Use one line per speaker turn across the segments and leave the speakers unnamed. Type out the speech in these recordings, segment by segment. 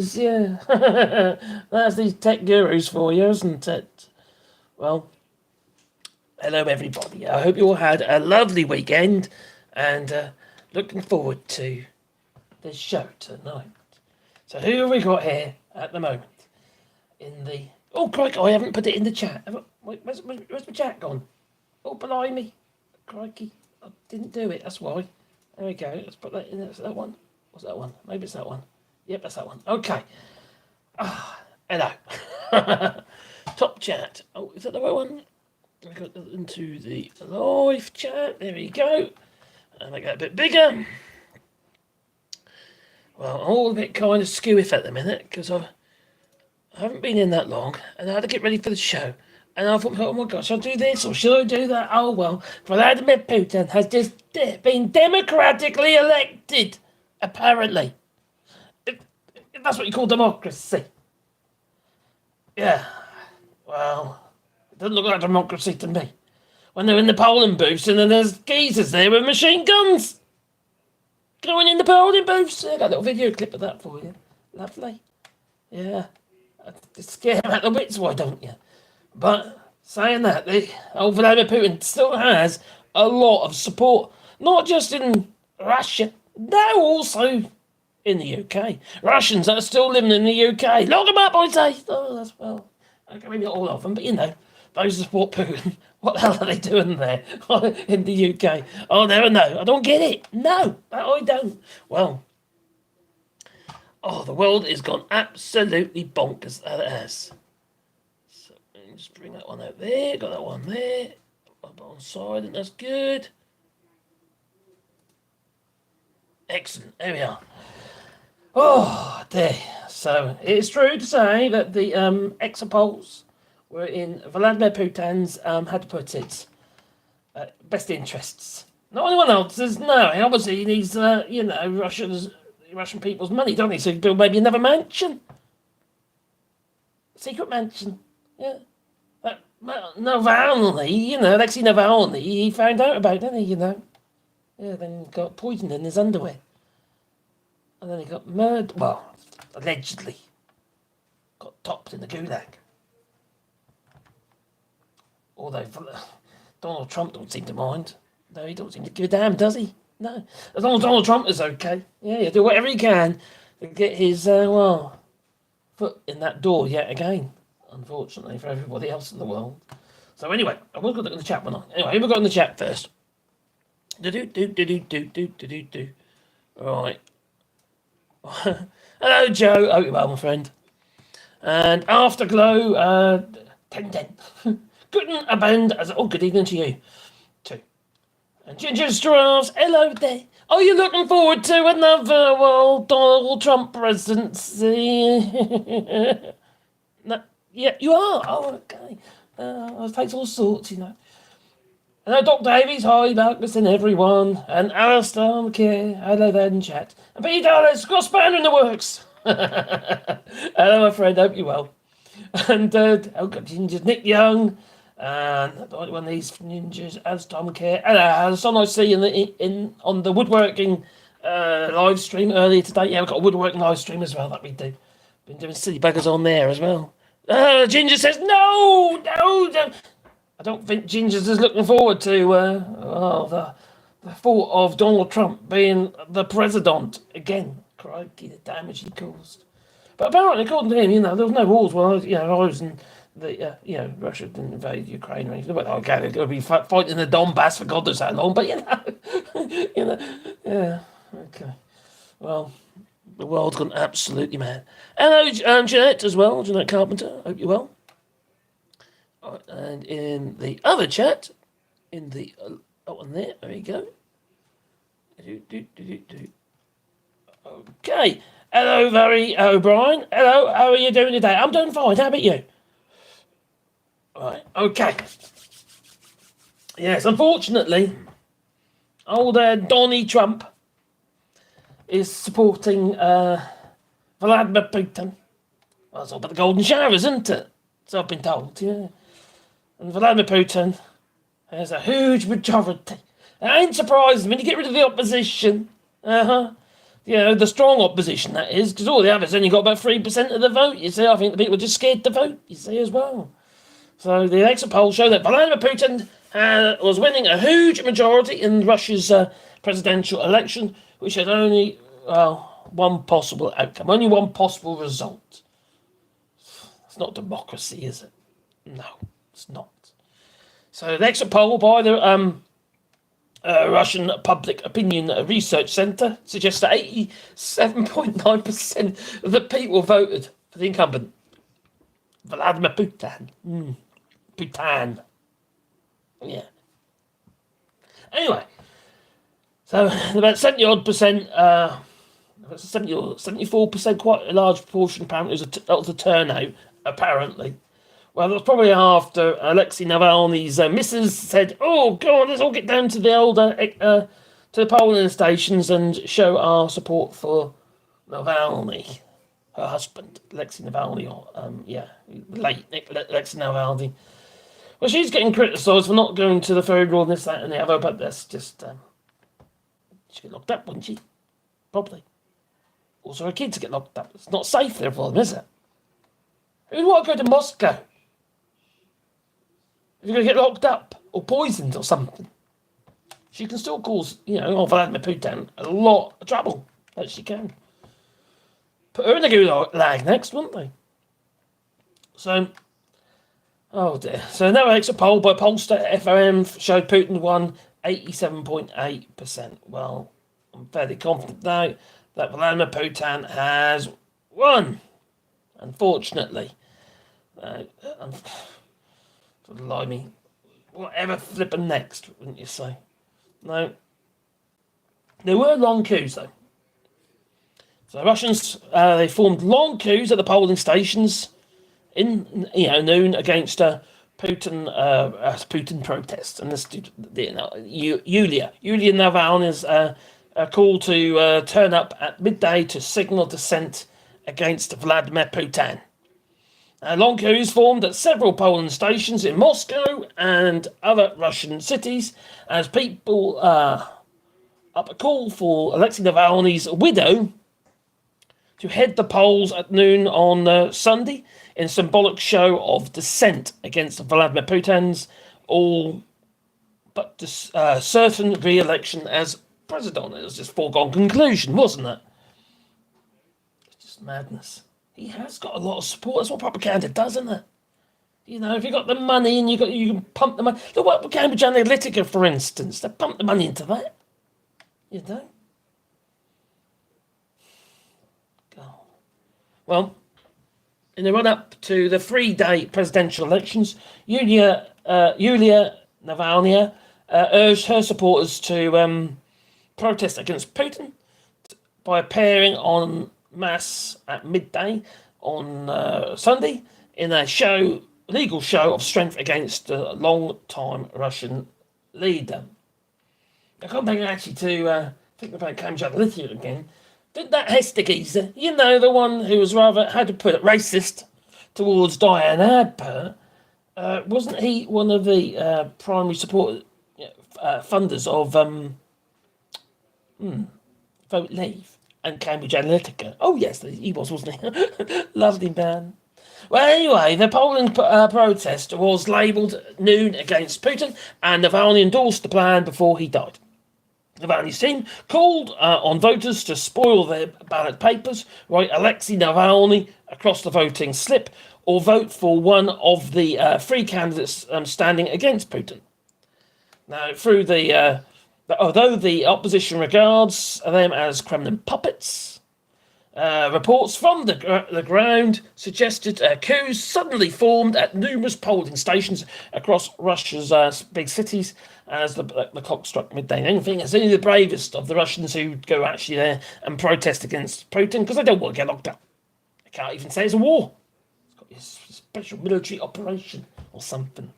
Yeah. That's these tech gurus for you, isn't it? Well, hello everybody. I hope you all had a lovely weekend and looking forward to the show tonight. So who have we got here at the moment? In the crikey, I haven't put it in the chat. Where's my chat gone? Oh, blimey. Crikey. I didn't do it, that's why. There we go. Let's put that in. That's that one. What's that one? Maybe it's that one. Yep, that's that one. Okay. Hello. Top chat. Oh, is that the right one? I got into the live chat. There we go. And make that a bit bigger. Well, I'm all a bit kind of skewiff at the minute because I haven't been in that long and I had to get ready for the show. And I thought, oh my gosh, should I do this or should I do that? Oh well, Vladimir Putin has just been democratically elected, apparently. If that's what you call democracy. Yeah, well, it doesn't look like democracy to me. When they're in the polling booths and then there's geezers there with machine guns going in the polling booths. I got a little video clip of that for you. Lovely. Yeah. Scare them out the wits, why don't you? But saying that, the old Vladimir Putin still has a lot of support, not just in Russia, no, also in the UK. Russians that are still living in the UK, lock them up, I say. Oh, that's well, okay, maybe not all of them, but you know, those who support Putin, what the hell are they doing there in the UK? Oh, no, I don't get it. No, I don't. Well, oh, the world has gone absolutely bonkers, that it has. So let me just bring that one out there. Got that one there. Up on side, and that's good. Excellent. There we are. Oh, there. So it's true to say that the exit polls were in Vladimir Putin's, how to put it, best interests. Not anyone else's. No, obviously he needs, Russian people's money, don't he? So build maybe another mansion. Secret mansion. Yeah. Navalny, Alexei Navalny, he found out about it, didn't he, Yeah, then he got poisoned in his underwear. And then he got murdered. Well, allegedly. Got topped in the gulag. Although Donald Trump don't seem to mind. No, he don't seem to give a damn, does he? No. As long as Donald Trump is okay. Yeah, he'll do whatever he can to get his, foot in that door yet again. Unfortunately for everybody else in the world. So anyway, I will go look in the chat one. Anyway, who we got in the chat first? Do. Right. Hello, Joe. Hope you're well, my friend. And Afterglow, 10. Guten Abend. Good evening to you, too. And Ginger Straws, hello there. Are you looking forward to another Donald Trump presidency? No, yeah, you are. Oh, okay. It takes all sorts, Hello, Dr. Davies. Hi, Marcus and everyone. And Alistair, hello there in chat. And Peter Dallas, got a spanner in the works. Hello, my friend. Hope you're well. And Gingers, Nick Young. And one of these ninjas, as Tom Care. Hello, son I see on the woodworking live stream earlier today. Yeah, we've got a woodworking live stream as well that we do. Been doing silly buggers on there as well. Ginger says, no. I don't think Ginger's is looking forward to the thought of Donald Trump being the president again. Crikey, the damage he caused. But apparently, according to him, there was no wars while I was in Russia didn't invade Ukraine or anything. But okay, they're going to be fighting the Donbass for God knows how long. But yeah, okay. Well, the world's gone absolutely mad. Hello, Jeanette as well. Jeanette Carpenter. Hope you're well. Right, and in the other chat, in the one there you go. Okay. Hello, Barry O'Brien. Hello, how are you doing today? I'm doing fine. How about you? Right. Okay. Yes, unfortunately, old Donnie Trump is supporting Vladimir Putin. Well, it's all about the golden shower, isn't it? So I've been told, yeah. And Vladimir Putin has a huge majority. It ain't surprising when you get rid of the opposition. The the strong opposition, that is, because all the others only got about 3% of the vote, you see. I think the people are just scared to vote, you see, as well. So the exit polls show that Vladimir Putin was winning a huge majority in Russia's presidential election, which had only, one possible outcome, only one possible result. It's not democracy, is it? No, it's not. So the exit poll by the Russian Public Opinion Research Center suggests that 87.9% of the people voted for the incumbent, Vladimir Putin. Putin. Yeah. Anyway, so about 70-odd percent, 70 or 74%, quite a large proportion apparently, that was the turnout, apparently. Well, that's probably after Alexei Navalny's missus said, "Oh, go on, let's all get down to the old to the polling stations and show our support for Navalny," her husband, Alexei Navalny, late Alexei Navalny. Well, she's getting criticised for not going to the funeral and this, that, and the other, but that's just she get locked up, wouldn't she? Probably. Also, her kids get locked up. It's not safe there for them, is it? Who'd want to go to Moscow? You're going to get locked up or poisoned or something. She can still cause, Vladimir Putin a lot of trouble. That she can. Put her in the gulag next, wouldn't they? So, oh dear. So another exit poll by pollster FOM showed Putin won 87.8%. Well, I'm fairly confident now that Vladimir Putin has won. Unfortunately. Blimey. Whatever flipping next, wouldn't you say? No. There were long queues, though. So Russians, they formed long queues at the polling stations in, noon against Putin protests. And this, Yulia Navalny's call to turn up at midday to signal dissent against Vladimir Putin. Long queues formed at several polling stations in Moscow and other Russian cities as people up a call for Alexei Navalny's widow to head the polls at noon on Sunday in a symbolic show of dissent against Vladimir Putin's all but certain re-election as president. It was just foregone conclusion, wasn't it? It's just madness. He has got a lot of support. That's what propaganda does, isn't it? If you got the money and you can pump the money. Look what Cambridge Analytica, for instance, they pump the money into that. God. Well, in the run-up to the 3-day presidential elections, Yulia Navalny urged her supporters to protest against Putin by appearing en masse at midday on Sunday in a legal show of strength against the long-time Russian leader. I come back actually to think about Cambridge Analytica again. Did that Hester geezer, the one who was rather, how to put it, racist towards Diane Adper, wasn't he one of the primary funders of Vote Leave and Cambridge Analytica? Oh yes, he was, wasn't he? Lovely man. Well, anyway, the polling protest was labelled noon against Putin, and Navalny endorsed the plan before he died. Navalny's team called on voters to spoil their ballot papers, write Alexei Navalny across the voting slip, or vote for one of the three candidates standing against Putin. Now, although the opposition regards them as Kremlin puppets, reports from the ground suggested coups suddenly formed at numerous polling stations across Russia's big cities as the clock struck midday. Anything, it's only the bravest of the Russians who go actually there and protest against Putin because they don't want to get locked up. They can't even say it's a war. It's got this special military operation or something.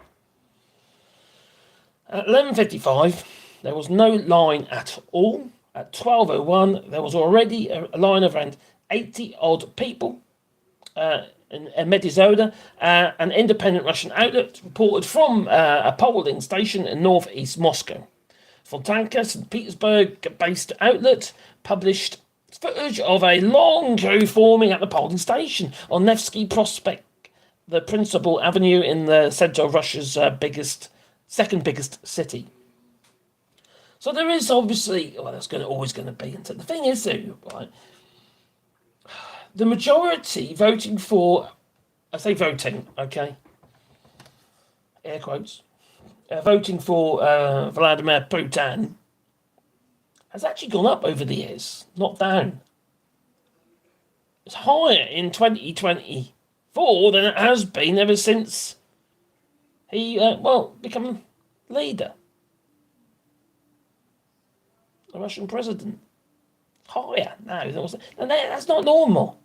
At 11:55, there was no line at all. At 12:01, there was already a line of around 80-odd people in Medizoda. An independent Russian outlet reported from a polling station in northeast Moscow. Fontanka, St. Petersburg-based outlet, published footage of a long queue forming at the polling station on Nevsky Prospect, the principal avenue in the centre of Russia's second biggest city. So there is obviously, well, that's always going to be. And the thing is, though, right, the majority voting for, I say voting, okay, air quotes, voting for Vladimir Putin has actually gone up over the years, not down. It's higher in 2024 than it has been ever since he, become leader. The Russian president. Higher. No, that's not normal.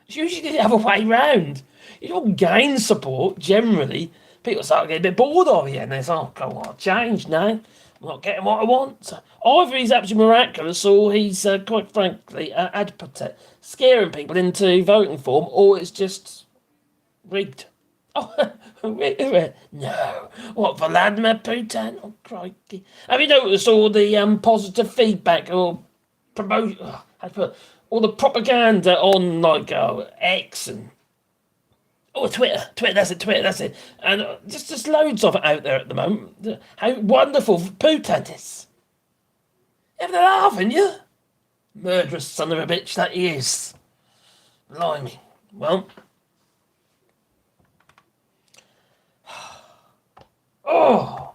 It's usually the other way round. You don't gain support, generally. People start getting a bit bored of you, and they say, oh, come on, change now. I'm not getting what I want. So either he's absolutely miraculous, or he's, quite frankly, advocate, scaring people into voting for him, or it's just rigged. Oh, no. What, Vladimir Putin? Oh, crikey. Have you noticed all the positive feedback or promotion, all the propaganda on, like, X and Twitter, that's it. And just loads of it out there at the moment. How wonderful Putin is. You have to laugh, haven't you? Murderous son of a bitch that he is. Blimey. Well. Oh.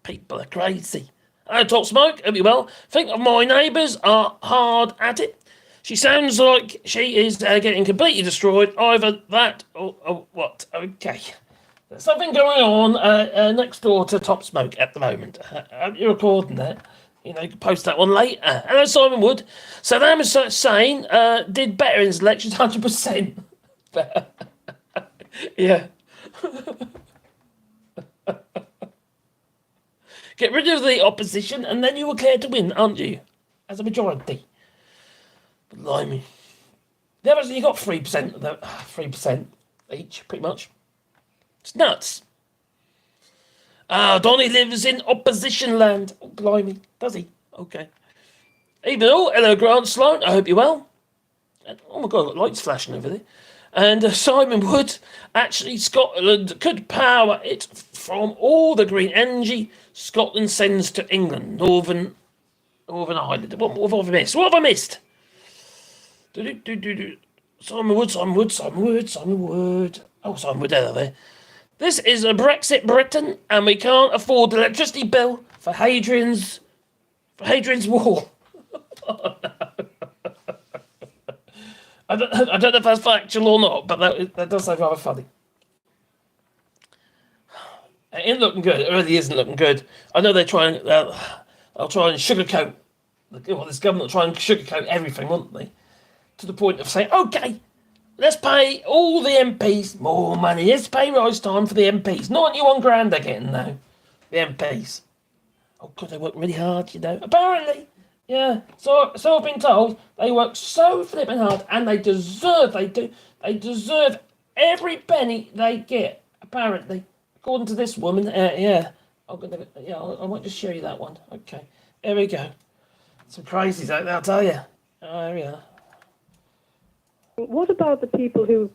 People are crazy. I talk smoke, hope you well. Think of my neighbours are hard at it. She sounds like she is getting completely destroyed. Either that or what? Okay. There's something going on next door to Top Smoke at the moment. You're recording that. You know, you can post that one later. Hello, Simon Wood. Saddam Hussein did better in his elections, 100%. Yeah. Get rid of the opposition and then you will clear to win, aren't you? As a majority. Blimey. The others, you got 3% of the 3% each, pretty much. It's nuts. Donny lives in opposition land. Oh, blimey. Does he? Okay. Hello, Grant Sloan. I hope you're well. And, oh my God, got lights flashing over there. And Simon Wood, actually, Scotland could power it from all the green energy Scotland sends to England, Northern Ireland. What have I missed? What have I missed? Simon Wood. Oh, Simon Wood, there. This is a Brexit Britain, and we can't afford the electricity bill for Hadrian's Wall. Oh, no. I don't know if that's factual or not, but that does sound rather funny. It ain't looking good. It really isn't looking good. I know they're trying. I'll try and sugarcoat. This government will try and sugarcoat everything, won't they? To the point of saying, okay, let's pay all the MPs more money. Let's pay rise time for the MPs. $91,000 they're getting now. The MPs. Oh God, they work really hard, you know. Apparently. Yeah, so I've been told they work so flipping hard, and they deserve every penny they get. Apparently, according to this woman. I want to show you that one. Okay, there we go. Some crazies out there, I'll tell you. Oh, there we are.
What about the people who,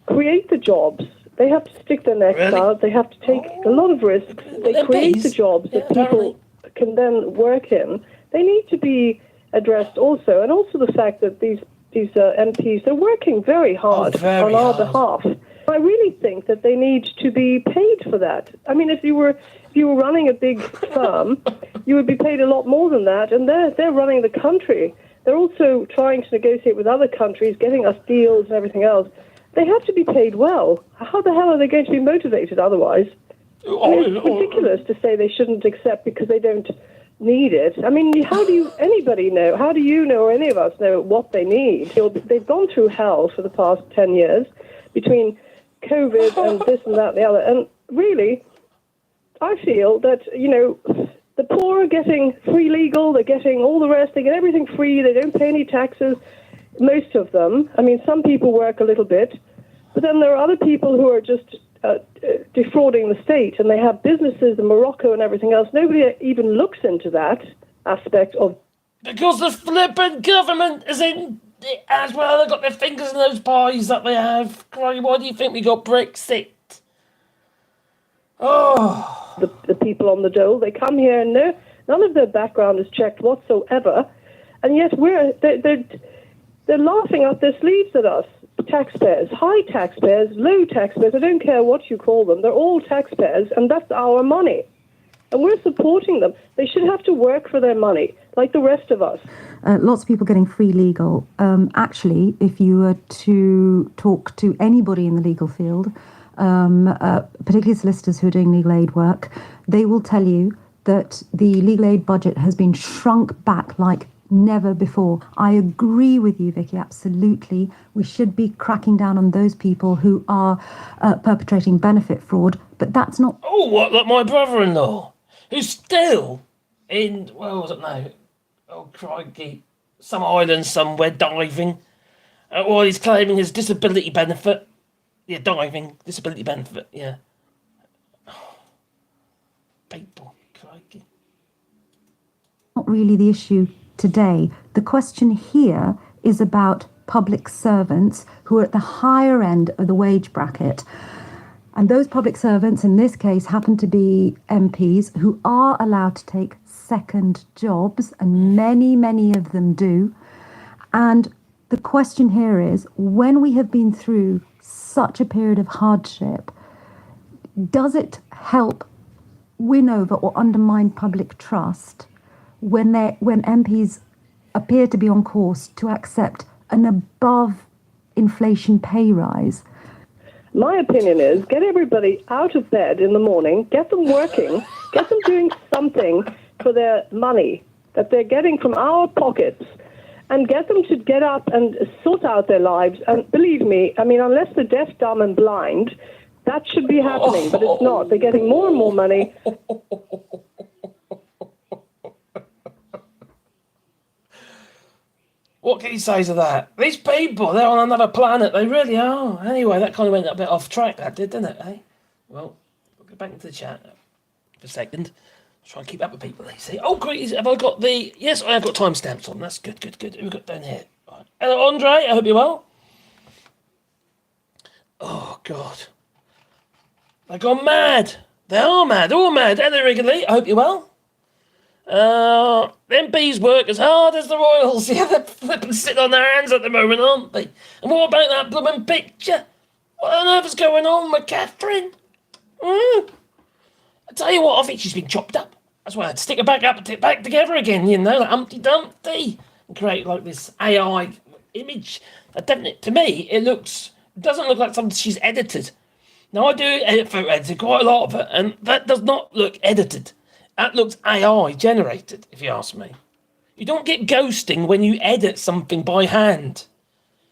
create the jobs? They have to stick their necks out. They have to take a lot of risks. They create the jobs that people can then work in. They need to be addressed also, and also the fact that these MPs, they're working very hard on our behalf. I really think that they need to be paid for that. I mean, if you were running a big firm, you would be paid a lot more than that, and they're running the country. They're also trying to negotiate with other countries, getting us deals and everything else. They have to be paid well. How the hell are they going to be motivated otherwise? It's ridiculous to say they shouldn't accept because they don't need it. I mean, how do anybody know? How do you know, or any of us know, what they need? They've gone through hell for the past 10 years between COVID and this and that and the other. And really, I feel that, the poor are getting free legal, they're getting all the rest, they get everything free, they don't pay any taxes, most of them. I mean, some people work a little bit, but then there are other people who are just defrauding the state, and they have businesses in Morocco and everything else. Nobody even looks into that aspect of
Because the flippin' government is in it as well. They've got their fingers in those pies that they have. Why do you think we got Brexit? Oh.
The people on the dole, they come here and none of their background is checked whatsoever, and yet they're laughing up their sleeves at us, taxpayers, high taxpayers, low taxpayers, I don't care what you call them, they're all taxpayers, and that's our money. And we're supporting them. They should have to work for their money, like the rest of us.
Lots of people getting free legal. Actually, if you were to talk to anybody in the legal field, particularly solicitors who are doing legal aid work, they will tell you that the legal aid budget has been shrunk back like never before. I agree with you, Vicky, absolutely. We should be cracking down on those people who are perpetrating benefit fraud, but that's not...
Oh, what, like my brother-in-law, who's still in, where was it now? Oh, crikey, some island somewhere, diving, while he's claiming his disability benefit. Yeah, diving, disability benefit, yeah. People, crikey.
Not really the issue today. The question here is about public servants who are at the higher end of the wage bracket. And those public servants, in this case, happen to be MPs who are allowed to take second jobs, and many, many of them do. And the question here is, when we have been through such a period of hardship, does it help win over or undermine public trust when MPs appear to be on course to accept an above inflation pay rise?
My opinion is get everybody out of bed in the morning, get them working, get them doing something for their money that they're getting from our pockets, and get them to get up and sort out their lives. And believe me, I mean, unless they're deaf, dumb, and blind, that should be happening, but it's not. They're getting more and more money.
What can you say to that? These people, they're on another planet. They really are. Anyway, that kind of went a bit off track, that did, didn't it, eh? Well, we'll go back into the chat for a second. Try and keep up with people, they see. Oh, great. Have I got the... Yes, I have got timestamps on. That's good. Who have we got down here? Right. Hello, Andre. I hope you're well. Oh, God. They've gone mad. They are mad. All mad. Hello, Wrigley. I hope you're well. The MPs work as hard as the royals. Yeah, they're flipping sitting on their hands at the moment, aren't they? And what about that blooming picture? What on earth is going on with Catherine? I tell you what, I think she's been chopped up. That's why I'd stick her back up and back together again, you know, like Humpty Dumpty. And create like this AI image. Definitely, to me, it doesn't look like something she's edited. Now, I do edit photo editing, quite a lot of it, and that does not look edited. That looks AI generated, if you ask me. You don't get ghosting when you edit something by hand.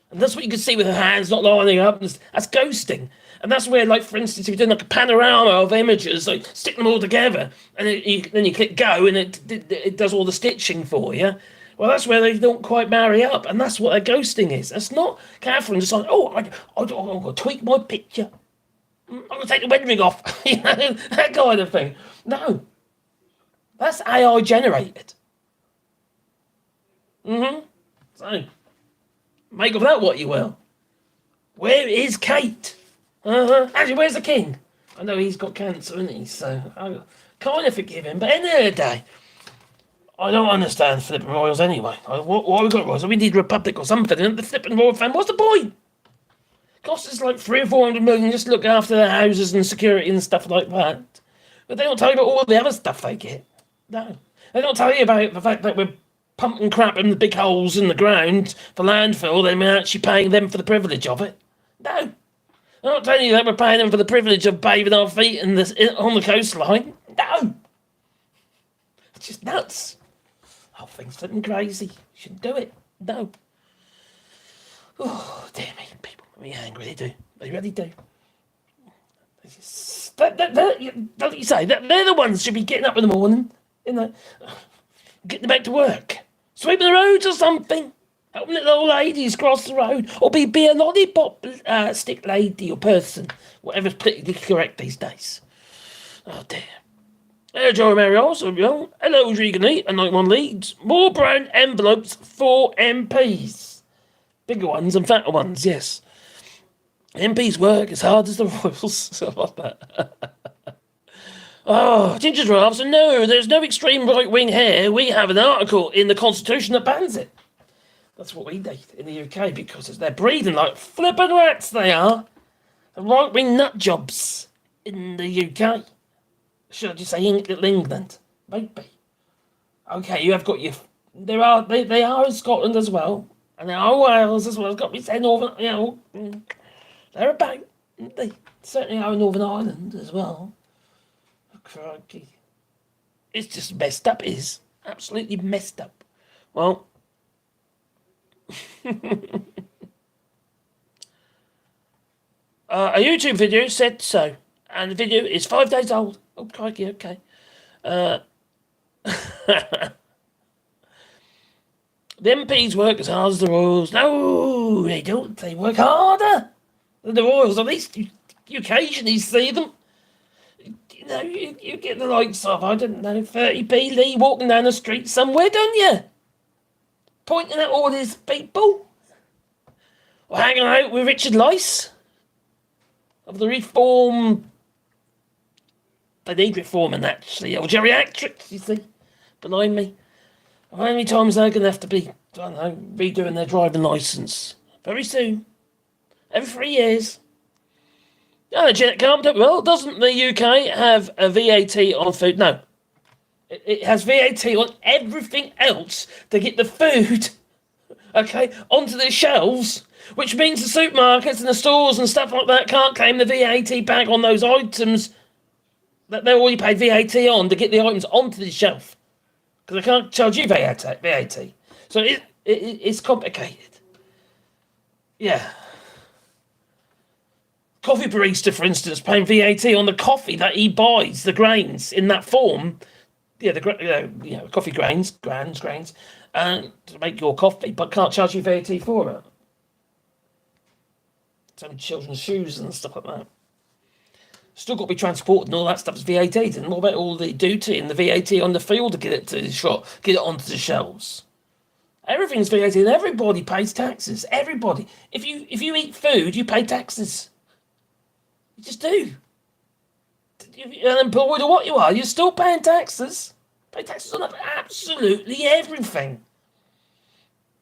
And that's what you can see with her hands not lining up. That's ghosting. And that's where, like, for instance, if you're doing like a panorama of images, like stick them all together, and then you click go, and it does all the stitching for you. Well, that's where they don't quite marry up, and that's what a ghosting is. That's not Catherine just like, I'm going to tweak my picture. I'm going to take the wedding ring off. You know, that kind of thing. No. That's AI generated. So, make of that what you will. Where is Kate? Actually, where's the king? I know he's got cancer, isn't he? So, I kind of forgive him. But at the end of the day, I don't understand flipping royals anyway. Why we got royals? We need republic or something. And the flipping royal family, what's the point? Costs us like 300 or 400 million just to look after their houses and security and stuff like that. But they don't tell you about all the other stuff they get. No. They don't tell you about the fact that we're pumping crap in the big holes in the ground for landfill, then we're actually paying them for the privilege of it. No. They're not telling you that we're paying them for the privilege of bathing our feet on the coastline. No. It's just nuts. Oh, things flipping crazy. You shouldn't do it. No. Oh, dear me. People make me angry. They do. They really do. Don't you say that they're the ones who should be getting up in the morning, you know, getting back to work, sweeping the roads or something, helping little old ladies cross the road, or be a lollipop stick lady or person, whatever's politically correct these days. Oh dear. Hello, Joe Marios. Hello, Regani and 91 Leeds. More brown envelopes for MPs. Bigger ones and fatter ones, yes. MPs work as hard as the Royals. I love that. Oh, Ginger Drafts. No, there's no extreme right wing here. We have an article in the Constitution that bans it. That's what we need in the UK because they're breeding like flippin' rats, they are. The right wing nut jobs in the UK. Should I just say Little England? Maybe. Okay, you have got your. They are in Scotland as well. And they are Wales as well. It's got to be said Northern, they're about. They certainly are in Northern Ireland as well. Crikey. It's just messed up, it is. Absolutely messed up. Well. A YouTube video said so. And the video is 5 days old. Oh, crikey, okay. The MPs work as hard as the Royals. No, they don't. They work harder than the Royals. At least you occasionally see them. You get the likes of, I don't know, 30p Lee walking down the street somewhere, don't you? Pointing at all these people. Or hanging out with Richard Lice of the Reform. They need reforming, actually. Or geriatrics, you see, behind me. How many times they're going to have to be, I don't know, redoing their driving licence? Very soon. Every 3 years. Janet Carpenter, well, doesn't the UK have a VAT on food? No. It has VAT on everything else to get the food, okay, onto the shelves, which means the supermarkets and the stores and stuff like that can't claim the VAT back on those items that they already paid VAT on to get the items onto the shelf. Because they can't charge you VAT. So it's complicated. Yeah. Coffee barista, for instance, paying VAT on the coffee that he buys, the grains in that form. Yeah, coffee grains, to make your coffee, but can't charge you VAT for it. Some children's shoes and stuff like that. Still got to be transported and all that stuff is VAT. And what about all the duty and the VAT on the field to get it to the shop, get it onto the shelves? Everything's VAT and everybody pays taxes. Everybody. If you eat food, you pay taxes. You just do. You're unemployed or what you are, you're still paying taxes. Pay taxes on absolutely everything.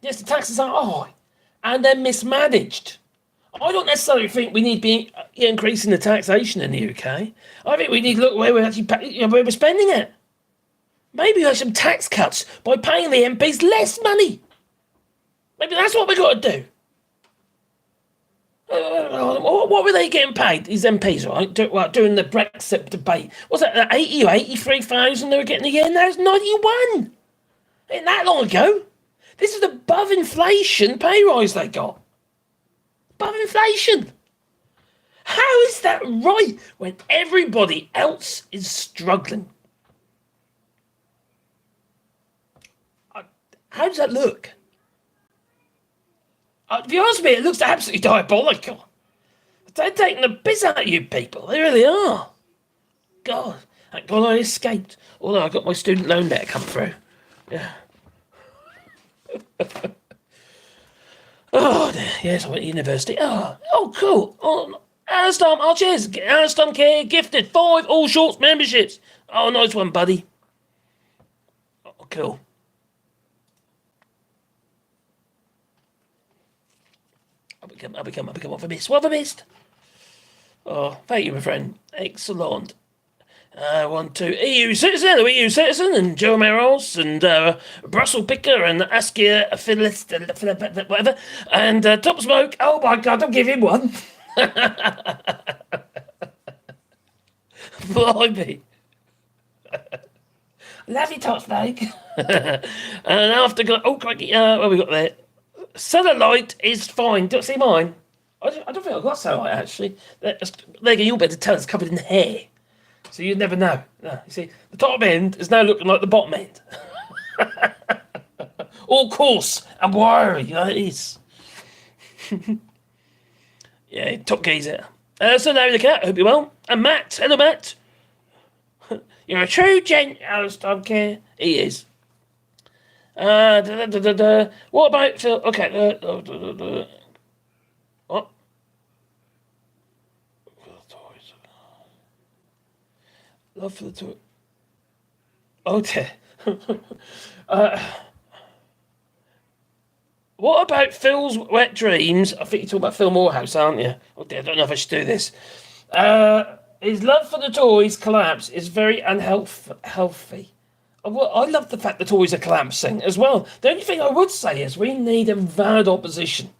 Yes, the taxes are high and they're mismanaged. I don't necessarily think we need to be increasing the taxation in the UK. I think we need to look where we're actually where we're spending it. Maybe have some tax cuts by paying the MPs less money. Maybe that's what we've got to do. What were they getting paid, these MPs, right? During the Brexit debate. Was that 80 or 83,000 they were getting a year? Now it's 91. Ain't that long ago. This is above inflation pay rise they got. Above inflation. How is that right when everybody else is struggling? How does that look? If you ask me, it looks absolutely diabolical. They're taking the piss out of you people. They really are. God, thank God I escaped. Although I got my student loan letter come through. Yeah. Oh, yes, I went to university. Oh, cool. Oh, Alistam, cheers. Alistam Care gifted 5 AllShorts memberships. Oh, nice one, buddy. Oh, cool. I'll become what I missed. What have I missed? Oh, thank you, my friend. Excellent. 1, 2, EU citizen, and Joe Meros, and Brussels Picker, and Askia Philist, whatever, and Top Smoke. Oh my God, don't give him one. Blimey. Love you, Top Smoke. And after, oh, crikey, what have we got there? Cellulite is fine. Don't see mine. I don't think I've got cellulite, actually. There you go, you'll be able to tell it's covered in hair. So you never know. No, you see, the top end is now looking like the bottom end. All coarse and wiry, it is. Yeah, top geezer. So Larry the Cat, hope you're well. And Matt, hello Matt. You're a true gent, Alistair. I care. He is. What about Phil? Okay. What? Love for the toy. Oh dear. What about Phil's wet dreams? I think you're talking about Phil Morehouse, aren't you? Oh dear, I don't know if I should do this. His love for the toys collapse is very unhealthy. Well, I love the fact the toys are collapsing as well. The only thing I would say is we need a valid opposition.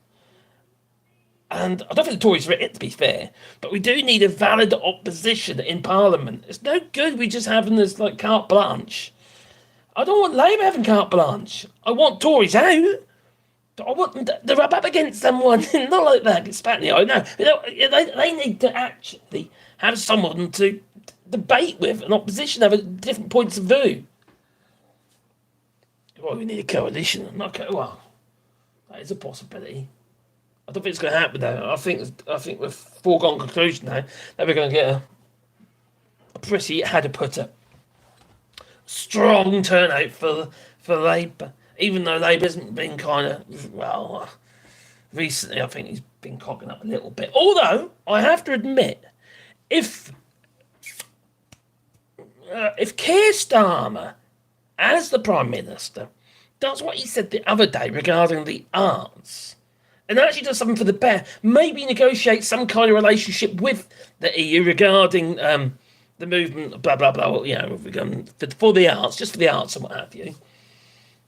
And I don't think the Tories are it, to be fair, but we do need a valid opposition in Parliament. It's no good we just having this like carte blanche. I don't want Labour having carte blanche. I want Tories out. I want them to rub up against someone, not like that. It's Spatney, I know. They need to actually have someone to debate with, an opposition, have different points of view. Well, we need a coalition. Well, that is a possibility. I don't think it's going to happen though. I think with foregone conclusion now that we're going to get a pretty, how to put it, strong turnout for Labour. Even though Labour hasn't been kind of, well, recently I think he's been cocking up a little bit. Although I have to admit, if Keir Starmer, as the Prime Minister, does what he said the other day regarding the arts, and actually does something for the bear, maybe negotiate some kind of relationship with the EU regarding the movement, blah, blah, blah, you know, for the arts, just for the arts and what have you.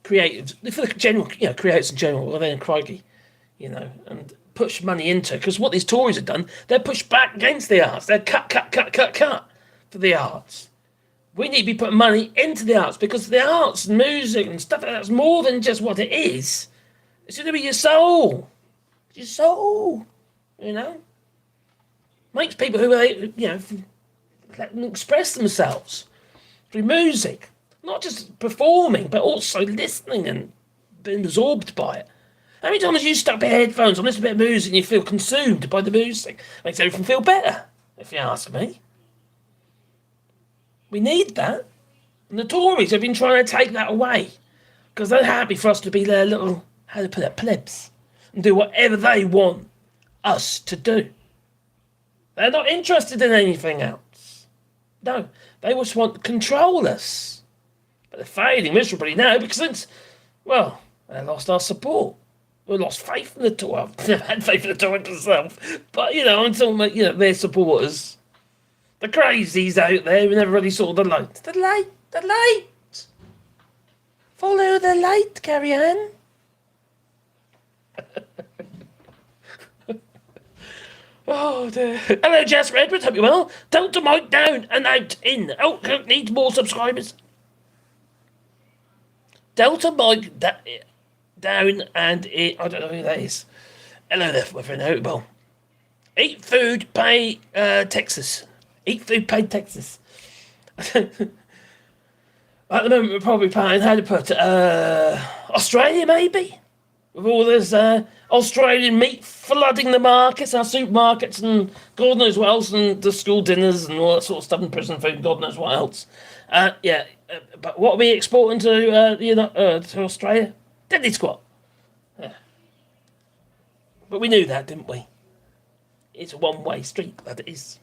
Creative, for the general, creatives in general, well then crikey, and push money into, because what these Tories have done, they're pushed back against the arts. They're cut for the arts. We need to be putting money into the arts, because the arts and music and stuff like that's more than just what it is. It's going to be your soul. Your soul, makes people who let them express themselves through music, not just performing, but also listening and being absorbed by it. How many times you stuck your headphones on, listen to a bit of music, and you feel consumed by the music? Makes everything feel better, if you ask me. We need that, and the Tories have been trying to take that away because they're happy for us to be their little, how to put it, plebs, and do whatever they want us to do. They're not interested in anything else. No, they just want to control us. But they're failing miserably now because they lost our support. We lost faith in the Tories. I've never had faith in the Tories myself. But, I'm talking about, their supporters. The crazies out there who never really saw the light. The light! Follow the light, Carrie-Anne. Oh dear. Hello, Jasper Edwards. Hope you're well. Delta Mike down and out in. Oh, needs more subscribers. Delta Mike down and in. I don't know who that is. Hello there, my friend. Hope you're well. Eat food, pay Texas. Eat food, pay Texas. At the moment, we're probably paying, how to put it, Australia maybe? With all this Australian meat flooding the markets, our supermarkets, and God knows what else, and the school dinners and all that sort of stuff, and prison food, God knows what else. But what are we exporting to Australia? Deadly squat. Yeah. But we knew that, didn't we? It's a one-way street, that it is.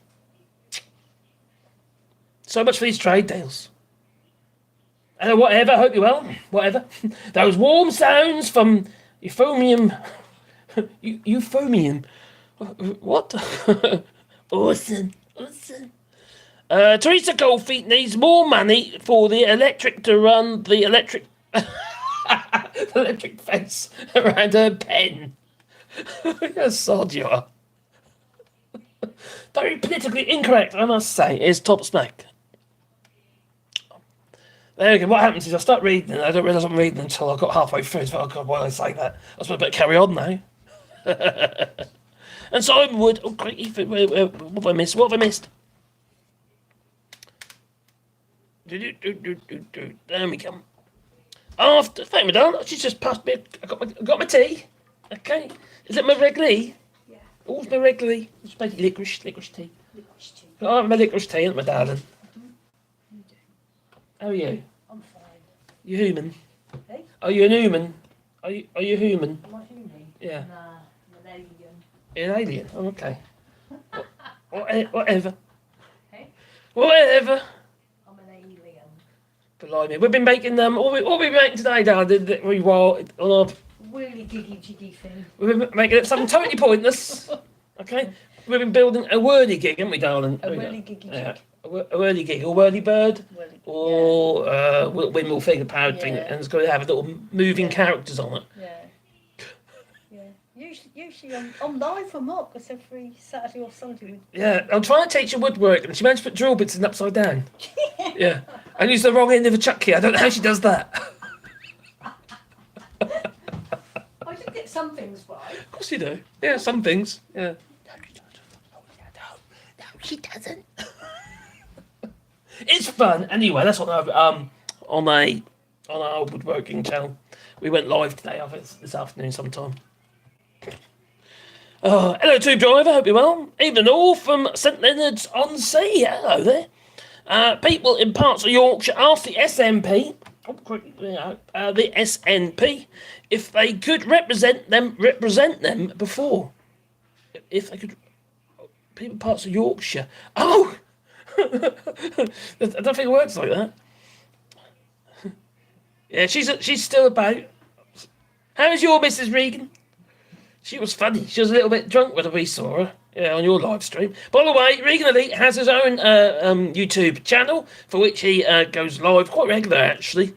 So much for these trade deals. And whatever, I hope you're well. Whatever. Those warm sounds from euphonium. Euphonium. What? Awesome. Teresa Goldfeet needs more money for the electric to run the electric electric fence around her pen. How sod you are. Very politically incorrect, I must say, is top snack. There we go. What happens is I start reading and I don't realise I'm reading until I got halfway through. So, oh God, why did I say that? I suppose I better carry on now. And Simon Wood, what have I missed? What have I missed? There we come. After, thank you, madam. She's just passed me. I got my tea. Okay. Is it my regularly? Yeah. Oh, it's my regularly. It's basically licorice tea. Licorice tea. Oh, my licorice tea, isn't it, my darling? How are you?
I'm fine.
You human?
Hey?
Are you an human? Are you human?
Am I human?
Yeah.
Nah, I'm an alien.
You're an alien? Oh, okay. Whatever.
Hey?
Whatever.
I'm an alien.
Blimey. We've been making what we making today, Dad? We were on our.
Really giggy jiggy thing.
We've been making it something totally pointless. Okay? We've been building a wordy gig, haven't we, darling?
A whirly giggy
Yeah.
jig.
A whirly gig, a whirly bird,
Whirly-
or windmill figure powered thing,
Yeah.
and it's got to have little moving
Yeah.
characters on it.
Yeah. Usually I'm live for Mark, because every Saturday or Sunday
Yeah, I'm trying to teach her woodwork, and she managed to put drill bits in upside down. Yeah, and use the wrong end of a chuck key. I don't know how she does that.
I just get some things right.
Of course you do. Yeah, some things. Yeah. No, she doesn't. It's fun. Anyway, that's what on our woodworking channel. We went live today. I think it's this afternoon sometime. Hello, Tube Driver. Hope you're well. Evening all from St Leonard's on Sea. Hello there. People in parts of Yorkshire asked the SNP, the SNP, if they could represent them before. If they could, people in parts of Yorkshire. Oh, I don't think it works like that. Yeah, she's still about. How is your Mrs. Regan? She was funny. She was a little bit drunk when we saw her. Yeah, on your live stream. By the way, Regan Elite has his own YouTube channel for which he goes live quite regular actually,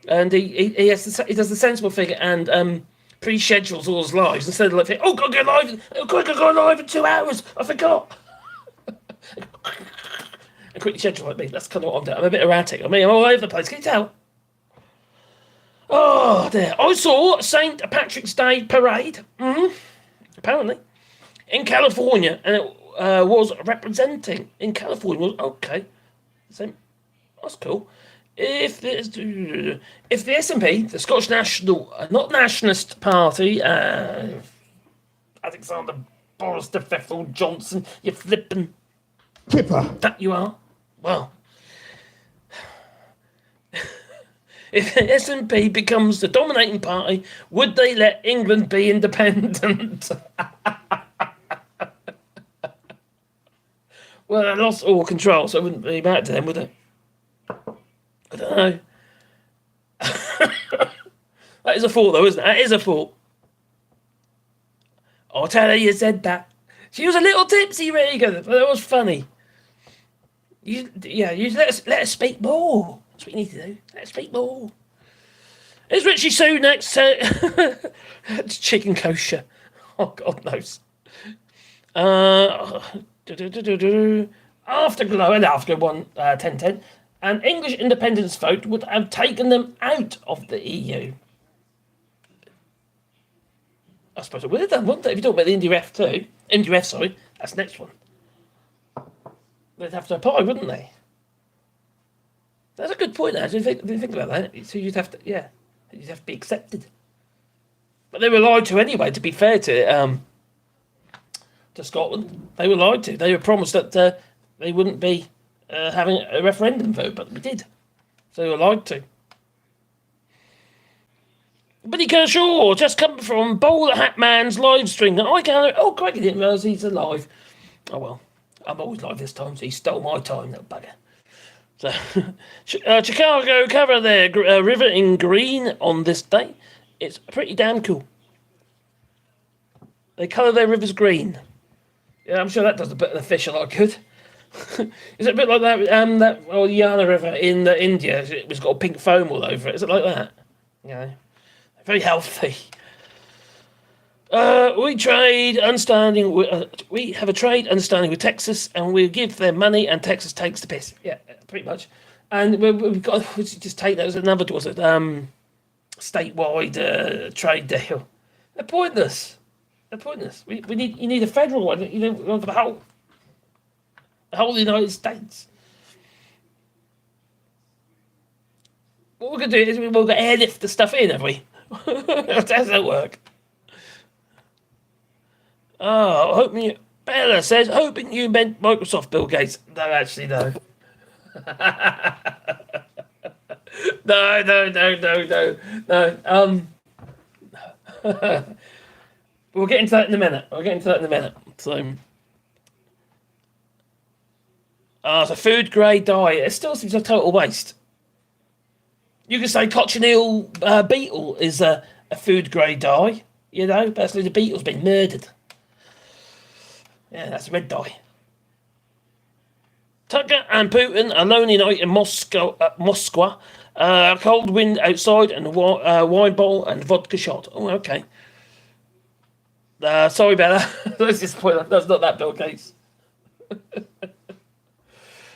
and he does the sensible figure and pre-schedules all his lives instead of like, oh, gotta go live, quick, I go live in 2 hours. I forgot. And quickly schedule like me. That's kind of what I'm doing. I'm a bit erratic. I'm all over the place. Can you tell? Oh dear! I saw St. Patrick's Day parade. Apparently. In California, and it was representing in California. Okay, so that's cool. If the SNP, the Scottish National, not Nationalist Party, Alexander Boris de Pfeffel Johnson, you flippin'
Kipper.
that you are. Well, if the SNP becomes the dominating party, would they let England be independent? Well, they lost all control, so it wouldn't really matter to them, would it? I don't know. That is a fault, though, isn't it? That is a fault. I'll tell her you said that. She was a little tipsy, Regan, but it was funny. You let us speak more. That's what you need to do. Let's speak more. Is Richie Sunak's it's chicken kosher? Oh, God knows. Afterglow and after 10:10, an English independence vote would have taken them out of the EU. I suppose it would have done, wouldn't it? If you talk about the IndyRef too. IndyRef, sorry. That's the next one. They'd have to apply, wouldn't they? That's a good point, actually. Think about that. So you'd have to be accepted. But they were lied to anyway, to be fair to Scotland. They were lied to. They were promised that they wouldn't be having a referendum vote, but we did. So they were lied to. Billy Kershaw, just come from Bowler Hat Man's live stream. I can't. Oh, Craig, I didn't realise he's alive. Oh well, I'm always live this time, so he stole my time, little bugger. So, Chicago cover their river in green on this day. It's pretty damn cool. They colour their rivers green. Yeah, I'm sure that does a bit of the fish a lot good. Is it a bit like that? That Yana River in India. It's got a pink foam all over it. Is it like that? Yeah. Very healthy. We trade understanding. We have a trade understanding with Texas, and we give them money, and Texas takes the piss. Yeah, pretty much. And we've got we just take that as another statewide trade deal. They're pointless. They're pointless. You need a federal one. For the whole United States. What we're gonna do is we'll airlift the stuff in, have we? How does that work? Oh, Bella says, hoping you meant Microsoft, Bill Gates. No, actually, no. No. We'll get into that in a minute. So, it's a food grade dye. It still seems a total waste. You can say cochineal beetle is a food grade dye. You know, basically the beetle's been murdered. Yeah, that's red dye. Tucker and Putin, a lonely night in Moscow. Cold wind outside and a wine bowl and vodka shot. Oh, okay. Sorry about that. Let's just point out that's not that Bill Gates.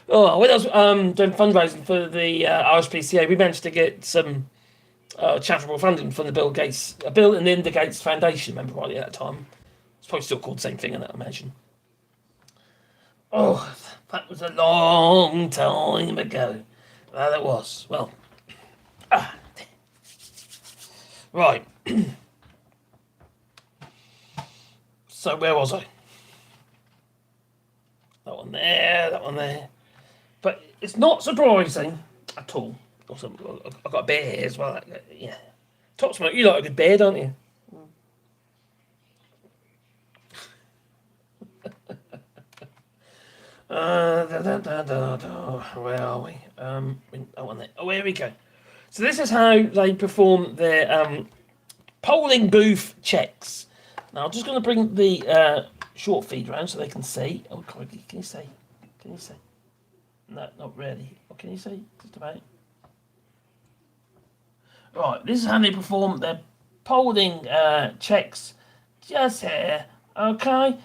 Oh, when I was doing fundraising for the RSPCA, we managed to get some charitable funding from the Bill and Melinda Gates Foundation, remember rightly at that time. It's probably still called the same thing, I imagine. Oh, that was a long time ago. Well, it was. Well, right. So where was I? That one there. But it's not surprising at all. Also, I've got a bear here as well. Yeah. Top smoke, you like a good bear, don't you? Where are we? That one there. Oh, here we go. So this is how they perform their polling booth checks. Now I'm just going to bring the short feed round so they can see. Oh, can you see? Can you see? No, not really. What can you see? Just about. Right, this is how they perform their polling checks. Just here, okay?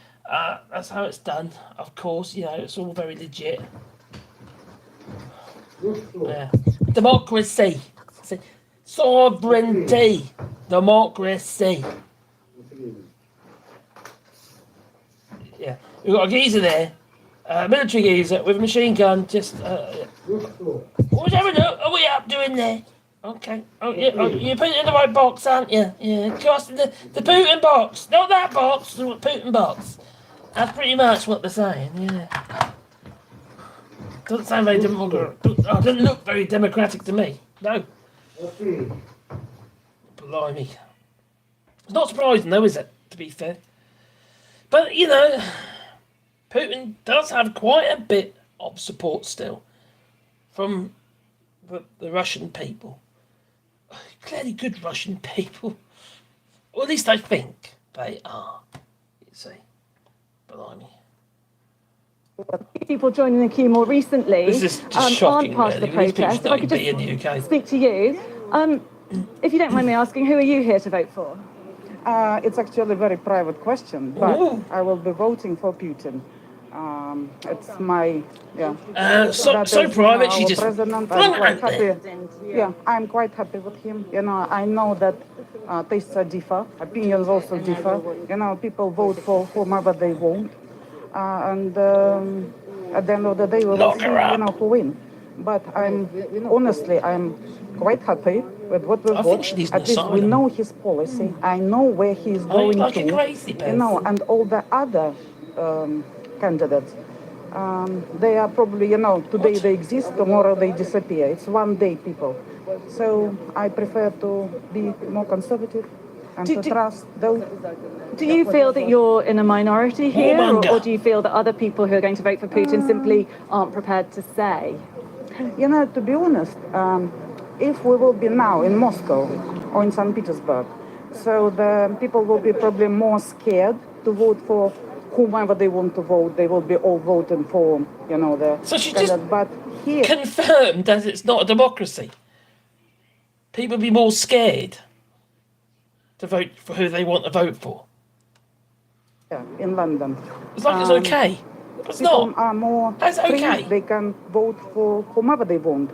That's how it's done. Of course, you know, it's all very legit. Yeah. Democracy. Sovereignty. Democracy. Yeah, we've got a geezer there. Military geezer with a machine gun, just what's happening? Are we up doing there? Okay. Oh, yeah, you put it in the right box, aren't you? Yeah, just the Putin box, not that box, the Putin box. That's pretty much what they're saying, yeah. Doesn't sound very democratic. Doesn't look very democratic to me. No. Blimey. It's not surprising though, is it, to be fair? But, you know, Putin does have quite a bit of support still from the Russian people. Clearly good Russian people. Or at least I think they are, you see. Blimey.
People joining the queue more recently
This is just shocking,
aren't part of the
really. These people
protest. If I could
shouldn't be in the UK.
speak to you, if you don't mind me asking, who are you here to vote for?
It's actually a very private question, but
Ooh.
I will be voting for Putin. It's my
So private, she
our
just
president.
flung
I'm
it
quite
out there.
happy. Yeah, I'm quite happy with him. You know, I know that tastes are differ, opinions also differ. You know, people vote for whomever they want, and at the end of the day, we will see, you know, who win. But I'm quite happy with what we've
I think she
got.
needs an
At least we
asylum.
know his policy. I know where he's going
like
to.
a crazy
You know,
person.
and all the other candidates, they are probably, you know, today they exist, tomorrow they disappear. It's one day people. So I prefer to be more conservative and to trust those.
Do you feel that you're in a minority here,
Warmonger.
or do you feel that other people who are going to vote for Putin simply aren't prepared to say?
You know, to be honest, if we will be now in Moscow or in St. Petersburg, so the people will be probably more scared to vote for whomever they want to vote. They will be all voting for, you know, the.
So she just
But here,
confirmed that it's not a democracy. People be more scared to vote for who they want to vote for.
in London,
It's like it's okay. It's
people
not.
are more
That's
free.
okay.
They can vote for whomever they want.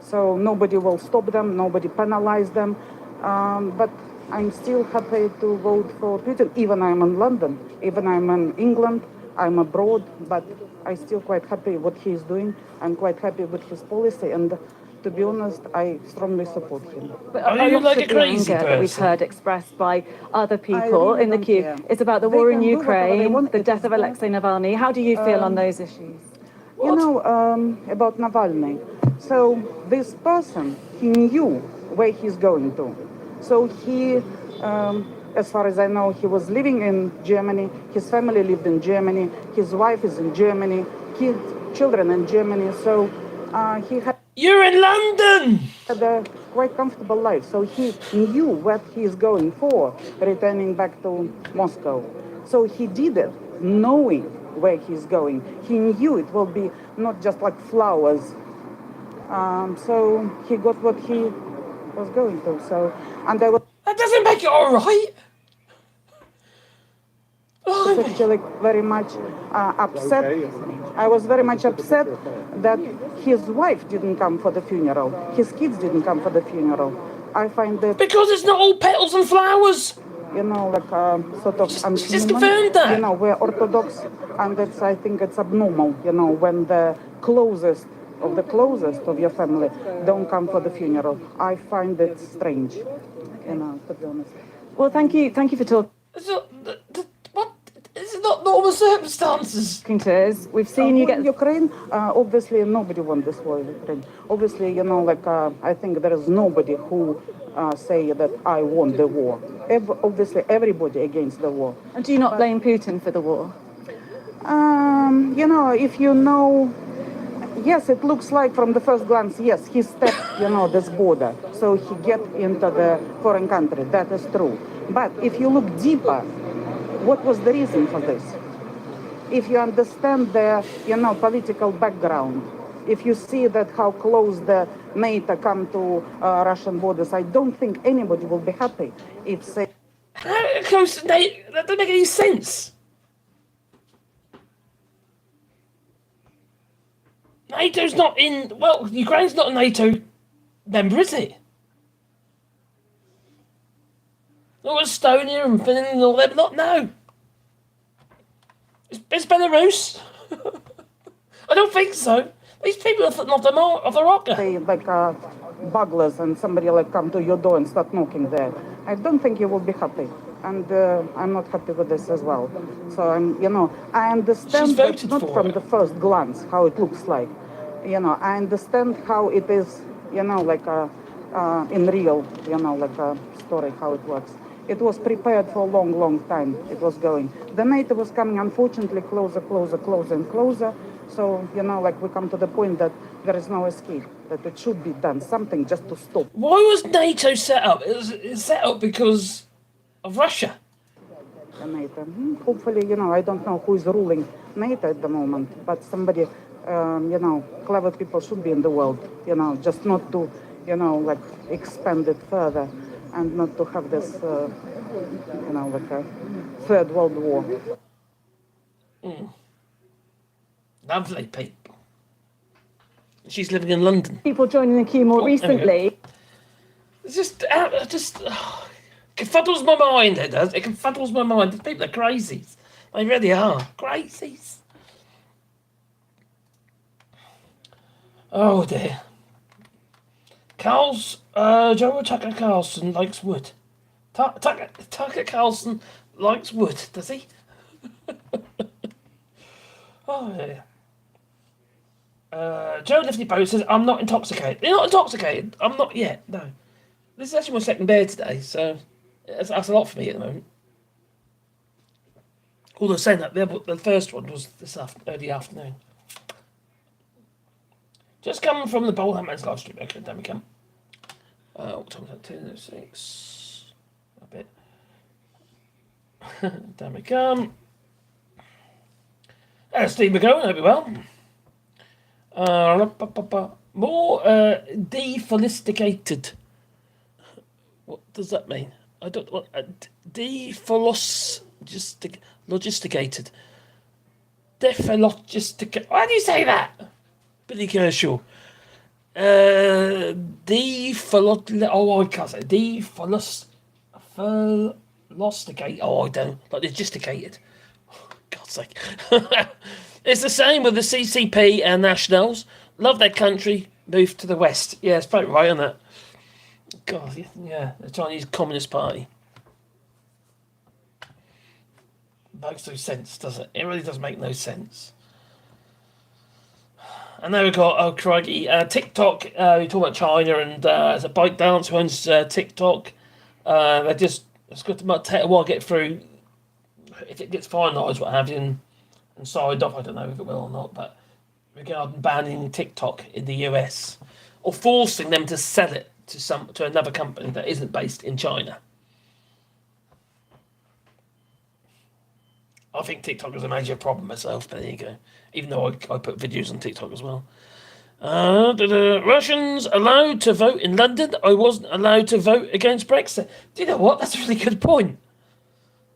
So nobody will stop them, nobody penalize them. But I'm still happy to vote for Putin, even I'm in London, even I'm in England, I'm abroad, but I'm still quite happy what he's doing. I'm quite happy with his policy, and to be honest, I strongly support him.
But
Are you
lot
like
of
a
the
crazy
anger that we've
person?
heard expressed by other people
really
in the
don't
queue
care.
is about the
They
war in
can do whatever they
Ukraine,
want.
the
It
death
is
of
their-
Alexei Navalny. How do you feel on those issues?
You know, about Navalny, So this person, he knew where he's going to. So he, as far as I know, he was living in Germany. His family lived in Germany. His wife is in Germany. Kids, children in Germany. So he had.
You're in London!
Had a quite comfortable life, so he knew what he's going for, returning back to Moscow. So he did it knowing where he's going. He knew it will be not just like flowers. So he got what he was going to. So, and I was.
That doesn't make it all right.
Was actually very much upset. I was very much upset that his wife didn't come for the funeral. His kids didn't come for the funeral. I find that
Because it's not all petals and flowers.
you know, like sort of
She just confirmed that.
You know, we're Orthodox, and that's I think it's abnormal. You know, when the closest of your family don't come for the funeral. I find it strange. You know, to be honest.
Well, thank you for talking
What? It's not normal circumstances.
to us. We've seen you get.
Ukraine, obviously nobody wants this war in Ukraine. Obviously, you know, like I think there is nobody who say that I want the war. Obviously, everybody against the war.
And do you not blame Putin for the war?
You know, if you know, yes, it looks like from the first glance, yes, he stepped, you know, this border, so he get into the foreign country. That is true. But if you look deeper, what was the reason for this? If you understand the, you know, political background, if you see that how close the NATO come to Russian borders, I don't think anybody will be happy if say.
How it comes to NATO? That doesn't make any sense. NATO's not in. Well, Ukraine's not a NATO member, is it? Not Estonia and Finland and all them. Not no. It's Belarus. I don't think so. These people are not the rocker.
Say like burglars and somebody like come to your door and start knocking there. I don't think you will be happy, and I'm not happy with this as well. So I'm, you know, I understand that not from the first glance how it looks like. You know, I understand how it is. You know, like in real, you know, like a story how it works. It was prepared for a long, long time. It was going. The NATO was coming, unfortunately, closer, and closer. So, you know, like we come to the point that there is no escape, that it should be done, something just to stop.
Why was NATO set up? It was set up because of Russia.
The NATO. Hopefully, you know, I don't know who is ruling NATO at the moment, but somebody, you know, clever people should be in the world, you know, just not to, you know, like expand it further and not to have this, you know, like a third world war.
Lovely people. She's living in London.
People joining the queue more recently.
It's just confuddles my mind, it does. It confuddles my mind. These people are crazies. They really are. Crazies. Oh dear. Joe Tucker Carlson likes wood. Tucker Carlson likes wood, does he? Oh dear. Joe Lifty Bow says, I'm not intoxicated. You're not intoxicated? I'm not yet, no. This is actually my second beer today, so that's a lot for me at the moment. Although saying that, the first one was this early afternoon. Just coming from the Bowl Man's live stream. Okay, there we come. What time is that? 10:06. A bit. There we come. Steve McGowan, hope you're well. More dephilisticated. What does that mean? I don't want logisticated. Dephologisticated. Why do you say that? Billy Kershaw. Oh, I can't say. Dephilosticate. Oh, I don't. Like logisticated. God's sake. It's the same with the CCP and Nationals. Love their country, move to the West. Yeah, it's probably right on that. God, yeah, the Chinese Communist Party. Makes no sense, does it? It really does make no sense. And now we've got, oh crikey, TikTok. We talk about China and there's a bike dance who owns TikTok. It's got to take a while to get through. If it gets finalised, what have you, and signed off, I don't know if it will or not, but regarding banning TikTok in the US or forcing them to sell it to another company that isn't based in China. I think TikTok is a major problem myself, but there you go. Even though I put videos on TikTok as well. Russians allowed to vote in London. I wasn't allowed to vote against Brexit. Do you know what? That's a really good point.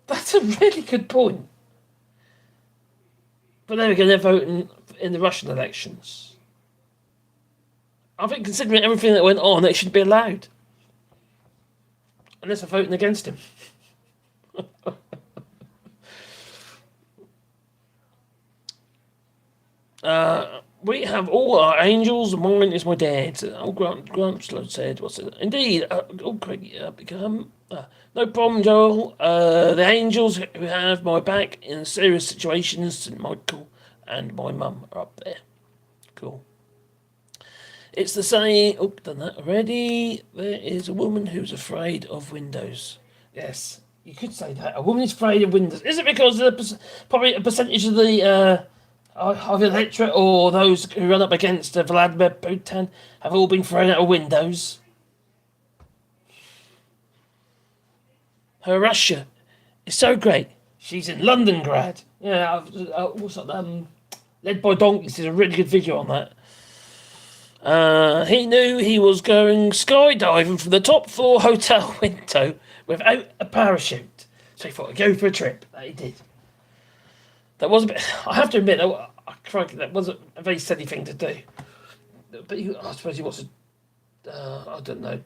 That's a really good point. But then again, they're voting in the Russian elections. I think considering everything that went on, it should be allowed. Unless they're voting against him. We have all our angels, mine is my dad's. Oh, Grant said, what's it? Indeed. No problem, Joel. The angels who have my back in serious situations, St. Michael and my mum are up there. Cool. It's the saying, done that already. There is a woman who's afraid of windows. Yes, you could say that. A woman is afraid of windows. Is it because probably a percentage of the electorate or those who run up against Vladimir Putin have all been thrown out of windows? Her Russia is so great. She's in London grad. Yeah, what's that? Led by Donkeys did a really good video on that. He knew he was going skydiving from the top floor hotel window without a parachute. So he thought, I'd go for a trip. That he did. That was a bit... I have to admit, that wasn't a very steady thing to do. But I suppose he wants to... I don't know.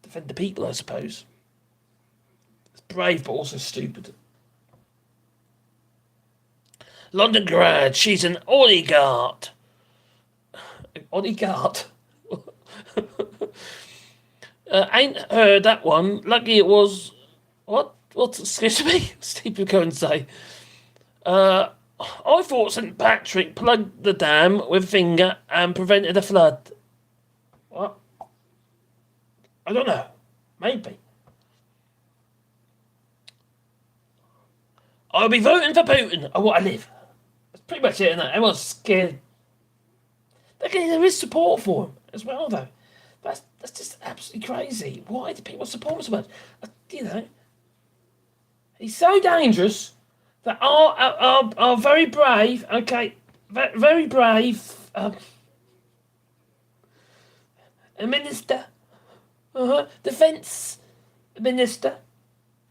Defend the people, I suppose. It's brave, but also stupid. London grad. She's an oligarch. Oligarch. Ain't heard that one. Lucky it was... What? Excuse me? Stephen Cohen say. I thought St. Patrick plugged the dam with finger and prevented a flood. What? I don't know. Maybe. I'll be voting for Putin. I want to live. That's pretty much it, isn't it? Everyone's scared. Okay, there is support for him as well, though. That's just absolutely crazy. Why do people support him so much? You know, he's so dangerous that are very brave. Okay, very brave. A minister, defence minister,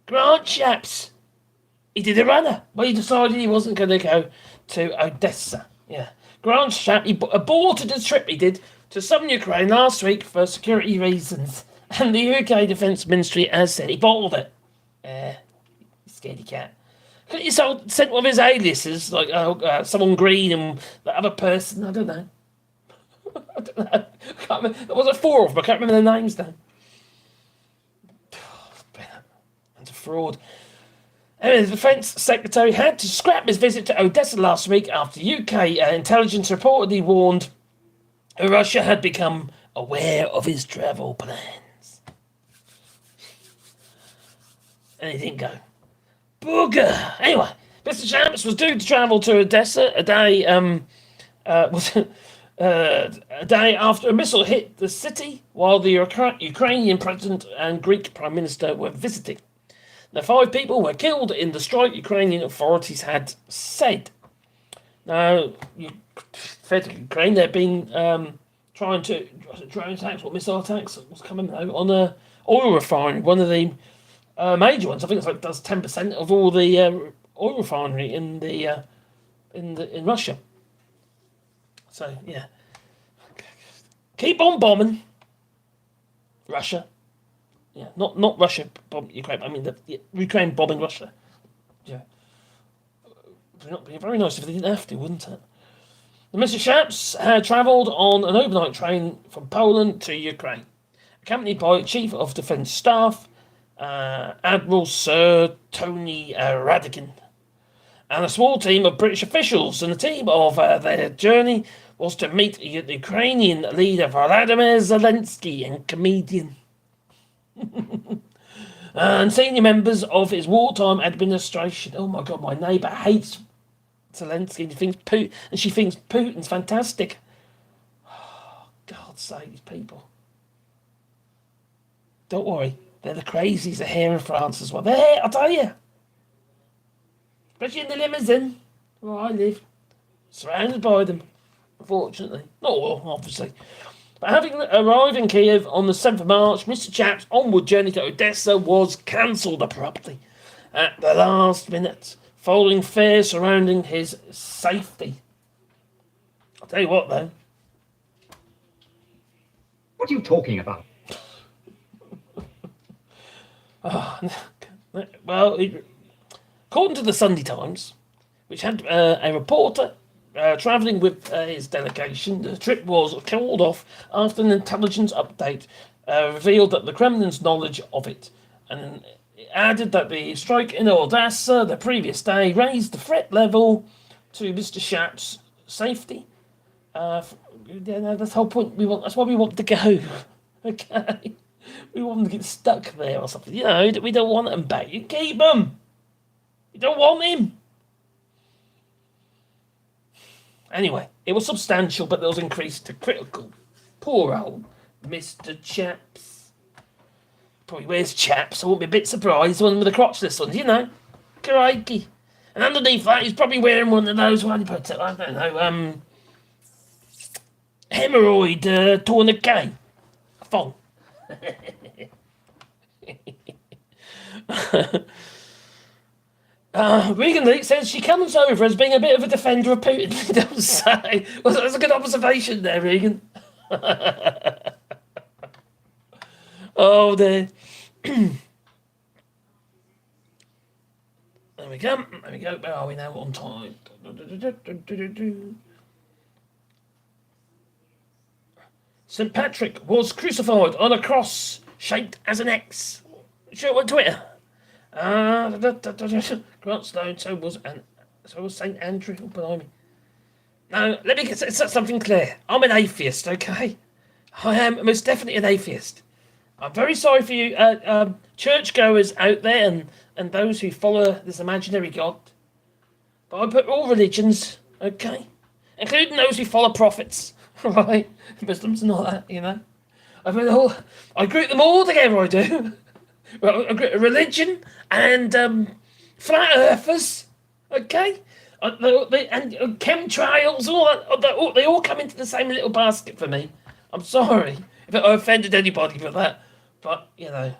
Grant Shapps. He did a runner. Well, he decided he wasn't going to go to Odessa. Yeah. Grant Shapps, he aborted the trip he did to southern Ukraine last week for security reasons. And the UK Defence Ministry has said he bottled it. Scaredy cat. Couldn't you sent one of his aliases, like someone green and the other person? I don't know. I don't know. I can't remember. There was 4 of them. I can't remember their names now. It's a fraud. Anyway, the Defence Secretary had to scrap his visit to Odessa last week after UK intelligence reportedly warned Russia had become aware of his travel plans. And he didn't go. Booger! Anyway, Mr. Shapps was due to travel to Odessa a day after a missile hit the city while the Ukrainian president and Greek prime minister were visiting. Now, 5 people were killed in the strike, Ukrainian authorities had said. Now, Ukraine, they've been trying to... drone attacks or missile attacks? What's coming now? On a oil refinery, one of the major ones. I think it's does 10% of all the oil refinery in Russia. So, yeah. Keep on bombing Russia. Yeah, not Russia bombing Ukraine. I mean, Ukraine bombing Russia. Yeah. It would be very nice if they didn't have to, wouldn't it? Mr. Shapps had travelled on an overnight train from Poland to Ukraine, accompanied by Chief of Defence Staff, Admiral Sir Tony Radigan, and a small team of British officials, and the team of their journey was to meet the Ukrainian leader Vladimir Zelensky and comedian and senior members of his wartime administration. Oh my God, my neighbour hates Zelensky. She thinks Putin's fantastic. Oh, God's sake, these people. Don't worry, they're the crazies are here in France as well. They're here, I'll tell you. Especially in the limousine where I live. Surrounded by them, unfortunately. Not all, obviously. But having arrived in Kiev on the 7th of March, Mr. Chap's onward journey to Odessa was cancelled abruptly at the last minute, following fears surrounding his safety. I'll tell you what, though.
What are you talking about?
Well, according to the Sunday Times, which had a reporter travelling with his delegation, the trip was called off after an intelligence update revealed that the Kremlin's knowledge of it, and it added that the strike in Odessa the previous day raised the threat level to Mr. Shap's safety. That's the whole point. That's why we want to go. Okay. We want them to get stuck there or something. You know, we don't want them back. You keep them. You don't want him. Anyway, it was substantial, but there was increased to critical. Poor old Mr. Chaps. Probably wears chaps. I wouldn't be a bit surprised. One with the crotchless ones, you know. Crikey. And underneath that, he's probably wearing one of those, what do you put it? I don't know, hemorrhoid tourniquet. A thong. Regan Leake says she comes over as being a bit of a defender of Putin. Don't say. Well, that's a good observation there, Regan. Oh dear. There we go. There we go. Where are we now? On time. St. Patrick was crucified on a cross shaped as an X. Show on Twitter. Grant Stone, so was St. Andrew. Oh, blimey. Now, let me set something clear. I'm an atheist, okay? I am most definitely an atheist. I'm very sorry for you churchgoers out there and those who follow this imaginary God. But I put all religions, okay? Including those who follow prophets. Right, Muslims and all that, you know. I group them all together. I do. Well, religion and flat earthers, okay, and chemtrails, all that. They all come into the same little basket for me. I'm sorry if I offended anybody with that, but you know,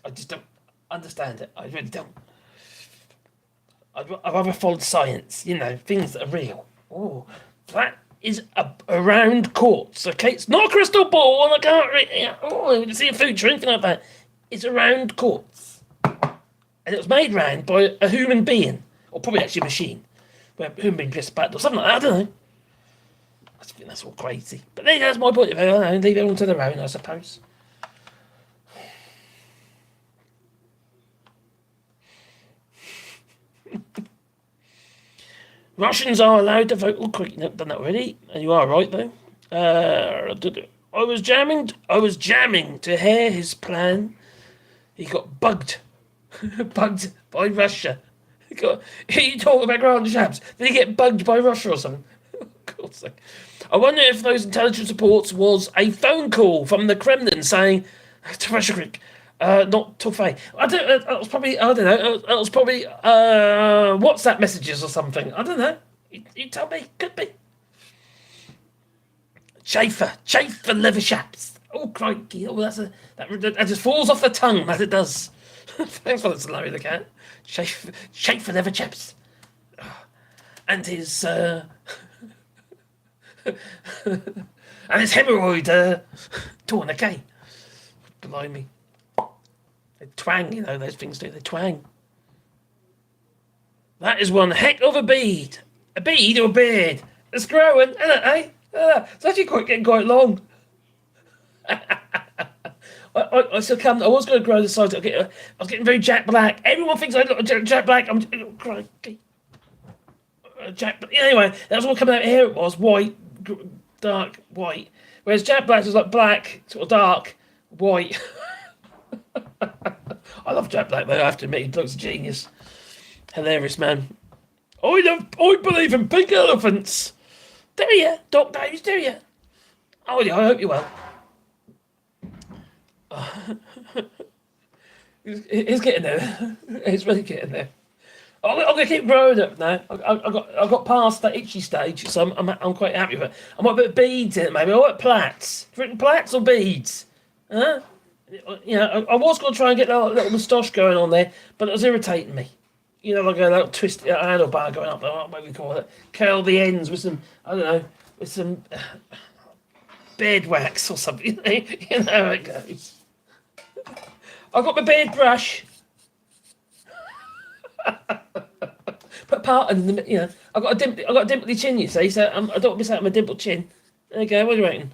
I just don't understand it. I really don't. I'd rather follow science, you know, things that are real. Oh, that is a round quartz, okay? It's not a crystal ball, and I can't really see a future or anything like that. It's a round quartz. And it was made round by a human being, or probably actually a machine, where a human being pressed back, or something like that, I don't know. I think that's all crazy. But there, that's my point of view. I don't know, leave it all to their own, I suppose. Russians are allowed to vote. Oh, quick, no, done that already. And you are right, though. I was jamming to hear his plan. He got bugged. Bugged by Russia. You talk about Grant Shapps. Did he get bugged by Russia or something? Oh, God's sake. I wonder if those intelligence reports was a phone call from the Kremlin saying to Russia, not to Faye. It was probably WhatsApp messages or something. I don't know. You tell me. Could be. Chafer leather chaps. Oh crikey! Oh, that just falls off the tongue as it does. Thanks for that, Larry the cat. Chafer leather chaps. And his and his hemorrhoid tourniquet. Blimey. They twang, you know, those things do, they twang. That is one heck of a bead. A bead or a beard? It's growing, isn't it, eh? It's actually getting quite long. I I succumbed. I was going to grow the sides. I was getting very Jack Black. Everyone thinks I look like Jack Black. I'm crikey. Jack. Anyway, that was all coming out here. It was white, dark white. Whereas Jack Black was like black, sort of dark, white. I love Jack Black though. I have to admit, he looks a genius. Hilarious man. I believe in pink elephants. Do you, Doc Davies? Do you? Oh yeah, I hope you well. He's getting there. He's really getting there. I'm going to keep growing up now. I got past that itchy stage, so I'm quite happy with it. I might put beads in it, maybe. I want plaits. Written plaits or beads? Huh? You know, I was going to try and get that little moustache going on there, but it was irritating me. You know, like a little twist handlebar going up. What do we call it? Curl the ends with some, I don't know, with some beard wax or something. You know how it goes. I've got my beard brush. Put a part in the, you know, I've got a dimply chin, you see, so I don't want to miss out on my dimpled chin. There you go. What do you reckon?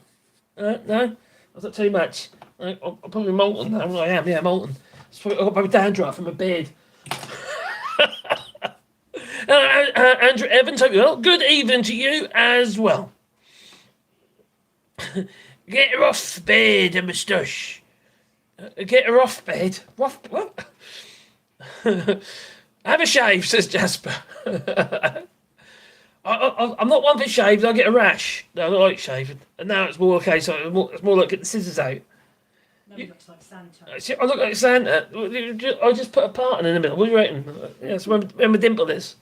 No, was that too much? I'm probably molten now. I am, yeah, molten. I've got my dandruff in my beard. Andrew Evans, hope you're well. Good evening to you as well. Get her off bed, a moustache. Get her off bed. What? Have a shave, says Jasper. I'm not one for shaving. I get a rash. No, I don't like shaving. And now it's more okay. So it's more like getting the scissors out.
He looks like Santa.
I look like Santa. I just put a part in the middle. What do you reckon? Yes, where my dimple is.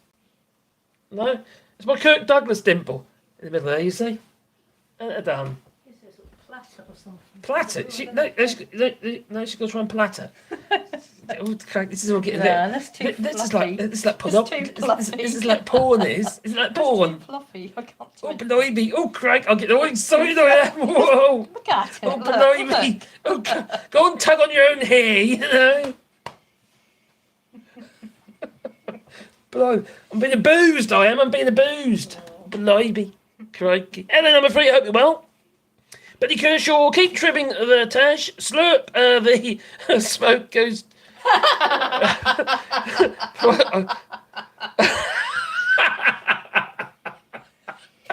No, it's my Kirk Douglas dimple in the middle there. You see? And done.
It's a sort of platter or something.
Platter? No, she's going to try and platter. This is all getting
that's too fluffy.
This is like porn. This is like porn. Is it like porn?
Too fluffy. I can't do
Oh,
it.
blimey. Oh, Craig. I'll get the inside of it. Whoa.
Look at it.
Oh,
look,
blimey.
look.
Oh, go and tug on your own hair, you know. Blimey. I'm being abused, I am. I'm being abused. Blimey. Crikey. Ellen, I'm afraid I hope you're well. Betty Kershaw, keep trimming the tash. Slurp the smoke goes...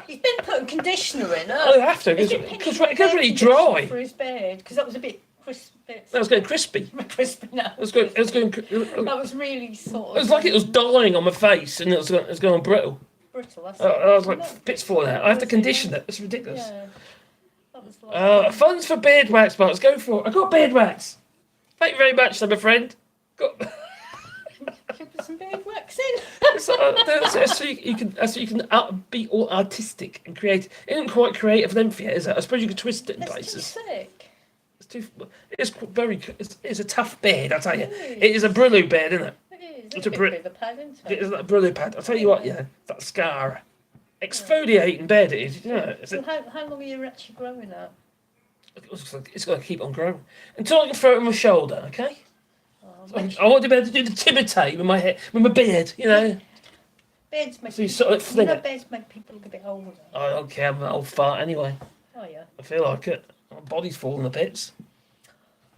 He's been putting conditioner in.
I have to, because it goes really dry.
For his beard, because that was a bit crispy.
That was going crispy.
Crispy now.
It was going...
That was really sort of...
It was like it was dying on my face and it was going brittle.
brittle. That's
I was like, bits falling out. I have to condition it. It's ridiculous.
Yeah. That was like
funds for beard wax, Marks. Go for it. I got beard wax. Thank you very much, my friend. Got...
Should put some beard wax in.
so you can be all artistic and creative. It isn't quite creative then for you, is it? I suppose you could twist it in
That's
places.
too thick.
It's a tough beard, I tell you. It is a Brillo beard, isn't it?
It is.
It's
a
a
bit
Brit-
of a pad, isn't
It
it?
is like a Brillo pad. I'll tell you what, yeah, that scar. Exfoliating beard it is. Yeah,
So how long are you actually growing at?
it's going to keep on growing until I can throw it on my shoulder. Okay. I want to be able to do the Timotei with my hair, with my beard. You know.
Beards make
So you sort of fling it.
beards make people look a bit older.
I don't care. I'm an old fart anyway.
Oh yeah.
I feel like it. My body's falling to bits.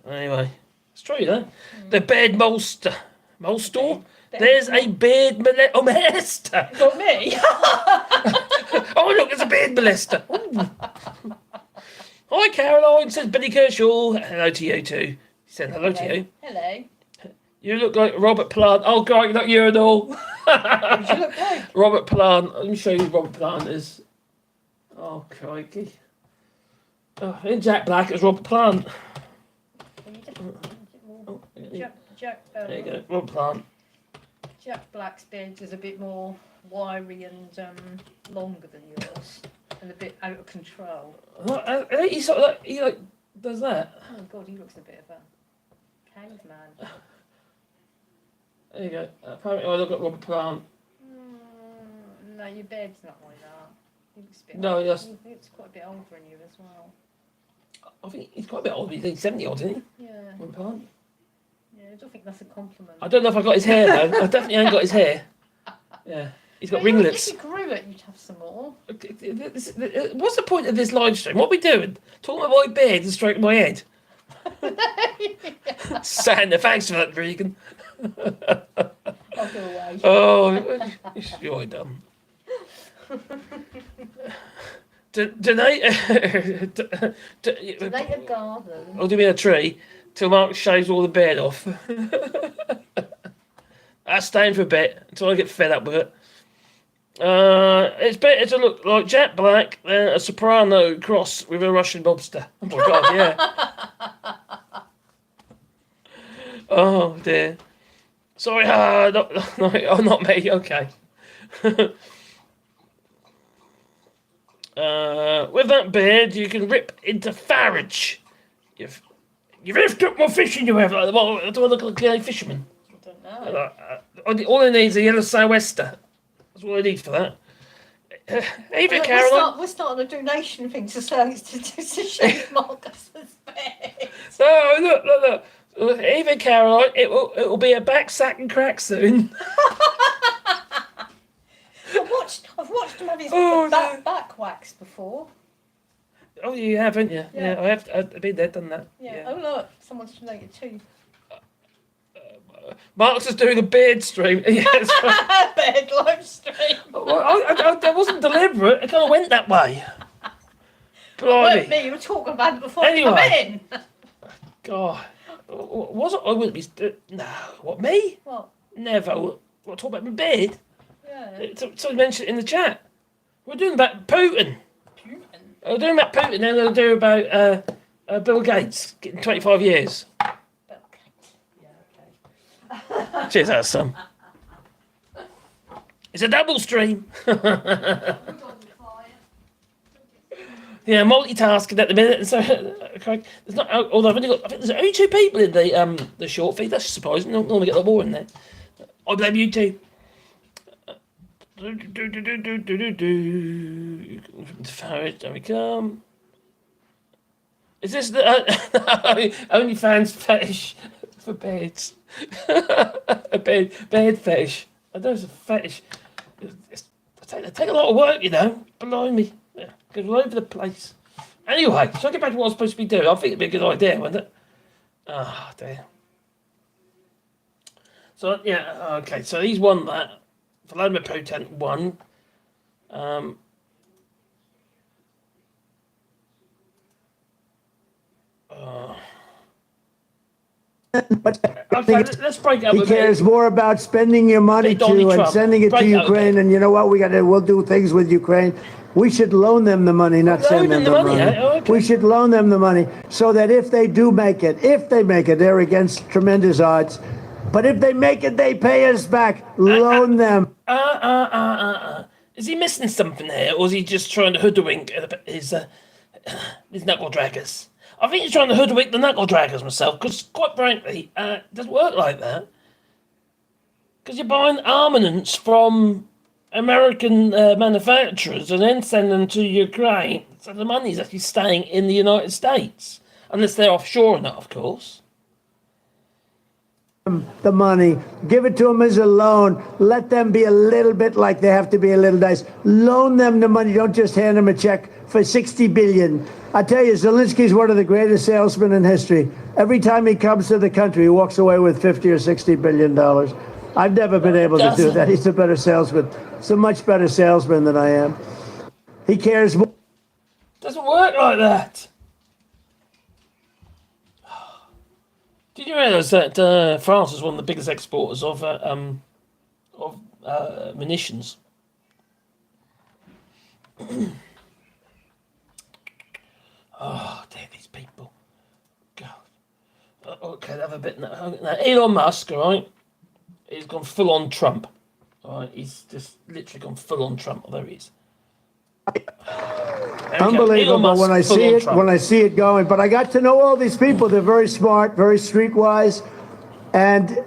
Anyway, it's true though. The beard molester. There's a beard molester.
Got me.
Oh look, there's a beard molester. Ooh. Hi Caroline, says Billy Kershaw. Hello to you too. He said hello to you.
Hello.
You look like Robert Plant. Oh God, you look urinal.
What do you look like?
Robert Plant. Let me show you who Robert Plant is. Oh crikey. Oh, in Jack Black, it's Robert Plant. There you go, Robert Plant.
Jack Black's beard is a bit more wiry and longer than yours, and a bit out of control.
He sort of he does that.
Oh God, he looks a bit of a caveman.
There you go. Apparently, I look at Robert Plant.
No, your beard's not like that. He looks a bit.
No, yes.
It's quite a bit older than you as well.
I think he's quite a bit older. He's 70 odd, isn't he?
Yeah.
Robert Plant.
Yeah, I don't think that's a compliment.
I don't know if I got his hair though. I definitely ain't got his hair. Yeah, he's got
Well,
ringlets.
If you grew it, you'd have some more.
What's the point of this live stream? What are we doing? Talking about my beard and stroking my head? Santa, thanks for that, Regan.
I'll go away.
Oh, you're dumb. Donate
a garden.
Or do me a tree till Mark shaves all the beard off. That's staying for a bit until I get fed up with it. It's better to look like Jack Black than a soprano cross with a Russian mobster. Oh my god, yeah. Oh dear. Sorry, not me. Okay. With that beard, you can rip into Farage. You've lifted up my fishing, you have. Like, well, do I look like a fisherman?
I don't know.
All I need is a yellow sou'wester. That's all I need for that. Even Caroline.
We're starting a donation thing to shave Marcus's beard.
No, look. Even Caroline, it will be a back sack and crack soon.
I've watched him have his back wax before.
Oh, you have, haven't you? Yeah, I've been there, done that.
Yeah. Oh look, someone's donated too.
Mark's just doing a beard stream. Yes.
Beard live stream.
That wasn't deliberate. It kind of went that way.
Blimey. Me, you were talking about it before you come in.
God. Was it? I wouldn't be... No. What, me?
What?
Never. What, talk about my beard?
Yeah.
Someone mentioned it in the chat. We're doing about Putin. We're doing about Putin, then we'll do about Bill Gates getting 25 years. Cheers, that's some. It's a double stream. Yeah, multitasking at the minute. And so, okay, there's not. Although I think there's only 2 people in the short feed. That's surprising. Normally get a lot more in there. I blame you too. There we come. Is this the OnlyFans fetish for beards? A beard fetish. I know it's a fetish. They take a lot of work, you know. Blimey. Yeah, goes all over the place. Anyway, so I get back to what I was supposed to be doing. I think it'd be a good idea, wouldn't it? Ah, dear. So, yeah, okay. So he's won that. Vladimir Putin won. Okay, let's break up.
He cares more about spending your money to and sending it to Ukraine. And you know what? We'll do things with Ukraine. We should loan them the money, not send them the money.
Okay.
We should loan them the money so that if they do make it, they're against tremendous odds. But if they make it, they pay us back. Loan them.
Is he missing something here, or is he just trying to hoodwink his knuckle draggers? I think he's trying to hoodwink the knuckle draggers myself, because quite frankly, it doesn't work like that. Because you're buying armaments from American manufacturers and then send them to Ukraine, so the money's actually staying in the United States, unless they're offshore enough, of course.
The money, give it to them as a loan. Let them be a little bit like they have to be a little nice. Loan them the money. Don't just hand them a check for 60 billion. I tell you, Zelensky's one of the greatest salesmen in history. Every time he comes to the country, he walks away with 50 or 60 billion dollars. I've never been able to do that. He's a better salesman. He's a much better salesman than I am. He cares more.
Doesn't work like that. Did you realise that France is one of the biggest exporters of munitions? Oh, dear, these people. God. Okay, have a bit now. Elon Musk, all right? He's gone full on Trump. All right, he's just literally gone full on Trump. Oh, there he is.
Unbelievable when I see it going. But I got to know all these people. They're very smart, very streetwise, and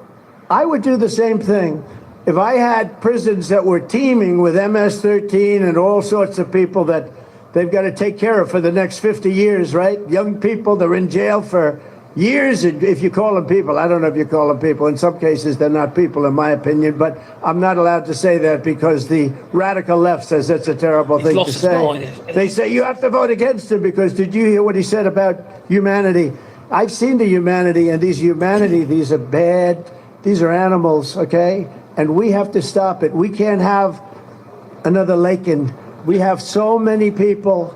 I would do the same thing. If I had prisons that were teeming with MS-13 and all sorts of people that they've got to take care of for the next 50 years, right? Young people, they're in jail for years, if you call them people. I don't know if you call them people. In some cases, they're not people, in my opinion, but I'm not allowed to say that because the radical left says that's a terrible thing to say. They say you have to vote against him because did you hear what he said about humanity? I've seen the humanity, and these are bad, these are animals, okay? And we have to stop it. We can't have another Lakin. We have so many people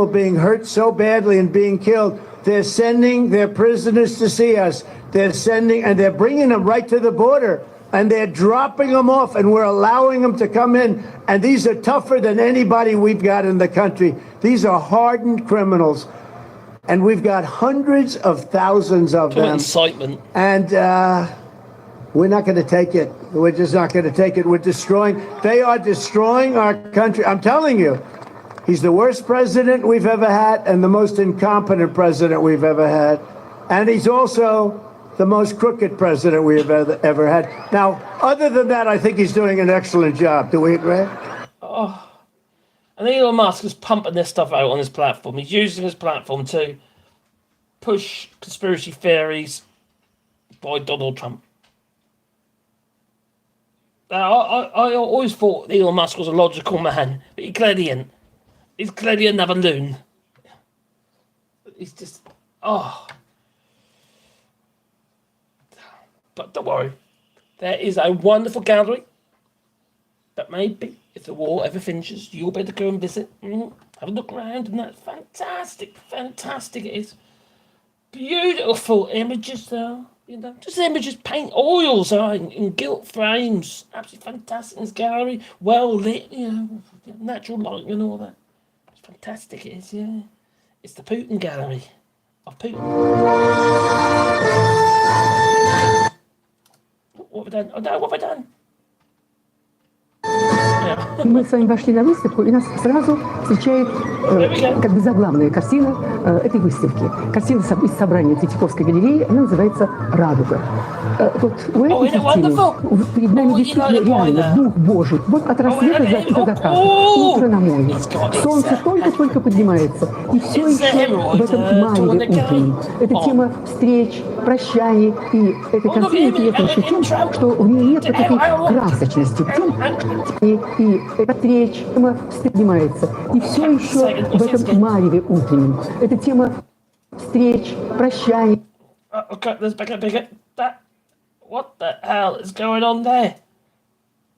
being hurt so badly and being killed. They're sending their prisoners to see us. They're bringing them right to the border, and they're dropping them off, and we're allowing them to come in. And these are tougher than anybody we've got in the country. These are hardened criminals. And we've got hundreds of thousands of them.
Incitement.
And we're not going to take it. We're just not going to take it. They are destroying our country. I'm telling you, he's the worst president we've ever had and the most incompetent president we've ever had. And he's also the most crooked president we've ever had. Now, other than that, I think he's doing an excellent job. Do we agree?
Oh. And Elon Musk is pumping this stuff out on his platform. He's using his platform to push conspiracy theories by Donald Trump. Now, I always thought Elon Musk was a logical man, but he clearly isn't. He's clearly another loon. He's just... Oh. But don't worry. There is a wonderful gallery that maybe, if the war ever finishes, you'll be able to go and visit. Have a look around, and that's fantastic. Fantastic it is. Beautiful images though. You know, just images, paint, oils in gilt frames. Absolutely fantastic in this gallery. Well lit, you know, natural light and all that. It's fantastic it is, yeah. It's the Putin gallery of Putin. What have I done? Oh no, what have I done?
Мы с вами вошли на выставку, и нас сразу встречает как бы заглавная картина этой выставки. Картина из собрания Третьяковской галереи, она называется «Радуга». Вот у этой картины перед нами действительно реально Дух Божий. Вот от рассвета до заката, утро на море. Солнце только-только поднимается, и все еще в этом мареве утреннем. Это тема встреч, прощаний, и эта картина интересна еще тем, что в ней нет вот этой красочности, и эта встреч, тема поднимается, и все еще в этом мареве утреннем. Это тема встреч, прощаний.
Okay, let's back up. What the hell is going on there?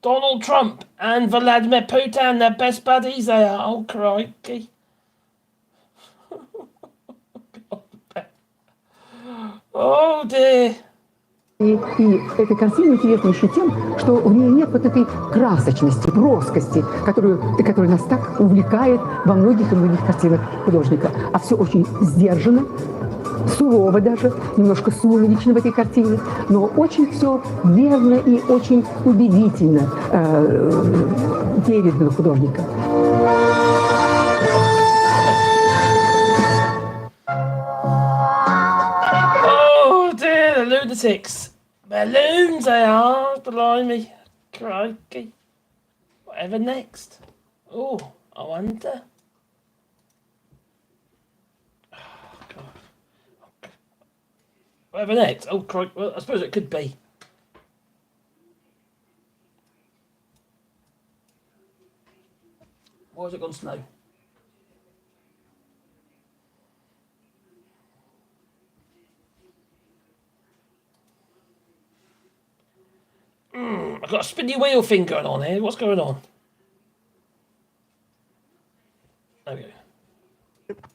Donald Trump and Vladimir Putin, they're best buddies, they are. Oh, crikey. Oh, dear.
И эта картина интересна еще тем, что в ней нет вот этой красочности, броскости, которая нас так увлекает во многих и многих картинах художника. А все очень сдержанно, сурово даже, немножко сумеречно в этой картине, но очень все верно и очень убедительно передано художника.
Lunatics. Balloons they are, blimey. Crikey. Whatever next? Oh, I wonder. Oh, God. Whatever next? Oh, crikey. Well, I suppose it could be. Why has it gone slow? I've got a spinny wheel thing going on here. What's going on? There we go.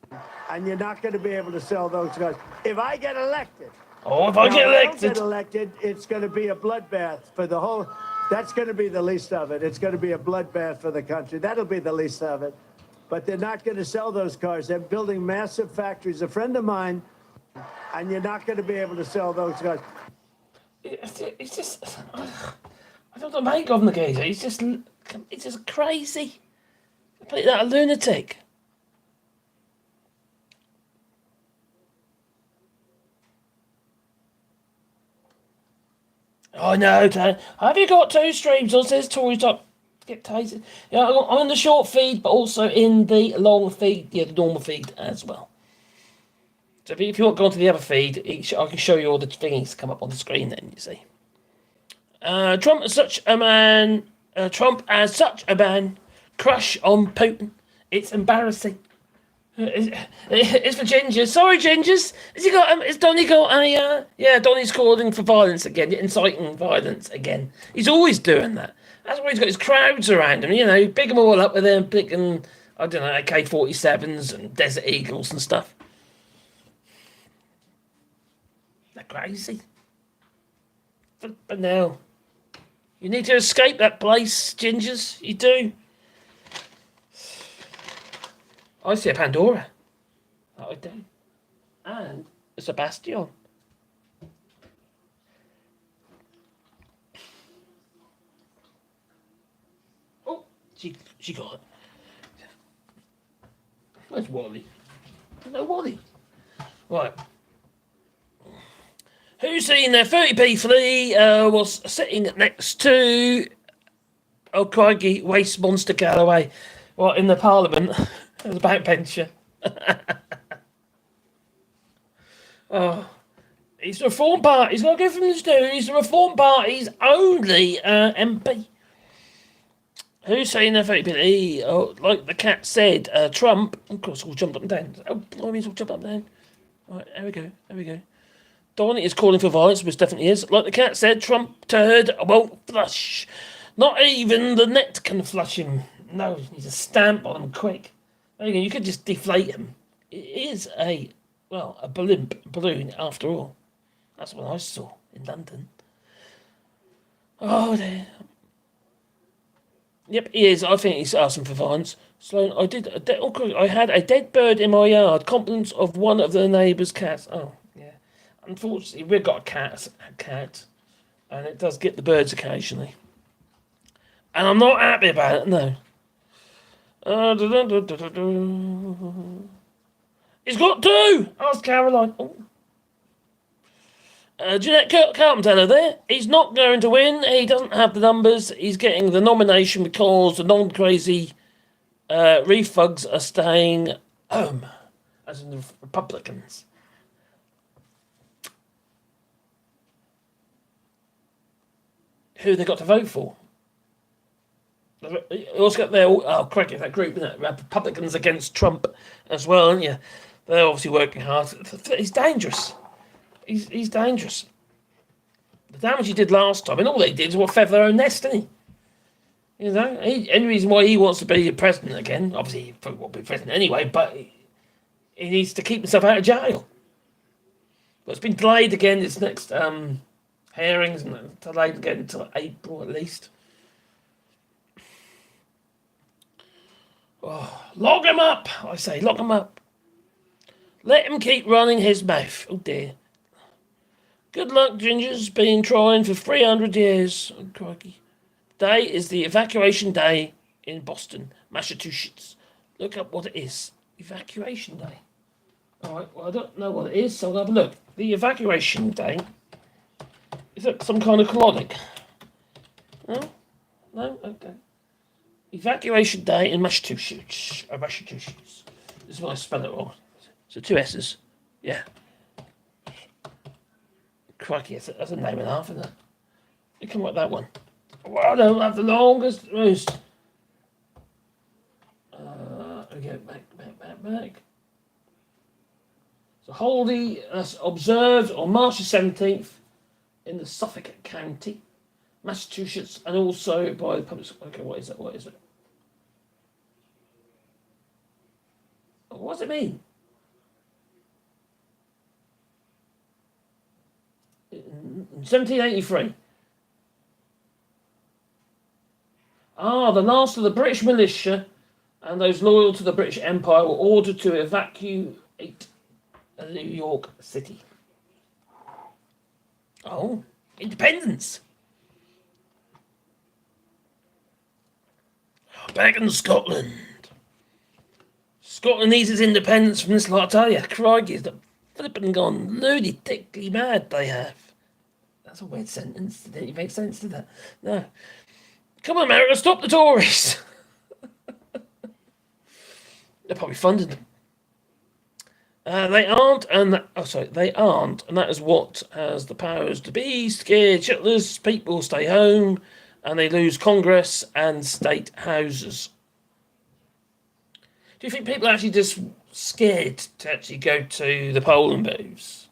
And you're not going to be able to sell those guys. If I get elected.
Oh, if I get
elected, it's going to be a bloodbath for the whole. That's going to be the least of it. It's going to be a bloodbath for the country. That'll be the least of it. But they're not going to sell those cars. They're building massive factories. A friend of mine, and you're not going to be able to sell those cars.
It's just, I don't know, make of the geezer. It's just crazy. Complete that a lunatic. Oh no, have you got two streams? Or says Tory Talk get tasered? Yeah, I'm on the short feed, but also in the long feed, yeah, the normal feed as well. So if you want to go onto the other feed, I can show you all the things come up on the screen then, you see. Trump as such a man, crush on Putin. It's embarrassing. It's for Gingers. Sorry, Gingers. Has Donny got a... yeah, Donny's calling for violence again, inciting violence again. He's always doing that. That's why he's got his crowds around him, you know, big them all up with them, picking, I don't know, AK-47s and Desert Eagles and stuff. They're crazy. But no. You need to escape that place, Gingers. You do. I see a Pandora. I do. And it's a Bastion. Oh, she got it. Where's Wally? No Wally. Right. Who's seen their 30p flea was sitting next to crikey, waste monster Galloway. Well, in the Parliament as a backbencher. Oh, he's the Reform Party. He's got to give him his due. He's the Reform Party's only MP. Who's saying their 30p? Oh, like the cat said, Trump. Of course, all jumped up and down. Oh, blimey, he's all jumped up and down. Right, there we go. Donny is calling for violence, which definitely is. Like the cat said, Trump turd won't flush. Not even the net can flush him. No, he needs a stamp on him quick. There you go, you could just deflate him. It is a balloon after all. That's what I saw in London. Oh dear. Yep, he is. I think he's asking for violence. Sloan, I had a dead bird in my yard. Compliments of one of the neighbour's cats. Oh, yeah. Unfortunately, we've got a cat, and it does get the birds occasionally. And I'm not happy about it, no. He's got two! Ask Caroline. Oh. Jeanette Carpenter there. He's not going to win. He doesn't have the numbers. He's getting the nomination because the non-crazy refugs are staying home, as in the Republicans. Who they got to vote for? You also got their that group, isn't it? Republicans against Trump as well, aren't you? They're obviously working hard. He's dangerous. He's dangerous. The damage he did last time, and all they did was feather their own nest, didn't he? You know, any reason why he wants to be president again, obviously he probably won't be president anyway, but he needs to keep himself out of jail. But it's been delayed again, its next hearings, and delayed again until April at least. Oh, lock him up, I say, lock him up. Let him keep running his mouth. Oh dear. Good luck, Ginger's been trying for 300 years. Oh, crikey. Today is the evacuation day in Boston, Massachusetts. Look up what it is. Evacuation day. Alright, well, I don't know what it is, so I'll have a look. The evacuation day. Is it some kind of colonic? No? No? Okay. Evacuation day in Massachusetts. Massachusetts. This is why I spell it wrong. So 2 S's. Yeah. Crikey, that's a name and a half, isn't it? You come up with that one. Well, I don't have the longest roast. We go back. So Holy observed on March the 17th in the Suffolk County, Massachusetts, and also by the public. Okay, what is it? What does it mean? In 1783. The last of the British militia and those loyal to the British Empire were ordered to evacuate New York City. Oh, independence. Back in Scotland. Scotland needs its independence from this lot, I tell you. Crikey, the flippin' gone lunatically mad they have. That's a weird sentence. Didn't it make sense to that? No. Come on, America, stop the Tories. They're probably funding them. They aren't, and that is what has the powers to be. Scared shitless people stay home, and they lose Congress and state houses. Do you think people actually just scared to actually go to the polling booths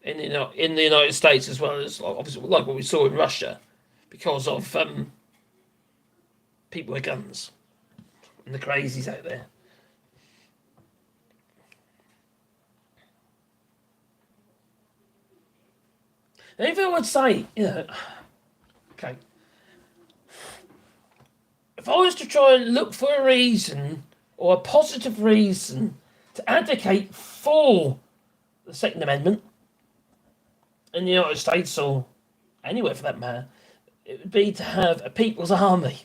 in the United States, as well as obviously like what we saw in Russia, because of people with guns and the crazies out there. And if I would say, okay, if I was to try and look for a reason or a positive reason to advocate for the Second Amendment in the United States or anywhere for that matter, it would be to have a people's army.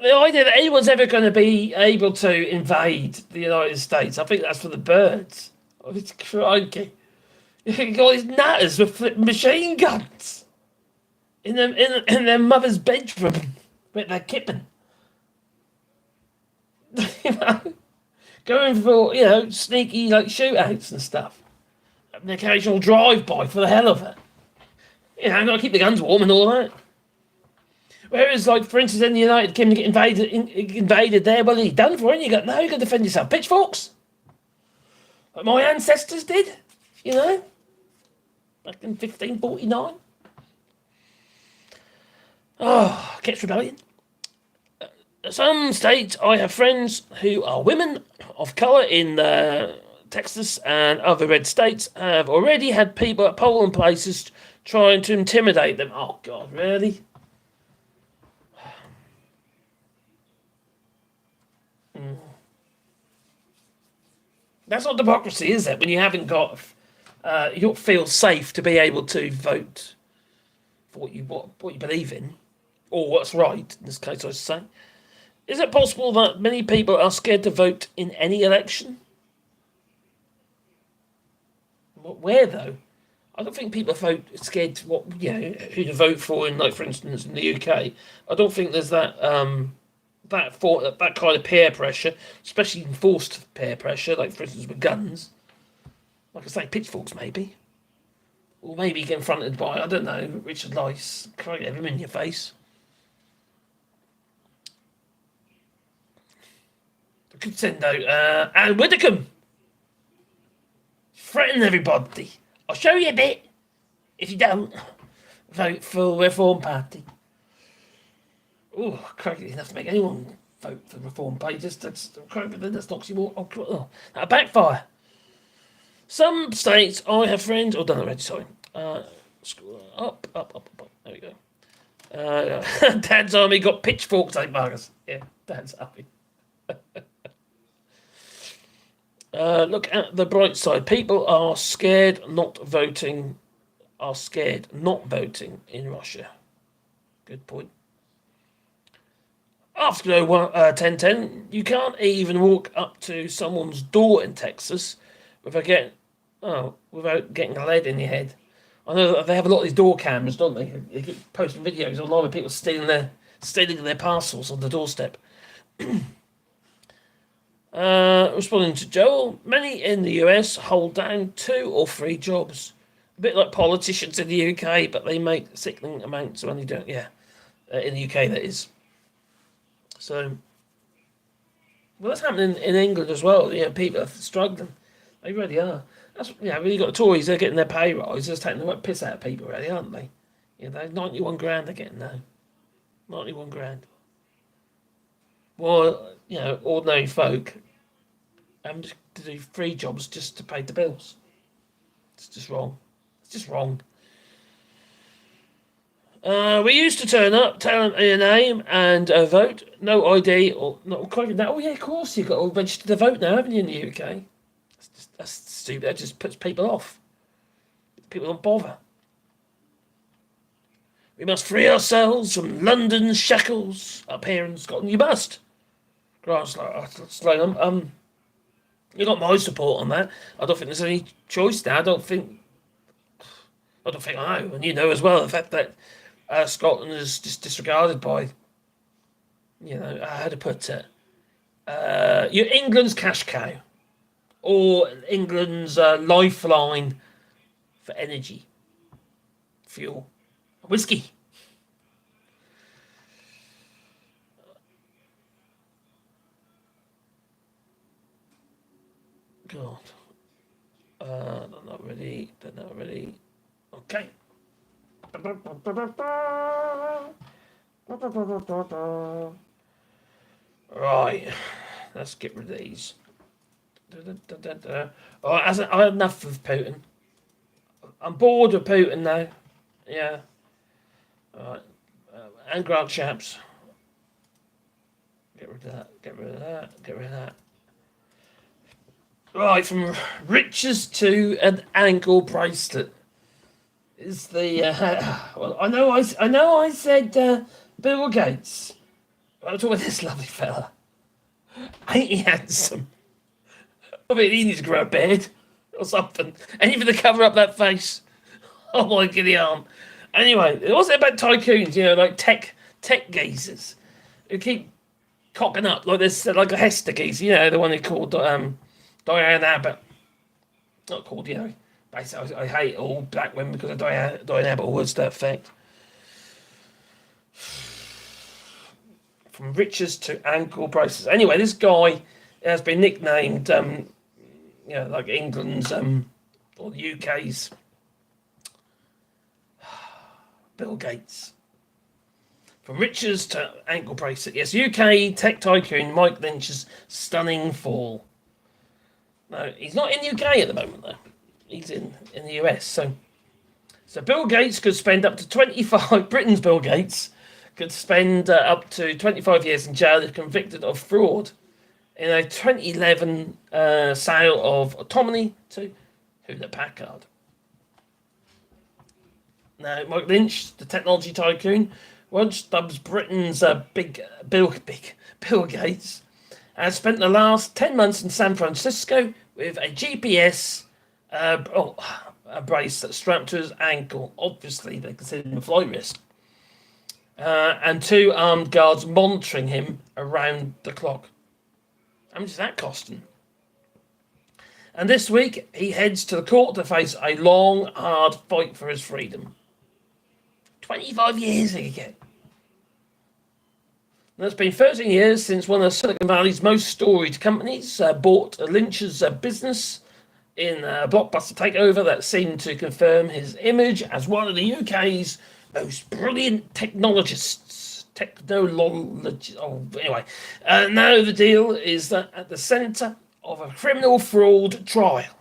The idea that anyone's ever going to be able to invade the United States, I think that's for the birds. Oh, it's crikey. You got these natters with machine guns in their mother's bedroom with their kipping. Going for, sneaky shootouts and stuff. An occasional drive-by for the hell of it. Got to keep the guns warm and all that. Whereas, for instance, in the United Kingdom, get invaded there, well, you're done for it. You got to defend yourself. Pitchforks, like my ancestors did, back in 1549. Oh, Ketch Rebellion. Some states, I have friends who are women of colour in Texas and other red states have already had people at polling places trying to intimidate them. Oh, God, really? That's not democracy, is it? When you haven't got, you don't feel safe to be able to vote for what you believe in, or what's right. In this case, I should say. Is it possible that many people are scared to vote in any election? Where though? I don't think people vote scared to who to vote for in, for instance, in the UK. I don't think there's that that kind of peer pressure, especially enforced peer pressure, for instance with guns. Like I say, pitchforks maybe, or maybe get confronted by Richard Lice, try to get him in your face. I could send out Anne Widdecombe, threaten everybody. I'll show you a bit if you don't vote for the Reform Party. Oh, crikey, enough to make anyone vote for the Reform Party. That's knocks you all. Oh, that'll backfire. Some states, I have friends. Oh, done already. Sorry. Up. There we go. Dad's army got pitchforks, ain't Marcus? Yeah, Dad's army. Look at the bright side. People are scared not voting. Are scared not voting in Russia. Good point. After 10:10, you can't even walk up to someone's door in Texas without getting lead in your head. I know that they have a lot of these door cameras, don't they? They keep posting videos online of people stealing their parcels on the doorstep. Responding to Joel, many in the US hold down 2 or 3 jobs. A bit like politicians in the UK, but they make sickening amounts of money, don't in the UK, that is. So, that's happening in England as well. People are struggling. They really are. That's really got the Tories. They're getting their pay rise. They're taking the right piss out of people, really, aren't they? They're 91 grand they're getting now. 91 grand. Well, ordinary folk having to do 3 jobs just to pay the bills. It's just wrong. It's just wrong. We used to turn up, tell them your name and vote. No ID or not quite that. Oh yeah, of course you've got to register to vote now, haven't you, in the UK? That's stupid. That just puts people off. People don't bother. We must free ourselves from London's shackles up here in Scotland. You must. You got my support on that. I don't think there's any choice now. I don't think I know, and as well the fact that Scotland is just disregarded by, how to put it, you're England's cash cow, or England's lifeline for energy, fuel, whiskey. God. Not ready. They're not ready. Okay. Right. Let's get rid of these. Oh, I had enough of Putin. I'm bored of Putin now. Yeah. Alright. And Grant Chaps. Get rid of that. Get rid of that. Get rid of that. Right, from riches to an ankle bracelet is the. Well, I know I said Bill Gates. I'm talking about this lovely fella. Ain't he handsome? I mean, he needs to grow a beard or something. Anything to cover up that face. Oh my giddy arm. Anyway, what's it about tycoons? You know, like tech geezers who keep cocking up like this, like a Hester geezer. You know, the one they called Diane Abbott. Not called, you know. Basically, I hate all black women because of Diane Abbott, or words to that effect. From riches to ankle braces. Anyway, this guy has been nicknamed, you know, like England's or the UK's Bill Gates. From riches to ankle bracelet. Yes, UK tech tycoon Mike Lynch's stunning fall. No, he's not in the UK at the moment, though. He's in the US. So Bill Gates could spend up to 25. Britain's Bill Gates could spend up to 25 years in jail if convicted of fraud in a 2011 sale of autonomy to Hewlett Packard. Now, Mike Lynch, the technology tycoon, once dubs Britain's big Bill Gates, has spent the last 10 months in San Francisco with a GPS a brace that's strapped to his ankle. Obviously, they consider him a flight risk. And 2 armed guards monitoring him around the clock. How much is that costing? And this week, he heads to the court to face a long, hard fight for his freedom. 25 years he could get. And it's been 13 years since one of Silicon Valley's most storied companies bought Lynch's business in a blockbuster takeover that seemed to confirm his image as one of the UK's most brilliant technologists. Anyway, now the deal is that at the centre of a criminal fraud trial.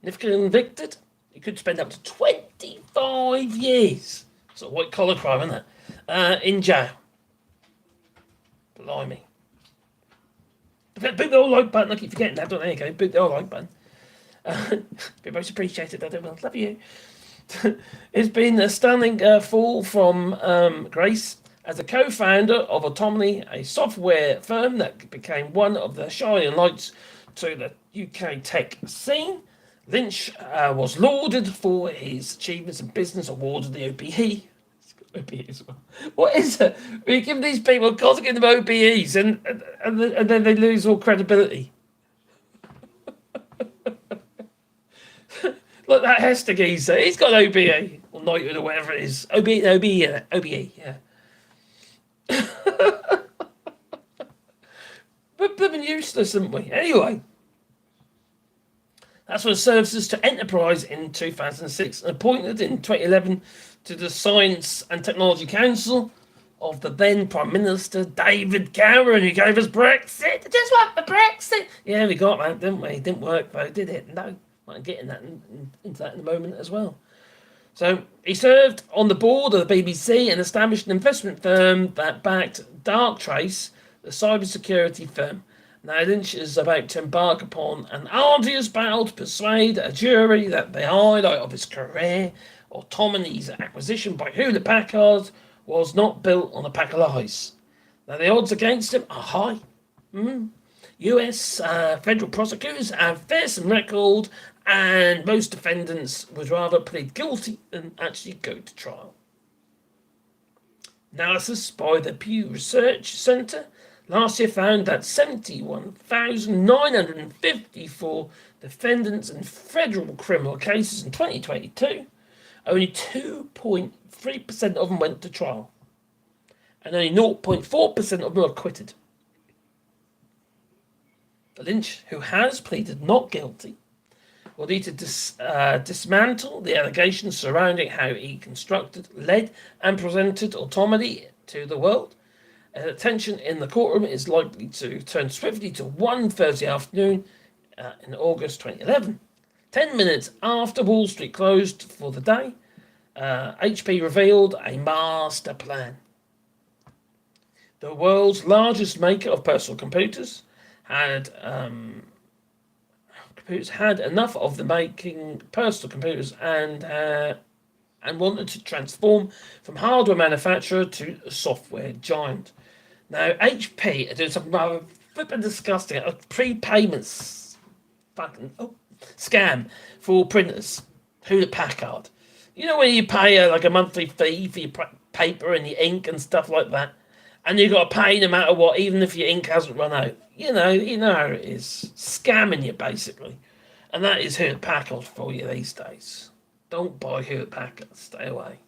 If convicted, he could spend up to 25 years. It's a white collar crime, isn't it? In jail. Blimey. Boot the old like button. I keep forgetting that. There you go. Boot the old like button. Be most appreciated. I will. Love you. It's been a stunning fall from grace as a co-founder of Autonomy, a software firm that became one of the shining lights to the UK tech scene. Lynch was lauded for his achievements in business, awarded the OBE. OBE as well. What is it? We give these people, God, give them OBEs, and then they lose all credibility. Look, that Hester geezer, he's got OBE, or knighthood, or whatever it is. OBE, yeah. We've been useless, haven't we? Anyway. That's what services to Enterprise in 2006 and appointed in 2011 to the Science and Technology Council of the then Prime Minister David Cameron, who gave us Brexit. Just like the Brexit. Yeah, we got that, didn't we? It didn't work, though, did it? No. I'm getting that into that in a moment as well. So he served on the board of the BBC and established an investment firm that backed Darktrace, the cybersecurity firm. Now Lynch is about to embark upon an arduous battle to persuade a jury that the highlight of his career, Autonomy's acquisition by Hewlett Packard, was not built on a pack of lies. Now the odds against him are high. US federal prosecutors have fearsome record, and most defendants would rather plead guilty than actually go to trial. Analysis by the Pew Research Centre last year found that 71,954 defendants in federal criminal cases in 2022, only 2.3% of them went to trial, and only 0.4% of them were acquitted. Lynch, who has pleaded not guilty, will need to dismantle the allegations surrounding how he constructed, led, and presented autonomy to the world. Attention in the courtroom is likely to turn swiftly to one Thursday afternoon in August 2011. 10 minutes after Wall Street closed for the day, HP revealed a master plan. The world's largest maker of personal computers had enough of the making personal computers and wanted to transform from hardware manufacturer to a software giant. Now, HP are doing something rather flipping disgusting, a prepayments scam for printers, Hewlett Packard. You know when you pay like a monthly fee for your paper and your ink and stuff like that, and you've got to pay no matter what, even if your ink hasn't run out. You know how it is. Scamming you, basically. And that is Hewlett Packard for you these days. Don't buy Hewlett Packard. Stay away.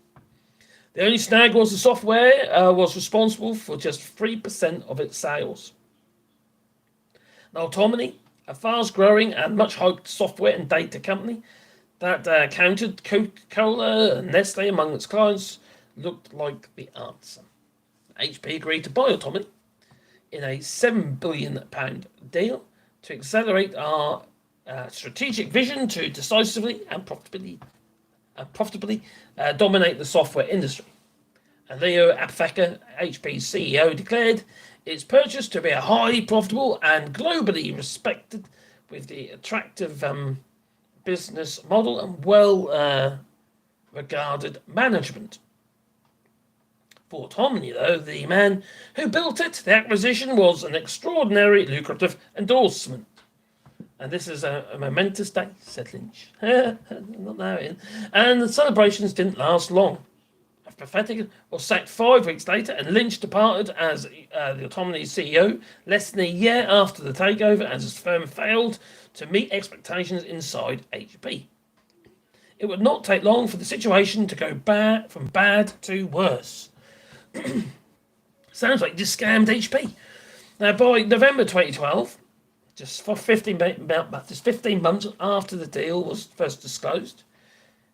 The only snag was the software was responsible for just 3% of its sales. Now, Autonomy, a fast-growing and much-hyped software and data company that counted Coca-Cola and Nestle among its clients, looked like the answer. HP agreed to buy Autonomy in a £7 billion deal to accelerate our strategic vision to decisively and profitably dominate the software industry. And Leo Apotheker, HP's CEO, declared its purchase to be a highly profitable and globally respected with the attractive business model and well-regarded management. For Autonomy, though, the man who built it, the acquisition was an extraordinary lucrative endorsement. And this is a momentous day, said Lynch. Not now in. And the celebrations didn't last long. Apotheker was sacked 5 weeks later, and Lynch departed as the Autonomy CEO less than a year after the takeover, as his firm failed to meet expectations inside HP. It would not take long for the situation to go from bad to worse. Sounds like you just scammed HP. Now, by November 2012, just 15 months after the deal was first disclosed,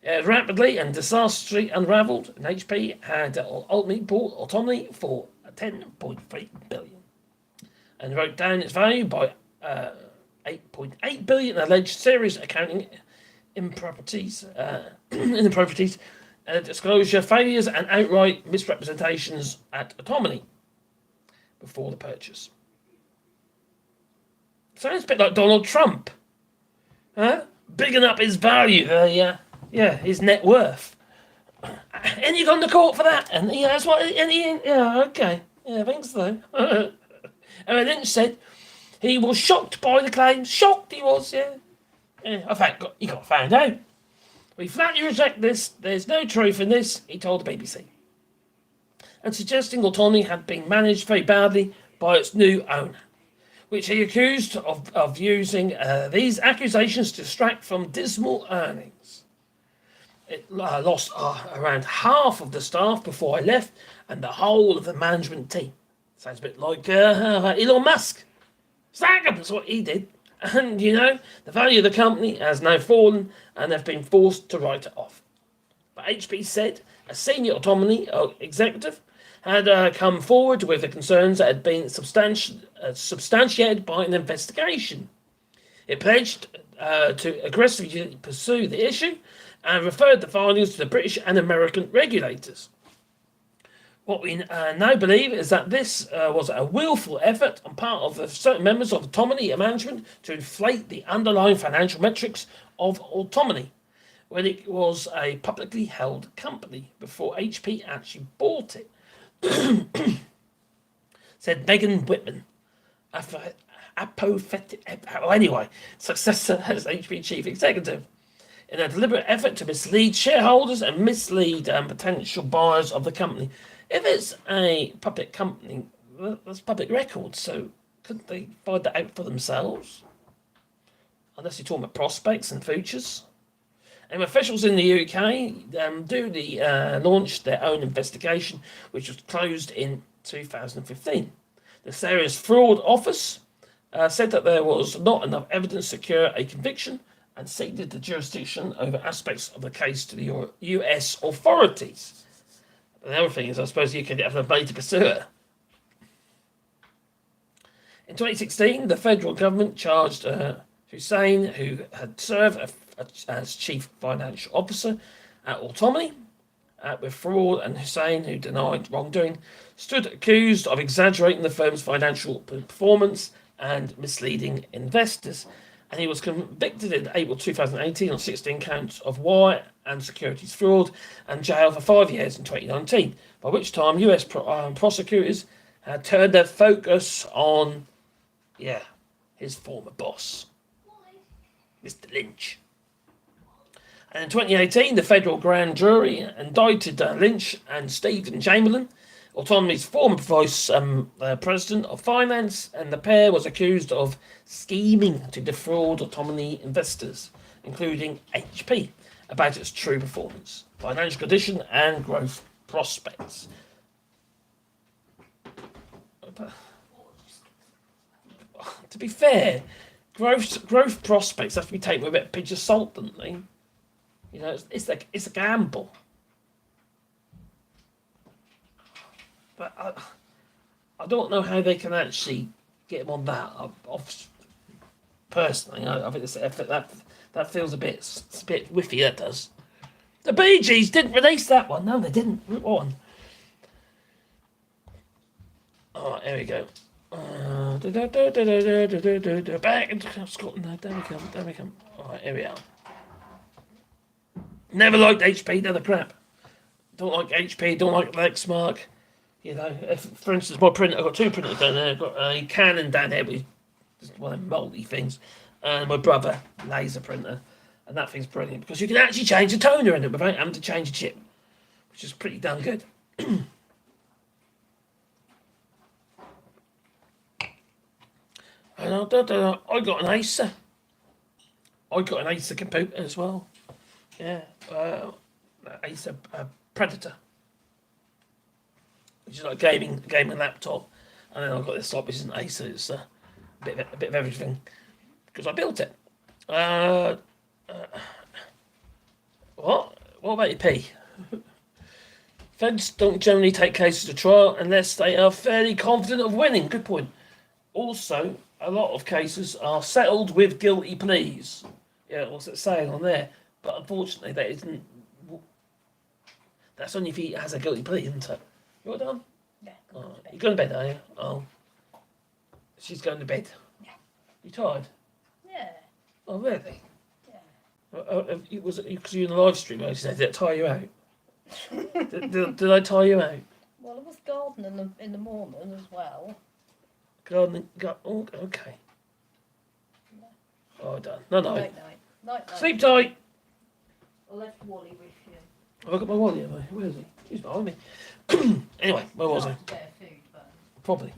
it rapidly and disastrously unravelled, and HP had ultimately bought Autonomy for $10.3 billion and wrote down its value by $8.8 billion alleged serious accounting improprieties, disclosure failures, and outright misrepresentations at Autonomy before the purchase. Sounds a bit like Donald Trump, huh? Bigging up his value, his net worth. And you gone to court for that? And that's what. Okay, I think so. And Lynch said he was shocked by the claims. Shocked he was, yeah. In fact, he got found out. We flatly reject this. There's no truth in this, he told the BBC. And suggesting Autonomy had been managed very badly by its new owner, which he accused of using these accusations to distract from dismal earnings. It lost around half of the staff before I left, and the whole of the management team. Sounds a bit like Elon Musk. Sack him, that's what he did. And, the value of the company has now fallen, and they've been forced to write it off. But HP said a senior Autonomy executive had come forward with the concerns that had been substantiated by an investigation. It pledged to aggressively pursue the issue and referred the findings to the British and American regulators. What we now believe is that this was a willful effort on part of certain members of Autonomy management to inflate the underlying financial metrics of Autonomy when it was a publicly held company before HP actually bought it. Said Megan Whitman, successor as HP chief executive, in a deliberate effort to mislead shareholders and mislead potential buyers of the company. If it's a public company, that's public record, so couldn't they find that out for themselves? Unless you're talking about prospects and futures. And officials in the UK duly launched their own investigation, which was closed in 2015. The Serious Fraud Office said that there was not enough evidence to secure a conviction and ceded the jurisdiction over aspects of the case to the US authorities. But the other thing is, I suppose you could have a money to pursue it. In 2016, the federal government charged Hussein, who had served as chief financial officer at Autonomy, with fraud, and Hussein, who denied wrongdoing, stood accused of exaggerating the firm's financial performance and misleading investors. And he was convicted in April 2018 on 16 counts of wire and securities fraud and jailed for 5 years in 2019, by which time US prosecutors had turned their focus on, his former boss, Mr. Lynch. And in 2018, the federal grand jury indicted Lynch and Stephen Chamberlain, Autonomy's former vice president of finance, and the pair was accused of scheming to defraud Autonomy investors, including HP, about its true performance, financial condition, and growth prospects. To be fair, growth prospects have to be taken with a bit of pinch of salt, don't they? You know, it's a gamble. But I don't know how they can actually get him on that. Personally, I think that feels a bit whiffy. That does. The Bee Gees didn't release that one. No, they didn't. Route on. Oh, here we go. Back in Scotland. There we come. All right, here we are. Never liked HP. They're the crap. Don't like HP. Don't like Lexmark. You know, for instance, my printer, I've got two printers down there. I've got a Canon down here, which is one of them multi things, and my brother laser printer, and that thing's brilliant because you can actually change the toner in it without having to change the chip, which is pretty damn good. And I got an Acer. I got an Acer computer as well. Yeah, Acer Predator, which is like a gaming laptop, and then I've got this lot which is an Acer. It's a bit of everything because I built it. What about your P? Feds don't generally take cases to trial unless they are fairly confident of winning. Good point. Also, a lot of cases are settled with guilty pleas. Yeah, what's it saying on there? But unfortunately, that isn't. That's only if he has a guilty plea, isn't it? You're done?
Yeah.
You're going to bed, are you? Oh. She's going to bed?
Yeah.
You tired?
Yeah.
Oh, really?
Yeah.
Was it because you're in the live stream? I said, did it tire you out? did I tire you out?
Well, I was gardening in the morning as well.
Gardening? Oh, okay. Oh, done. No.
Night.
Sleep tight.
I left Wally with you.
Have I got my wallet? Have I? Where is he? He's behind me. Anyway, where was I?
Spare food, but...
Probably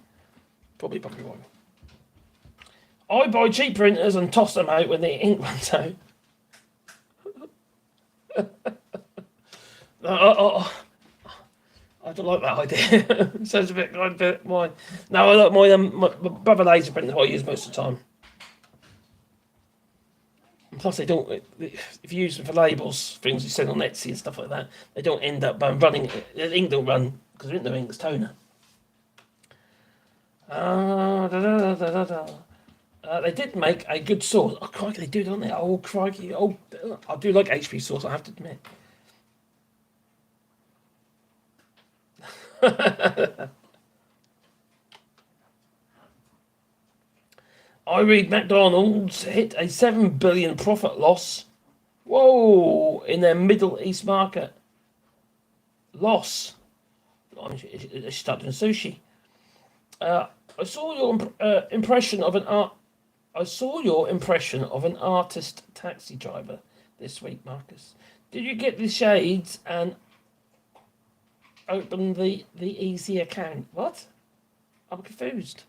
wrong. I buy cheap printers and toss them out when the ink runs out. I don't like that idea. Sounds a bit mine. No, I like my brother laser printer that I use most of the time. And plus, they don't. If you use them for labels, things you send on Etsy and stuff like that, they don't end up running. The ink don't run because there isn't no ink. It's toner. They did make a good sauce. Oh, crikey, they do, don't they? Oh, crikey. Oh, I do like HP sauce, I have to admit. I read McDonald's hit a 7 billion profit loss. Whoa, in their Middle East market. Loss. They started doing sushi. I saw your impression of an artist taxi driver this week, Marcus. Did you get the shades and open the easy account? What? I'm confused.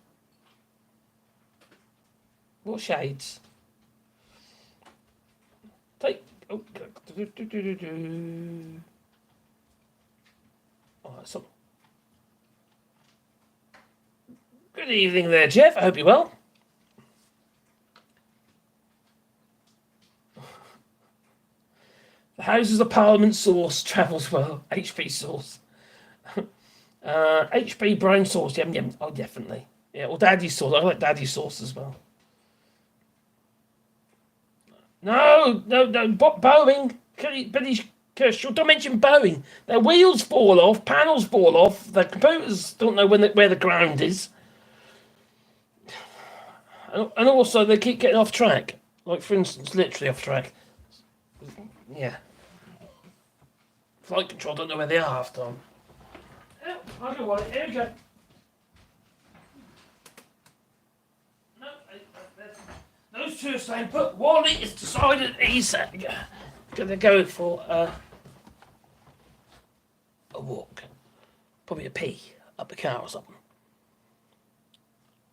What shades? Take. Oh, so. Good evening there, Jeff. I hope you're well. The Houses of Parliament sauce travels well. HP sauce. HP brown sauce. Yum yum. Oh, definitely. Yeah, or daddy sauce. I like daddy sauce as well. No. Boeing. British Kershaw. Don't mention Boeing. Their wheels fall off. Panels fall off. Their computers don't know where the ground is. And also, they keep getting off track. Like, for instance, literally off track. Yeah. Flight control don't know where they are half the time. Oh, I'll go on it. Here we go. No, those two are staying put. Wally has decided he's going to go for a walk. Probably a pee up the car or something.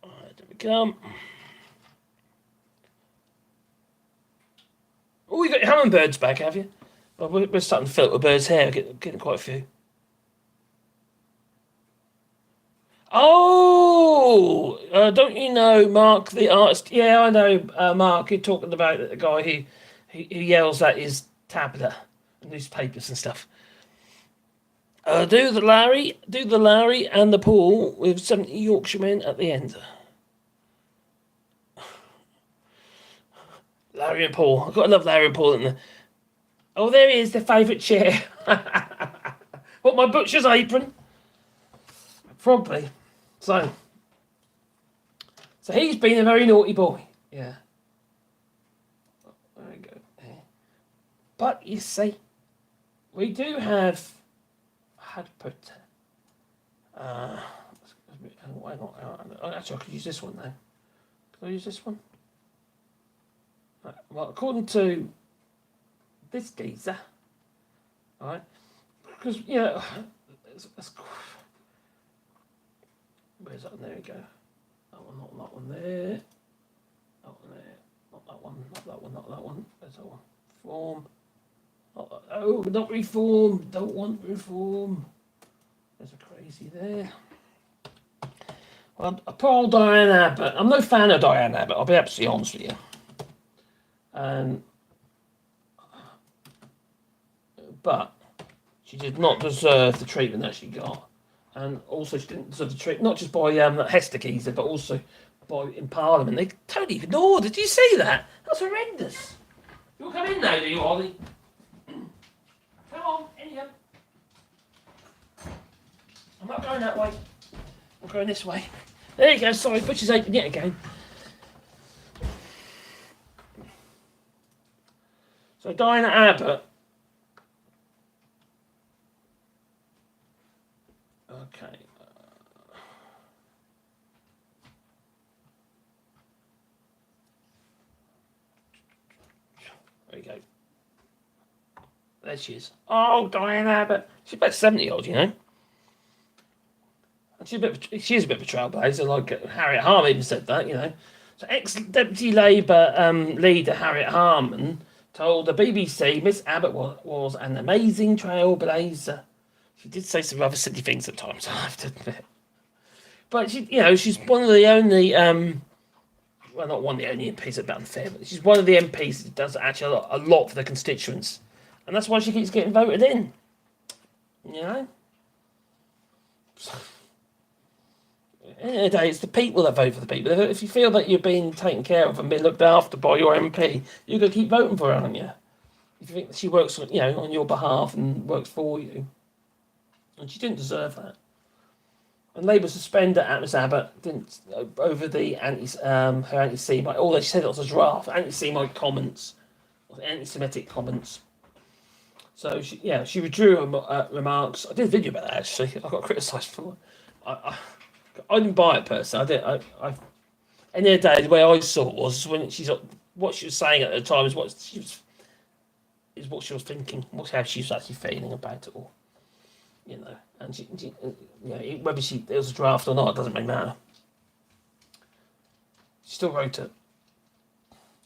Alright, there we go. Oh, you got your hummingbirds back, have you? Well, we're starting to filter birds' hair, getting quite a few. Oh, don't you know Mark, the artist? Yeah, I know Mark. You're talking about the guy who yells at his tablet, newspapers and stuff. Do the Larry, and the Paul with 70 Yorkshiremen at the end. Larry and Paul. I've got to love Larry and Paul. Oh, there he is, their favourite chair. What, my butcher's apron? Probably. So he's been a very naughty boy. Yeah. There we go. But you see, we do have. How to put. Hang on. Actually, I could use this one now. Could I use this one? Right. Well, according to this geezer, all right, because where's that? There we go. That one, not that one there. That one there. Not that one. Not that one. Not that one. There's that one. Form. Not reform. Don't want reform. There's a crazy there. Well, poor old Diane Abbott. I'm no fan of Diane Abbott. I'll be absolutely honest with you. But she did not deserve the treatment that she got. And also she didn't deserve the treatment, not just by Hester Geezer, but also in Parliament. They totally ignored it. Did you see that? That's horrendous. You'll come in now, do you, Ollie? Come on, in here. I'm not going that way. I'm going this way. There you go, sorry, butcher's apron yet again. So Diana Abbott. Okay. There you go. There she is. Oh, Diana Abbott. She's about 70-old, you know. And she's a bit of a trailblazer, like Harriet Harman even said that, you know. So ex-Deputy Labour leader Harriet Harman told the BBC Miss Abbott was an amazing trailblazer. She did say some rather silly things at times, I have to admit. But she's one of the only, well, not one of the only MPs, that's unfair, but she's one of the MPs that does actually a lot for the constituents. And that's why she keeps getting voted in. You know? At the end of the day, it's the people that vote for the people. If you feel that you're being taken care of and being looked after by your MP, you're going to keep voting for her, aren't you? If you think that she works, on your behalf and works for you. And she didn't deserve that. And Labour suspended Miss Abbott over the her anti-Semite, although she said it was a draft, anti-Semite comments, anti-Semitic comments. So she withdrew her remarks. I did a video about that actually. I got criticised for it. I didn't buy it personally. At the end of the day, the way I saw it was when what she was saying at the time is what she was thinking, how she was actually feeling about it all. You know, and she whether it was a draft or not, it doesn't really matter. She still wrote it.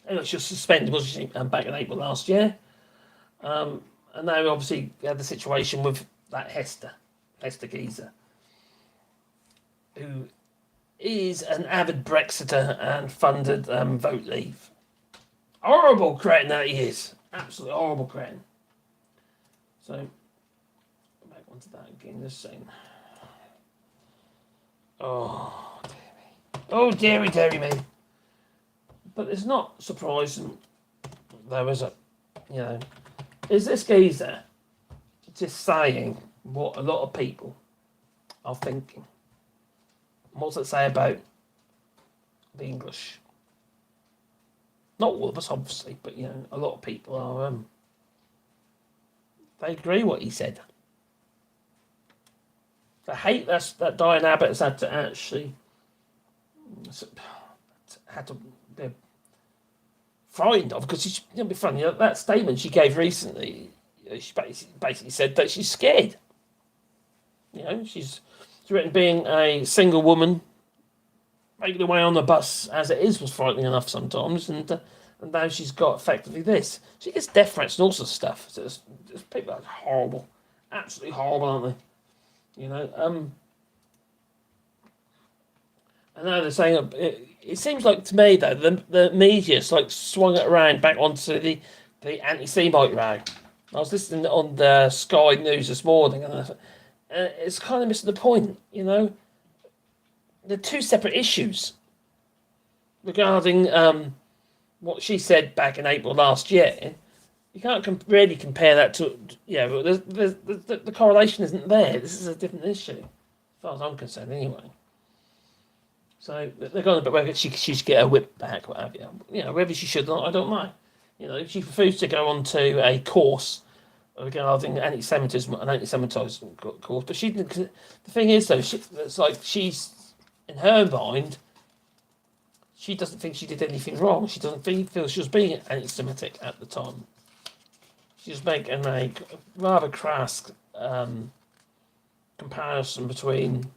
Anyway, she was suspended, wasn't she, back in April last year. And now obviously we had the situation with that Hester Geezer, who is an avid Brexiter and funded Vote Leave. Horrible cretin that he is. Absolutely horrible cretin. So, back onto that again, this scene. Oh, dear me. Oh, dearie me. But it's not surprising, though, is it? You know, is this geezer just saying what a lot of people are thinking? What's it say about the English? Not all of us, obviously, but, you know, a lot of people are, they agree what he said. The hate that Diane Abbott has had to actually be frightened of, because it'll be funny, that statement she gave recently, she basically said that she's scared. You know, she's written being a single woman, making her way on the bus as it is was frightening enough sometimes, and now she's got effectively this. She gets death threats and all sorts of stuff. So it's people are horrible, absolutely horrible, aren't they? You know, I know they're saying it seems like to me though the media's like swung it around back onto the anti-Semite row. I was listening on the Sky News this morning, and it's kind of missing the point. You know, they're two separate issues regarding what she said back in April last year. You can't really compare that to, the correlation isn't there. This is a different issue, as far as I'm concerned, anyway. So they're going about whether she should get her whip back, what have you. You know, whether she should or not, I don't know. You know, she refused to go on to a course regarding anti-Semitism and anti-Semitism course. But the thing is, though, it's like she's, in her mind, she doesn't think she did anything wrong. She doesn't feel she was being anti-Semitic at the time. She was making a rather crass comparison between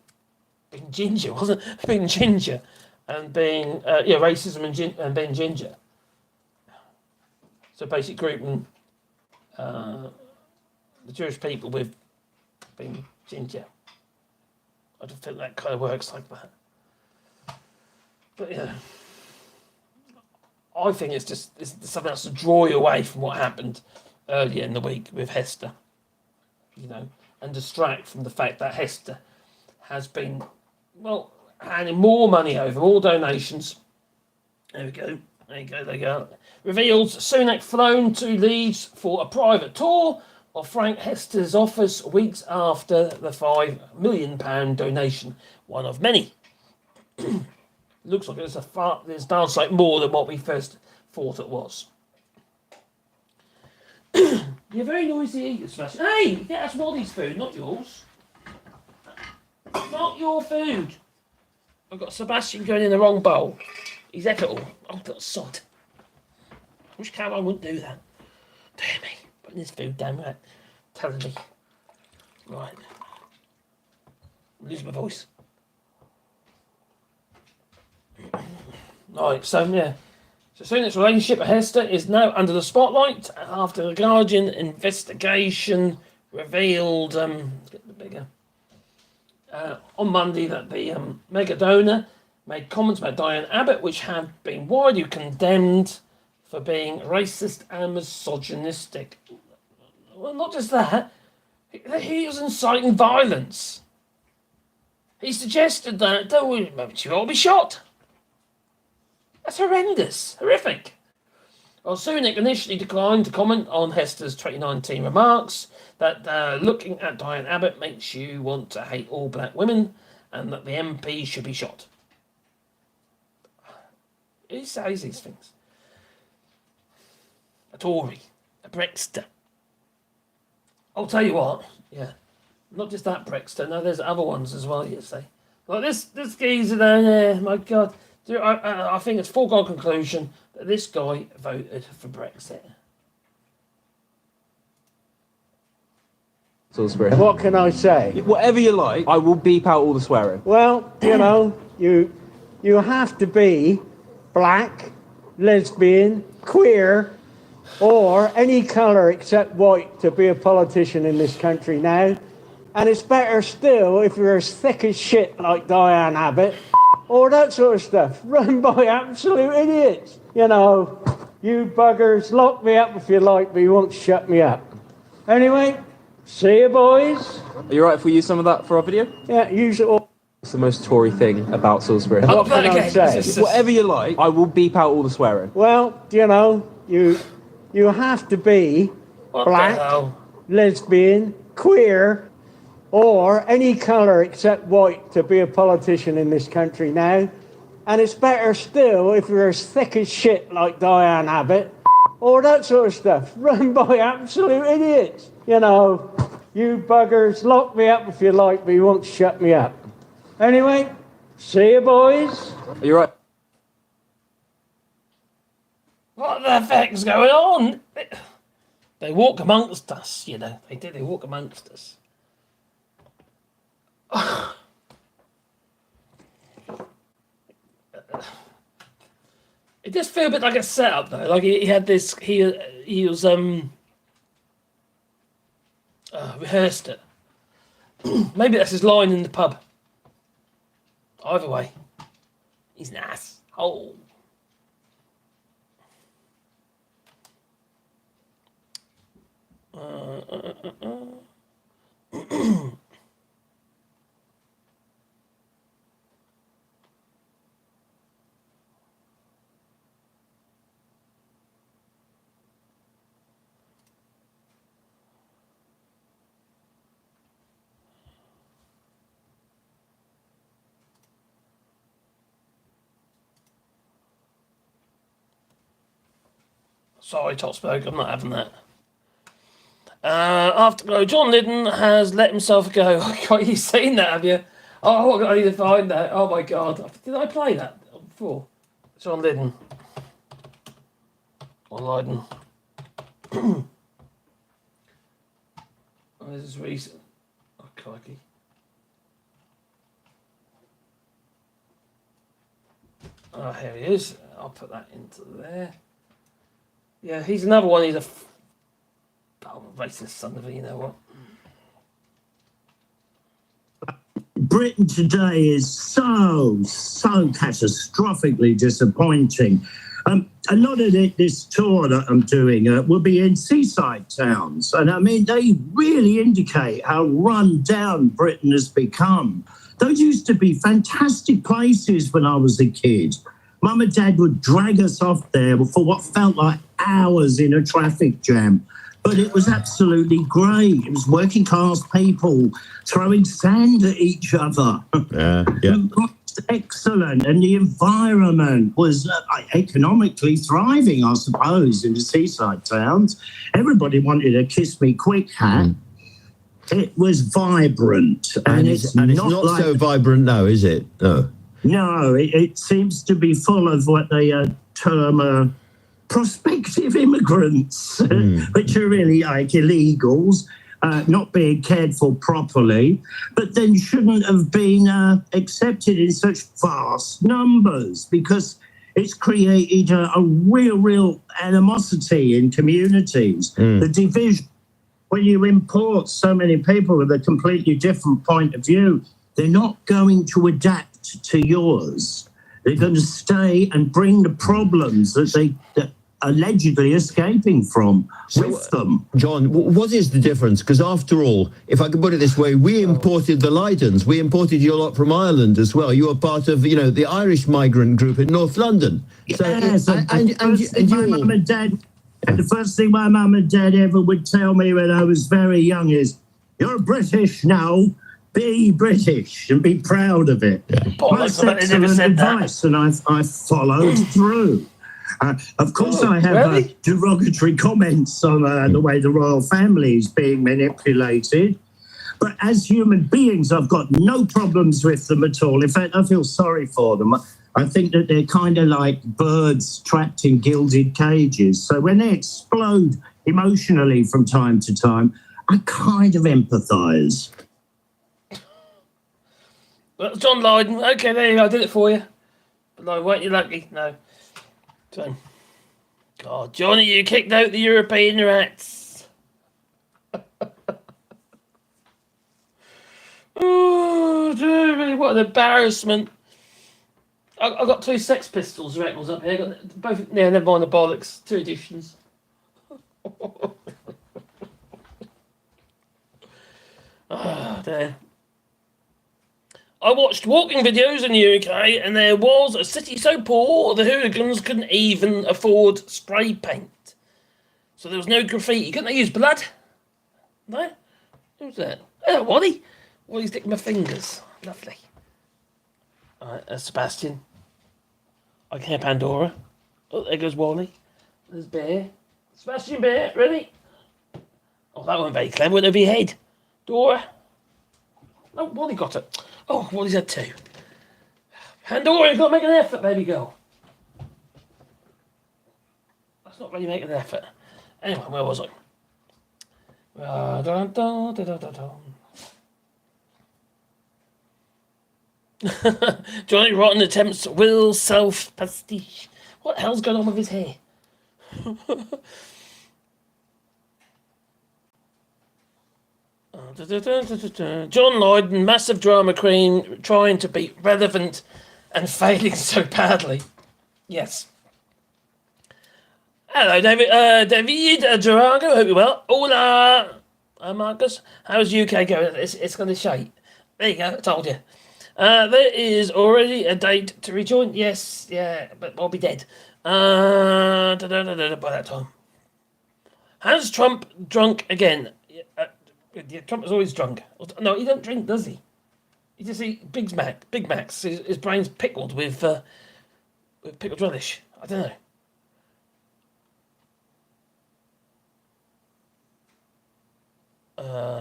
being ginger, wasn't it? Being ginger and being racism and being ginger. So basically grouping the Jewish people with being ginger. I don't think that kind of works like that. But yeah, I think it's something else to draw you away from what happened earlier in the week with Hester, you know, and distract from the fact that Hester has been, handing more money over, more donations. There we go. Reveals Sunak flown to Leeds for a private tour of Frank Hester's office weeks after the £5 million donation, one of many. Looks like there's downside more than what we first thought it was. You're very noisy, Sebastian. Hey, that's Molly's food, not yours. Not your food. I've got Sebastian going in the wrong bowl. He's ate it all. Oh, that sod. I wish Caroline wouldn't do that. Dear me. Putting his food down, right? Telling me. Right. I'm losing my voice. Right, so yeah. So Sunak's relationship with Hester is now under the spotlight after the Guardian investigation revealed, get the bigger, on Monday that the mega donor made comments about Diane Abbott which have been widely condemned for being racist and misogynistic. Well, not just that, he was inciting violence. He suggested that she ought to be shot. That's horrendous, horrific. Well, Sunak initially declined to comment on Hester's 2019 remarks that looking at Diane Abbott makes you want to hate all black women and that the MP should be shot. Who says these things? A Tory, a Brexiter. I'll tell you what, yeah, not just that Brexiter, no, there's other ones as well, you say. Like this geezer down there, my God. I think it's foregone conclusion that this guy voted for Brexit.
What can I say?
Whatever you like, I will beep out all the swearing.
Well, you know, you have to be black, lesbian, queer, or any colour except white to be a politician in this country now. And it's better still if you're as thick as shit like Diane Abbott, or that sort of stuff, run by absolute idiots. You know, you buggers, lock me up if you like, but you won't shut me up. Anyway, See you, boys.
Are you right if we use some of that for our video?
Yeah, use it all.
It's the most Tory thing about Salisbury.
Up that again.
Whatever you like, I will beep out all the swearing.
Well, you know, you have to be black, lesbian, queer, or any colour except white to be a politician in this country now. And it's better still if you're as thick as shit like Diane Abbott, or that sort of stuff, run by absolute idiots. You know, you buggers, lock me up if you like, but you won't shut me up. Anyway, see you, boys.
Are you right?
What the heck's going on? They walk amongst us, you know. They do. They walk amongst us. It just feels a bit like a setup, though. Like he had this. He was rehearsed it. Maybe that's his line in the pub. Either way, he's an asshole. Sorry, Top Spoke, I'm not having that. Afterglow, John Lydon has let himself go. God, you've seen that, have you? Oh, what I need to find that. Oh my God. Did I play that before? John Lydon. Or Lydon. Oh, this is recent. Oh, crikey. Oh, here he is. I'll put that into there. Yeah, he's another one. He's a racist son of a, you know what?
Britain today is so catastrophically disappointing. A lot of this tour that I'm doing will be in seaside towns. And I mean, they really indicate how run down Britain has become. Those used to be fantastic places when I was a kid. Mum and Dad would drag us off there for what felt like hours in a traffic jam. But it was absolutely great. It was working class people throwing sand at each other. Yeah. It was excellent. And the environment was economically thriving, I suppose, in the seaside towns. Everybody wanted a kiss me quick hat. It was vibrant.
And it's not like, so vibrant now, is it?
No, it seems to be full of what they term prospective immigrants, which are really like illegals, not being cared for properly, but then shouldn't have been accepted in such vast numbers because it's created a real animosity in communities. The division, when you import so many people with a completely different point of view, they're not going to adapt to yours. They're going to stay and bring the problems that they're allegedly escaping from with them.
John, what is the difference? Because after all, if I can put it this way, we imported the Lydons. We imported your lot from Ireland as well. You were part of, you know, the Irish migrant group in North London.
Yes, the first thing my mum and dad ever would tell me when I was very young is, "You're British now. Be British and be proud of it." That's excellent advice, and I've followed through. Of course, I have derogatory comments on the way the royal family is being manipulated. But as human beings, I've got no problems with them at all. In fact, I feel sorry for them. I think that they're kind of like birds trapped in gilded cages. So when they explode emotionally from time to time, I kind of empathise.
Well, John Lydon. Okay, there you go. I did it for you. But no, weren't you lucky? No. So, God, Johnny, you kicked out the European rats. Oh, dear me, what an embarrassment. I've got 2 Sex Pistols records up here. Got both, yeah, never mind the bollocks. 2 editions. Ah, there. I watched walking videos in the UK, and there was a city so poor the hooligans couldn't even afford spray paint. So there was no graffiti. Couldn't they use blood? No? Who's that? Oh, Wally. Wally's sticking my fingers. Lovely. Alright, that's Sebastian. I can hear Pandora. Oh, there goes Wally. There's Bear. Sebastian Bear, ready? Oh, that wasn't very clever. Went over your head. Dora. Oh, Wally got it. Oh, Wally's had two. Pandora, you've got to make an effort, baby girl. That's not really making an effort. Anyway, where was I? Johnny Rotten attempts will self-pastiche. What the hell's going on with his hair? John Lydon, massive drama queen, trying to be relevant and failing so badly. Yes. Hello, David. David Durago, hope you're well. Hola, Marcus. How's UK going? It's going to shake. There you go. I told you. There is already a date to rejoin. Yes, yeah, but I'll be dead. By that time. Has Trump drunk again? Trump is always drunk. No, he don't drink, does he? He just eats Big Macs. His brain's pickled with pickled relish. I don't know.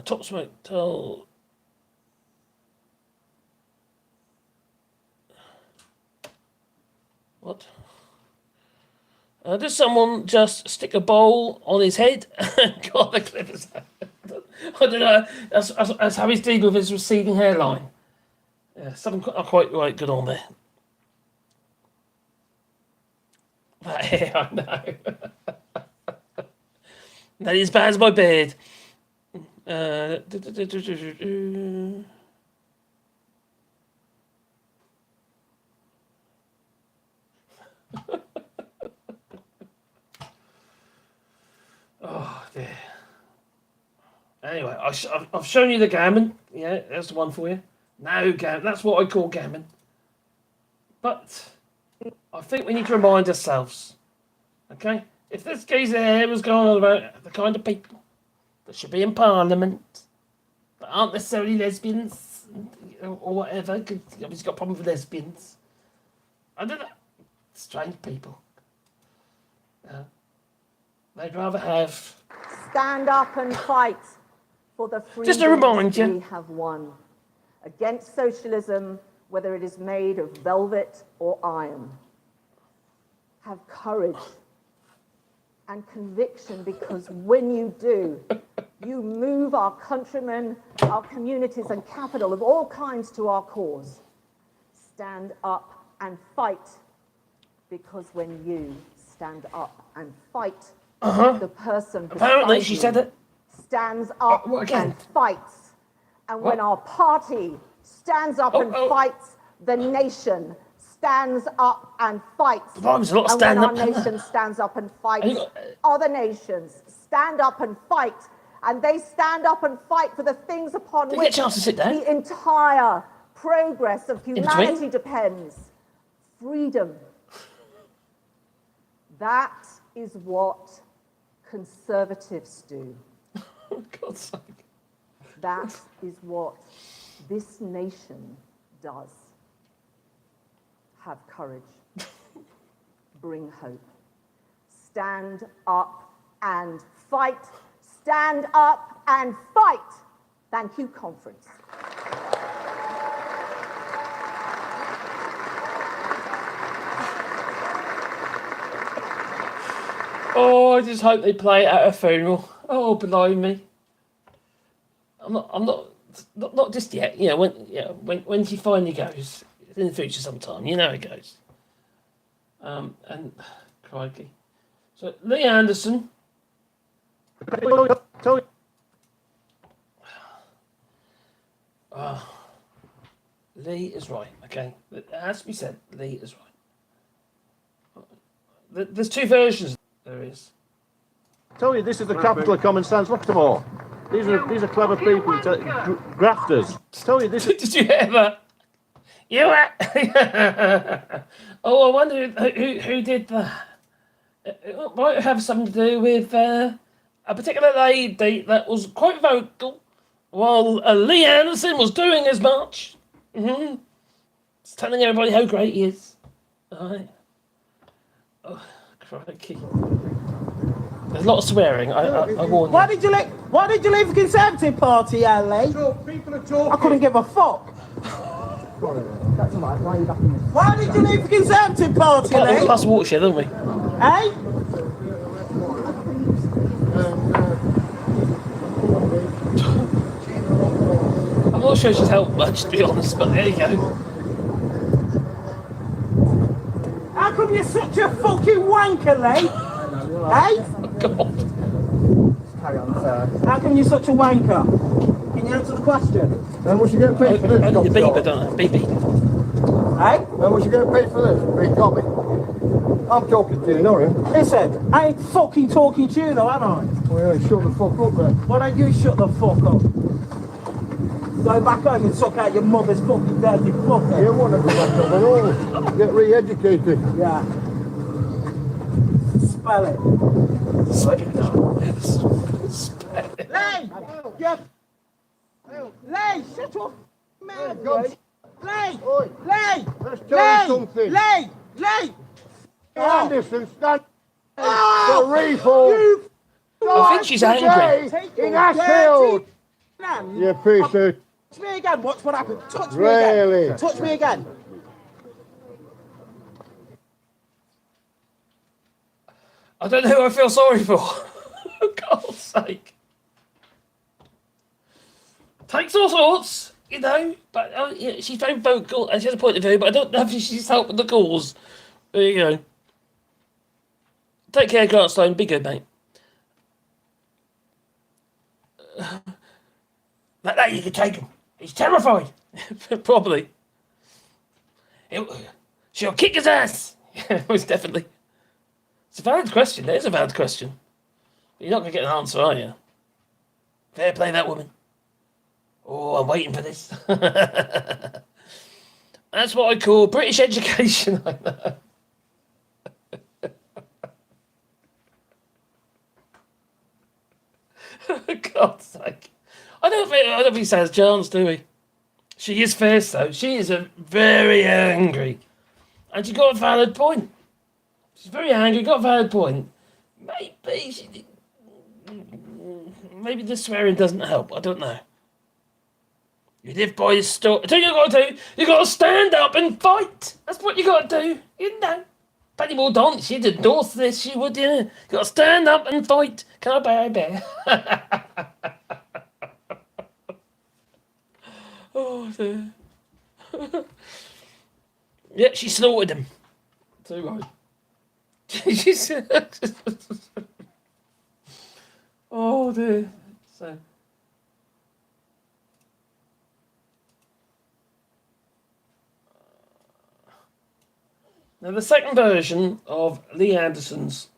Top Smoke tell. What? Does someone just stick a bowl on his head? God, the clip is. I don't know. That's how he's dealing with his receding hairline. Yeah, something not quite right good on there. That hair, I know. That is bad as my beard. Oh dear. Anyway, I've shown you the gammon. Yeah, that's the one for you. No gammon. That's what I call gammon. But I think we need to remind ourselves. Okay, if this geezer here was going on about the kind of people that should be in Parliament that aren't necessarily lesbians or whatever, because he's got a problem with lesbians. I don't know. Strange people. They'd rather have.
Stand up and fight for the freedom
Just to remind you.
we have won against socialism, whether it is made of velvet or iron. Have courage and conviction, because when you do, you move our countrymen, our communities and capital of all kinds to our cause. Stand up and fight, because when you stand up and fight, the person
apparently she said it
stands up and fights. And when our party stands up and fights, the nation stands up and fights.
A lot of
and when our nation stands up and fights, other nations stand up and fight. And they stand up and fight for the things upon which the entire progress of humanity depends. Freedom. That is what conservatives do.
For God's sake.
That is what this nation does. Have courage. Bring hope. Stand up and fight. Stand up and fight. Thank you, conference.
Oh, I just hope they play it at a funeral. Oh, blimey. I'm not just yet. You know, when she finally goes in the future sometime, you know it goes. And crikey. So Lee Anderson. Lee is right. Okay, it has to be said. Lee is right. There's two versions. There is.
Tell you, this is the capital of common sense. Look at them all. These are clever people, grafters. Tell you this.
Did you hear that? You Oh, I wonder who did that. It might have something to do with a particular lady that was quite vocal while Lee Anderson was doing his march. It's telling everybody how great he is. Alright. Oh, crikey. There's a lot of swearing. I warn you.
Why did you leave the Conservative Party, LA?
People are talking.
I couldn't give a fuck.
That's all right. Why are you back in this?
Why did you leave the Conservative Party,
We're
LA?
past watershed, aren't we?
Hey?
I'm not sure she's helped much, to be honest, but there you go.
How come you're such a fucking wanker, Lee? Hey?
God.
Carry on, sir.
How come you're such a wanker? Can you answer the question?
How much you get paid for this?
I need the beeper, don't I? Beep.
Hey?
How much you get paid for this? Big copy. I'm talking to you, not him.
Listen, I ain't fucking talking to you though, am I?
Well, yeah, shut the fuck up then.
Why don't you shut the fuck up? Go back home and suck out your mother's fucking dirty fucker.
You want to go back up at all. Get re-educated.
Yeah. Spell it. Lee! Lee, shut up! Man, Lee! Lee!
Let's tell you something.
Lee!
Anderson, stand for reform.
I think she's angry.
In Ashfield. You piece of...
Touch me again, watch what happens. Touch me
Really?
again. Touch me again.
I don't know who I feel sorry for. For God's sake. Takes all sorts, you know, but yeah, she's very vocal and she has a point of view, but I don't know if she's helping the cause. There you go. Take care, Grant Stone. Be good, mate. That you can take him. He's terrified. Probably. She'll kick his ass. Yeah, most definitely. It's a valid question. It is a valid question. But you're not going to get an answer, are you? Fair play, that woman. Oh, I'm waiting for this. That's what I call British education. I know. For God's sake. I don't think he has a chance, do we? She is fierce, though. She is very angry. And she got a valid point. She's very angry, got a valid point. Maybe the swearing doesn't help. I don't know. You live by your story. That's what you got to do. You got to stand up and fight. That's what you got to do. You know. Patty Mordaunt, she'd endorse this. She would, yeah. You got to stand up and fight. Can I bear a bear? Oh, dear. Yeah, she slaughtered him. Too right. Oh, dear. So. Now, the second version of Lee Anderson's,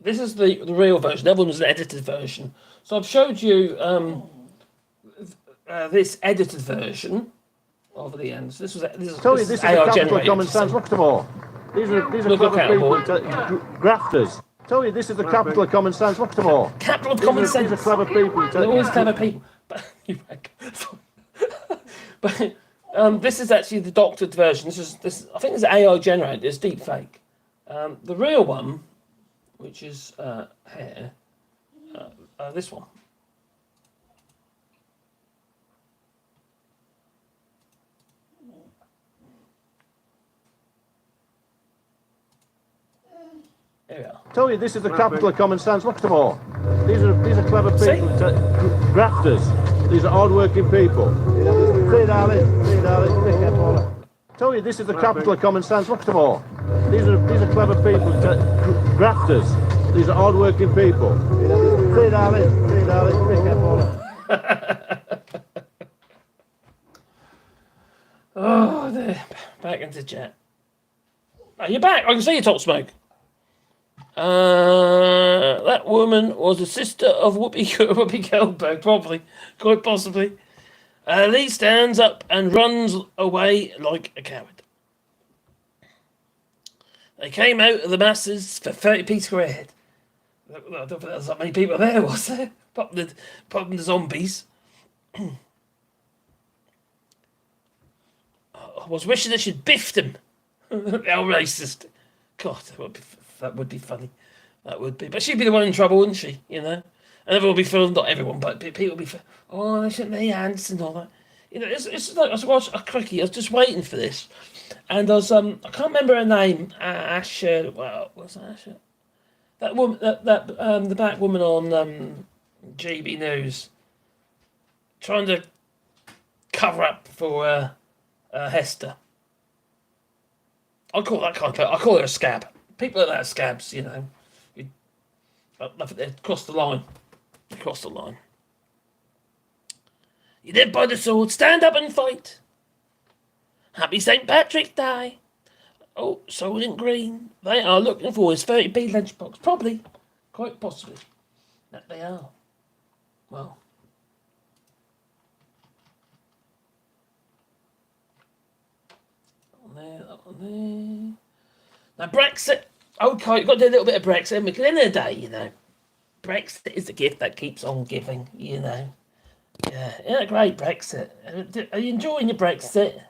this is the real version. The other one was an edited version. So I've showed you this edited version of Lee Anderson. This is
the capital of common sense. Look at them all. These are clever people, grafters. Tell you, this is the capital of common sense. Look at them all.
Capital of common sense.
These are clever people.
They're always clever people. But this is actually the doctored version. This I think it's AI generated. It's deep fake. The real one, which is here, this one. Here we are.
Tell you, this is the capital of common sense. Look at them all. These are clever people, grafters. These are hard-working people. See, darling. Tell you, this is the capital of common sense. Look at them all. These are clever people, grafters. These are hard-working people. See, darling.
Oh, they're back into chat. Oh, you're back. I can see you, Top Smoke. That woman was a sister of Whoopi Goldberg, probably, quite possibly. Lee stands up and runs away like a coward. They came out of the masses for 30p square head. I don't think there was that many people there, was there? Apart from the zombies. I was wishing that she'd biffed him. How racist. God, that would be funny. That would be. But she'd be the one in trouble, wouldn't she? You know? And everyone would be feeling, not everyone, but people would be feeling, oh, they shouldn't lay hands and all that. You know, it's like I was watching a quickie. I was just waiting for this. And I was, I can't remember her name. Asher, well, what's Asher? That woman, the black woman on GB News, trying to cover up for Hester. I call that kind of person, I call her a scab. People like that are scabs, you know. They cross the line. They cross the line. You live by the sword, stand up and fight. Happy St. Patrick's Day. Oh, Solent Green. They are looking for his 30p lunchbox. Probably. Quite possibly. That they are. Well. That one there. Now, Brexit. Okay, you've got to do a little bit of Brexit. Because at the end of the day, you know, Brexit is the gift that keeps on giving, you know. Yeah, great, Brexit. Are you enjoying your Brexit?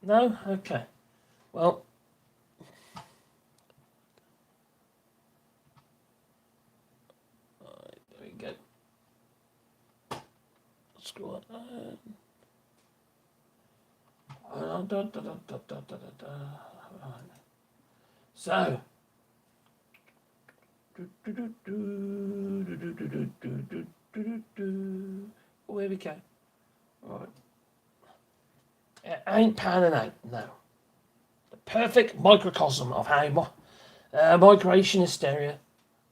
No? Okay. Well. Right, there we go. Screw up. So. Oh, here we go. Right. It ain't panning out, no. The perfect microcosm of how migration hysteria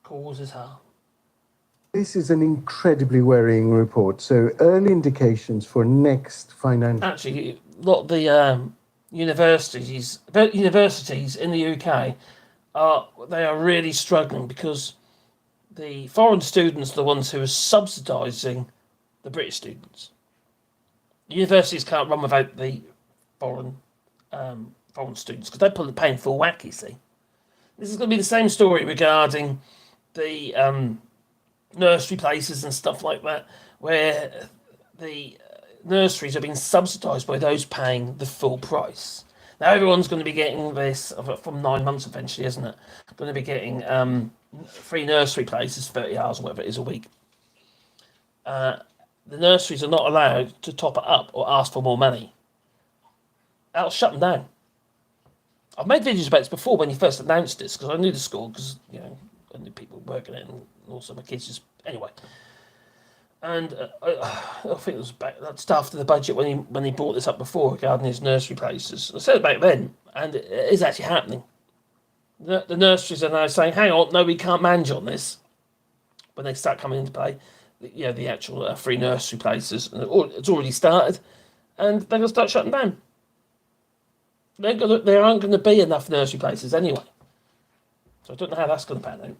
causes harm.
This is an incredibly worrying report. So early indications for next financial...
Actually, a lot of the universities in the UK, they are really struggling because the foreign students are the ones who are subsidising the British students. Universities can't run without the foreign students because they're paying full whack, you see. This is going to be the same story regarding the nursery places and stuff like that, where the nurseries are being subsidised by those paying the full price. Now everyone's going to be getting this from 9 months eventually, isn't it? Going to be getting free nursery places, 30 hours or whatever it is a week. The nurseries are not allowed to top it up or ask for more money. That'll shut them down. I've made videos about this before when you first announced this because I knew the school because, you know, I knew people working it and also my kids just... Anyway. And I think it was that's after the budget when he brought this up before regarding his nursery places. I said it back then, and it is actually happening. The nurseries are now saying, hang on, no, we can't manage on this. When they start coming into play, you know, the actual free nursery places, and it's already started, and they're going to start shutting down. There aren't going to be enough nursery places anyway. So I don't know how that's going to pan out.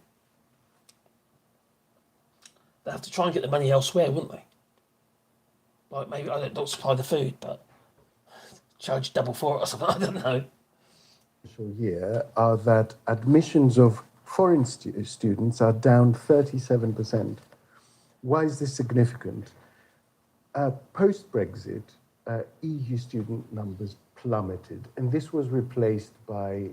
They have to try and get the money elsewhere, wouldn't they? Like maybe I don't supply the food, but charge double for it or something. I don't know.
Here are that admissions of foreign students are down 37%. Why is this significant? Post-Brexit, EU student numbers plummeted, and this was replaced by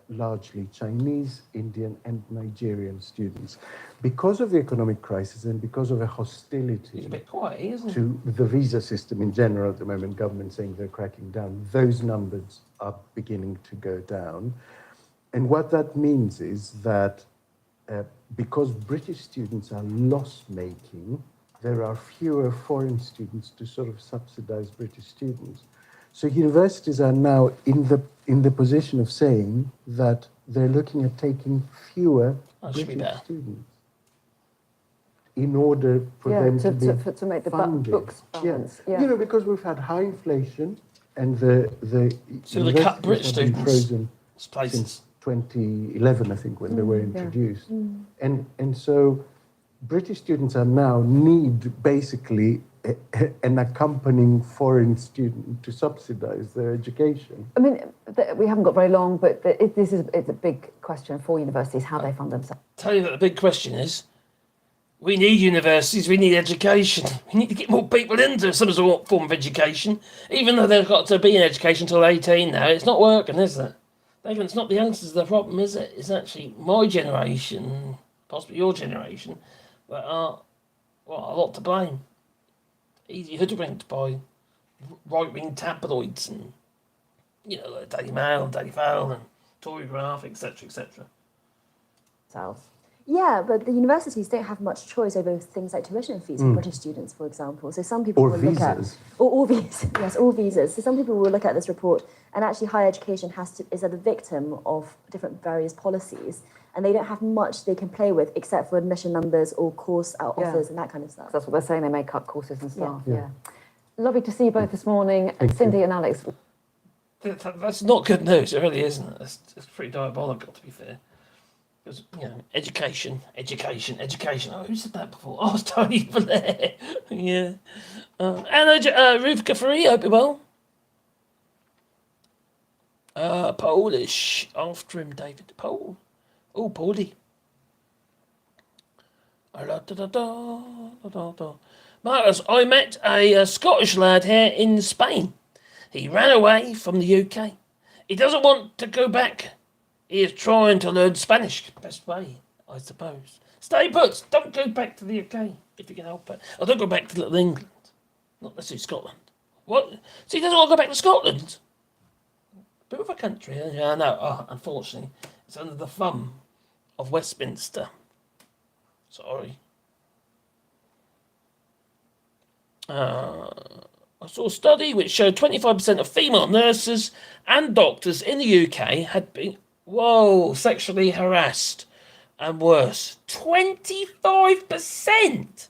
largely Chinese, Indian, and Nigerian students. Because of the economic crisis and because of a hostility
it's a bit quiet, isn't it?
to the visa system in general at the moment, government saying they're cracking down, those numbers are beginning to go down. And what that means is that because British students are loss-making, there are fewer foreign students to sort of subsidize British students. So universities are now in the position of saying that they're looking at taking fewer British students in order for them
to make the
funded.
books balance.
Yeah. You know, because we've had high inflation and the
so they cut British students' places.
2011, I think, when they were introduced. And so British students are now need basically an accompanying foreign student to subsidize their education.
I mean, we haven't got very long, but it's a big question for universities, how they fund themselves.
Tell you that the big question is, we need universities, we need education. We need to get more people into some sort of form of education, even though they've got to be in education until 18 now. It's not working, is it? David, it's not the youngsters the problem, is it? It's actually my generation, possibly your generation, that are, well, a lot to blame. Easy hoodwinked by right-wing tabloids and, you know, like Daily Mail and Daily Mail and Tory Graph, etc., etc.
Yeah, but the universities don't have much choice over things like tuition fees for British students, for example. So some people will look at or visas, yes, or visas. So some people will look at this report, and actually higher education is a victim of different various policies, and they don't have much they can play with except for admission numbers or course offers and that kind of stuff.
That's what they're saying. They may cut courses and stuff.
Yeah.
Lovely to see you both this morning, Cindy and Alex.
That's not good news. It really isn't. It's pretty diabolical, to be fair. Because, you know, education. Oh, who said that before? Oh, it's Tony Blair. Yeah. And Ruth Gafari, hope you're well. Polish. After him, David. Paul. Oh, Paulie. Marcus, I met a Scottish lad here in Spain. He ran away from the UK. He doesn't want to go back. He is trying to learn Spanish. Best way, I suppose. Stay put. Don't go back to the UK if you can help it. Or don't go back to little England. Not necessarily Scotland. What? So he doesn't want to go back to Scotland? Bit of a country, eh? Yeah, no. Oh, unfortunately, it's under the thumb of Westminster. Sorry. I saw a study which showed 25% of female nurses and doctors in the UK had been, sexually harassed and worse. 25%!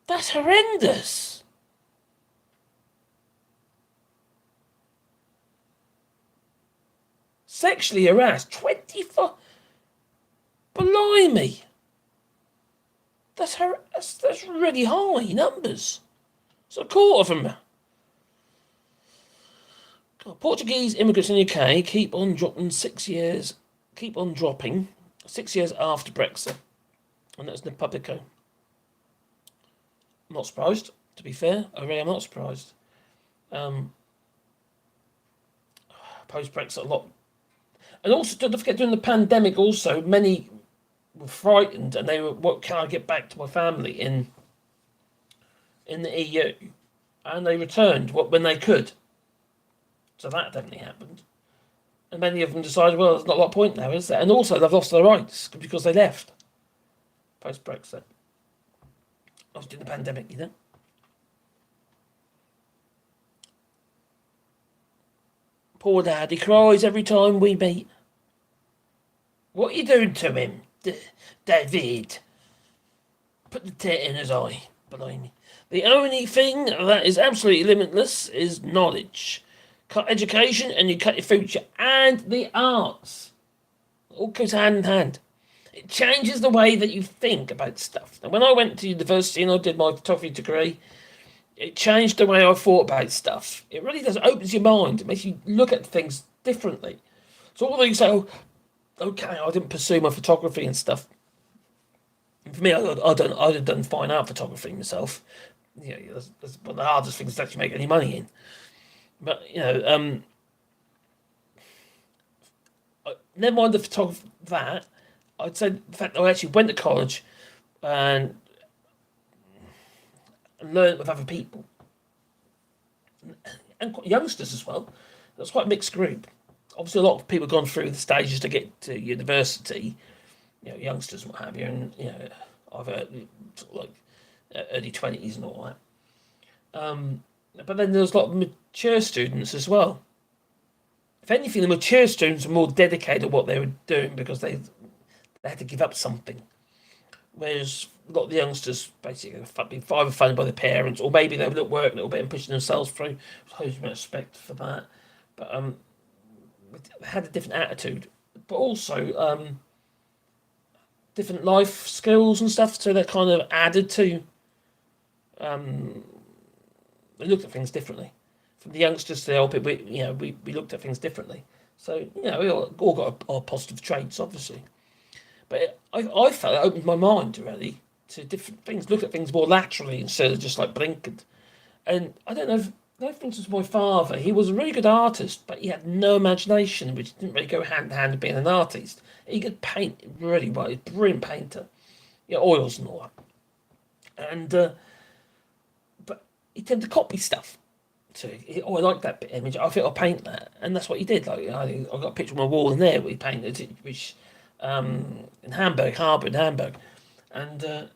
That's horrendous. Sexually harassed. 25. Blimey. That's really high numbers. So a quarter of them. Portuguese immigrants in the UK keep on dropping 6 years after Brexit. And that's in the Publico. I'm not surprised, to be fair. I really am not surprised. Post-Brexit, a lot. And also, don't forget, during the pandemic also, many were frightened and they were, what can I get back to my family in the EU? And they returned when they could. So that definitely happened. And many of them decided, well, there's not a lot of point now, is there? And also they've lost their rights because they left post-Brexit. Obviously the pandemic, you know. Poor Dad, he cries every time we meet. What are you doing to him, David? Put the tear in his eye, believe me. The only thing that is absolutely limitless is knowledge. Cut education and you cut your future. And the arts. It all goes hand in hand. It changes the way that you think about stuff. And when I went to university and I did my photography degree, it changed the way I thought about stuff. It really does. It opens your mind. It makes you look at things differently. So although you say, oh, okay, I didn't pursue my photography and stuff. And for me, I'd have done fine art photography myself. You know, that's one of the hardest things to actually make any money in. But, you know, never mind the photography, that. I'd say the fact that I actually went to college and learned with other people. And youngsters as well. That's quite a mixed group. Obviously, a lot of people have gone through the stages to get to university, you know, youngsters and what have you, and, you know, I've like early 20s and all that. But then there's a lot of mature students as well. If anything, the mature students are more dedicated to what they were doing because they had to give up something. Whereas a lot of the youngsters basically being either funded by their parents, or maybe they were at work a little bit and pushing themselves through. I suppose respect for that. but had a different attitude, but also different life skills and stuff. So they're kind of added to. They looked at things differently. From the youngsters to the old people, we looked at things differently. So we all got our positive traits, obviously. But I felt it opened my mind really to different things. Look at things more laterally instead of just like blinking. And I don't know if for instance my father, he was a really good artist, but he had no imagination, which didn't really go hand in hand with being an artist. He could paint really well. He's a brilliant painter. Oils and all that. And but he tended to copy stuff. So I like that bit image. I think I'll paint that, and that's what he did. Like I got a picture on my wall in there where he painted it, which in Hamburg, Harbour in Hamburg, and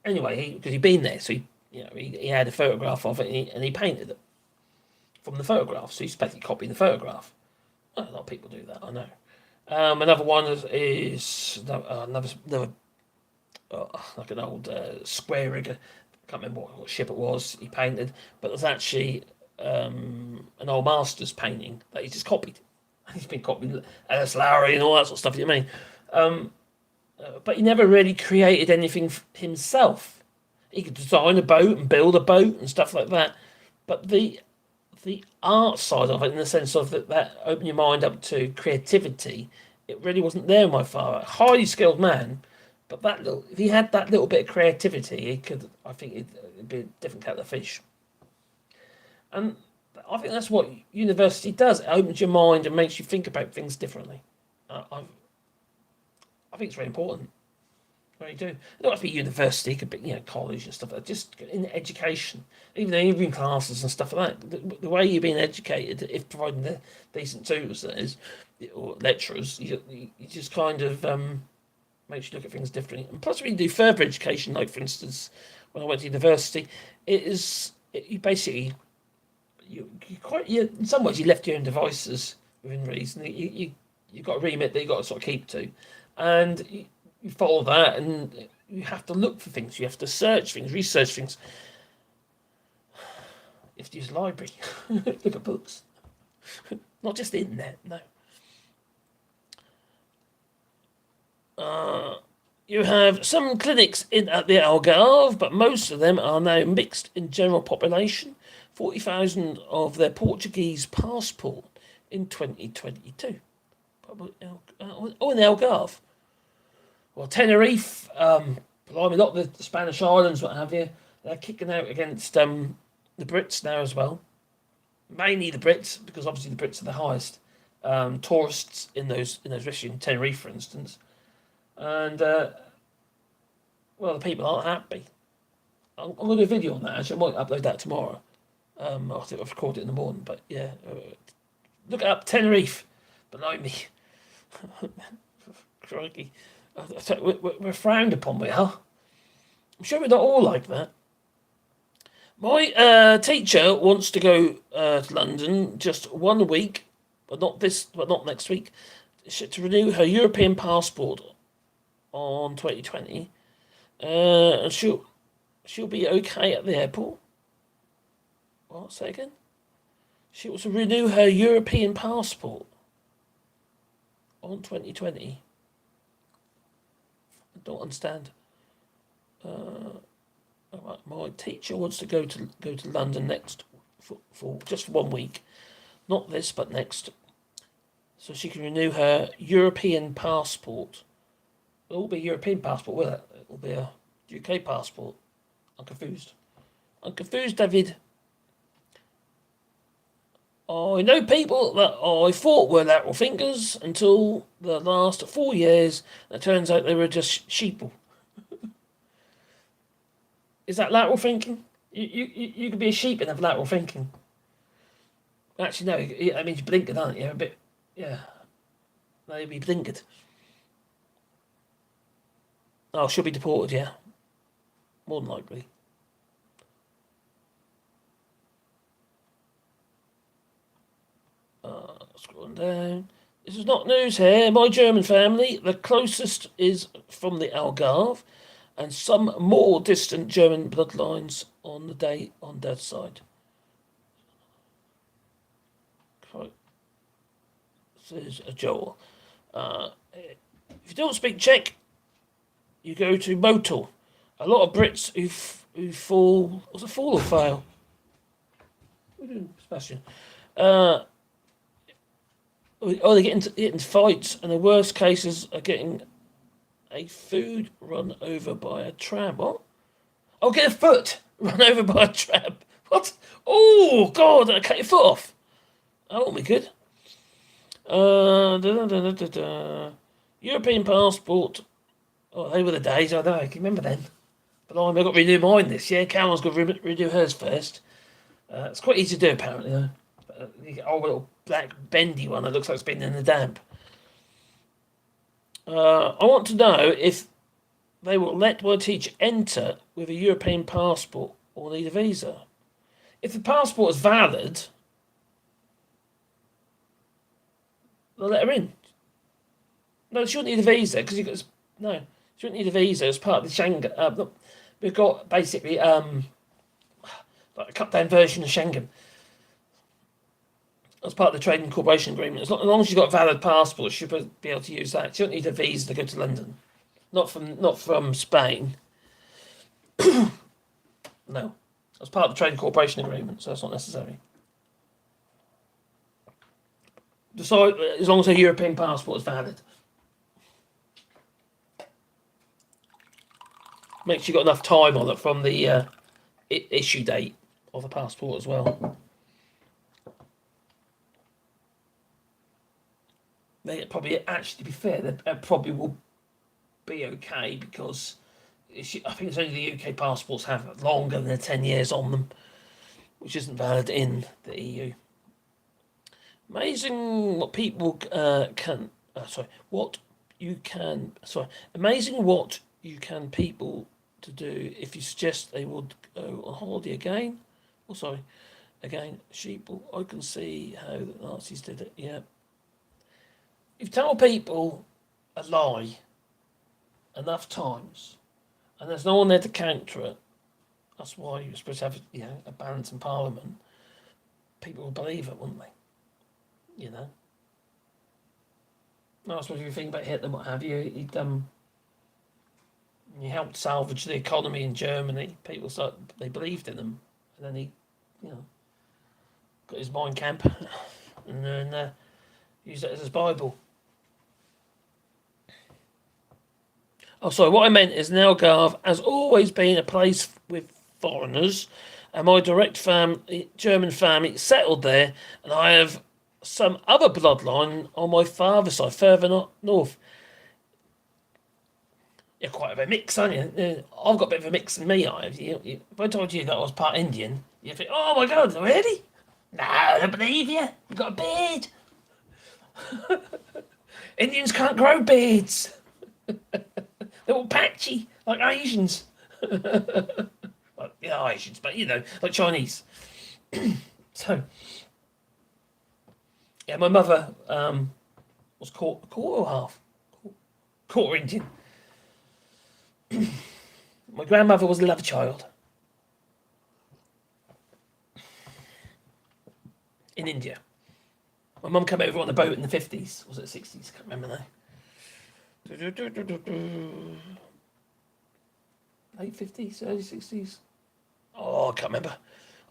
anyway, because he'd been there, so he had a photograph of it, and he painted it from the photograph. So he's basically copying the photograph. A lot of people do that, I know. Another one is another like an old square rigger. I can't remember what ship it was he painted, but there's actually an old master's painting that he just copied. He's been copying Alice Lowry and all that sort of stuff, you know what I mean? But he never really created anything himself. He could design a boat and build a boat and stuff like that. But the art side of it, in the sense of that open your mind up to creativity, it really wasn't there, my father. Highly skilled man, but if he had that little bit of creativity, I think it'd be a different kettle of fish. And I think that's what university does. It opens your mind and makes you think about things differently. I think it's very important. Really do. It don't have to be university. It could be college and stuff like that. Just in education, even in evening classes and stuff like that. The way you're being educated, if providing the decent tutors, that is, or lecturers, you just kind of makes you look at things differently. And plus, when you do further education, like for instance, when I went to university, you basically in some ways you left your own devices within reason. You got a remit that you got to sort of keep to, and you follow that, and you have to look for things. You have to search things, research things. You have to use the library, look at books, not just the internet. No. You have some clinics at the Algarve, but most of them are now mixed in general population. 40,000 of their Portuguese passport in 2022. In Algarve. Well, Tenerife, blimey, a lot of the Spanish islands, what have you, they're kicking out against the Brits now as well. Mainly the Brits, because obviously the Brits are the highest tourists in those restaurants, in Tenerife, for instance. And, well, the people aren't happy. I'm going to do a video on that, actually. I might upload that tomorrow. I think I've recorded it in the morning, but yeah. Look it up, Tenerife. Below me. Crikey. We're frowned upon, we are. I'm sure we're not all like that. My teacher wants to go to London just 1 week, but not next week, to renew her European passport on 2020. And she'll be okay at the airport. What? Say again? She wants to renew her European passport on 2020. I don't understand. My teacher wants to go to London next for just 1 week, not this but next, so she can renew her European passport. It will be a European passport, will it? It will be a UK passport. I'm confused, David. I know people that I thought were lateral thinkers until the last 4 years. It turns out they were just sheeple. Is that lateral thinking? You could be a sheep and have lateral thinking. Actually, no. That means you're blinkered, aren't you? A bit, yeah. No, you'd be blinkered. Oh, she'll be deported, yeah. More than likely. Scrolling down. This is not news here. My German family, the closest is from the Algarve, and some more distant German bloodlines on Dad's side. says Joel. If you don't speak Czech, you go to Motul. A lot of Brits who fall. Was it fall or fail? What are you doing, Sebastian? They get into fights, and the worst cases are getting a food run over by a tram. What? Oh, get a foot run over by a tram. What? Oh, God, I cut your foot off. That won't be good. European passport. Oh, they were the days, I know. I can remember then. But I've got to renew mine this year. Cameron's got to renew hers first. It's quite easy to do, apparently, though. You get a little black bendy one that looks like it's been in the damp. I want to know if they will let one teacher enter with a European passport or need a visa. If the passport is valid, they'll let her in. No, she wouldn't need a visa because she wouldn't need a visa as part of the Schengen. We've got basically like a cut-down version of Schengen as part of the Trade and Cooperation Agreement. As long as she's got a valid passport, she'll be able to use that. She don't need a visa to go to London. Not from Spain. No. As part of the Trade and Cooperation Agreement, so that's not necessary. So, as long as her European passport is valid. Make sure you've got enough time on it from the issue date of the passport as well. They probably, actually, to be fair, they probably will be okay because I think it's only the UK passports have longer than 10 years on them, which isn't valid in the EU. Amazing what people amazing what you can people to do if you suggest they would go on holiday again. Again, sheeple. I can see how the Nazis did it. Yeah. If you tell people a lie enough times, and there's no one there to counter it, that's why you're supposed to have a balance in Parliament. People would believe it, wouldn't they? You know. I suppose if you think about Hitler, what have you, he helped salvage the economy in Germany. People they believed in him, and then he, got his Mein Kampf, and then used it as his Bible. Oh, sorry, what I meant is the Algarve has always been a place with foreigners, and my direct German family settled there, and I have some other bloodline on my father's side, further north. You're quite a bit mix, aren't you? I've got a bit of a mix in me. If I told you that I was part Indian, you'd think, oh my God, really? No, I don't believe you. You've got a beard. Indians can't grow beards. They're all patchy, like Asians. Well, Asians, but like Chinese. So, yeah, my mother was quarter or half. Quarter Indian. My grandmother was a love child. In India. My mum came over on a boat in the 50s. Was it 60s? Can't remember now. Late 50s, early 60s. Oh, I can't remember.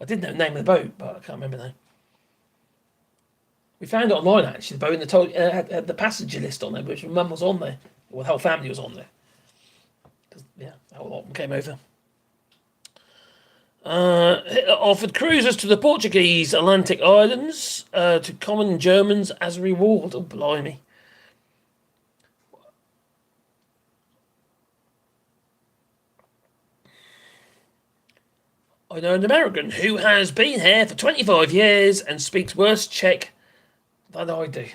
I did know the name of the boat, but I can't remember now. We found it online, actually. The boat and had the passenger list on there, which my mum was on there. Well, the whole family was on there. Yeah, a whole lot of them came over. Hitler offered cruises to the Portuguese Atlantic Islands to common Germans as a reward. Oh, blimey. I know an American who has been here for 25 years and speaks worse Czech than I do.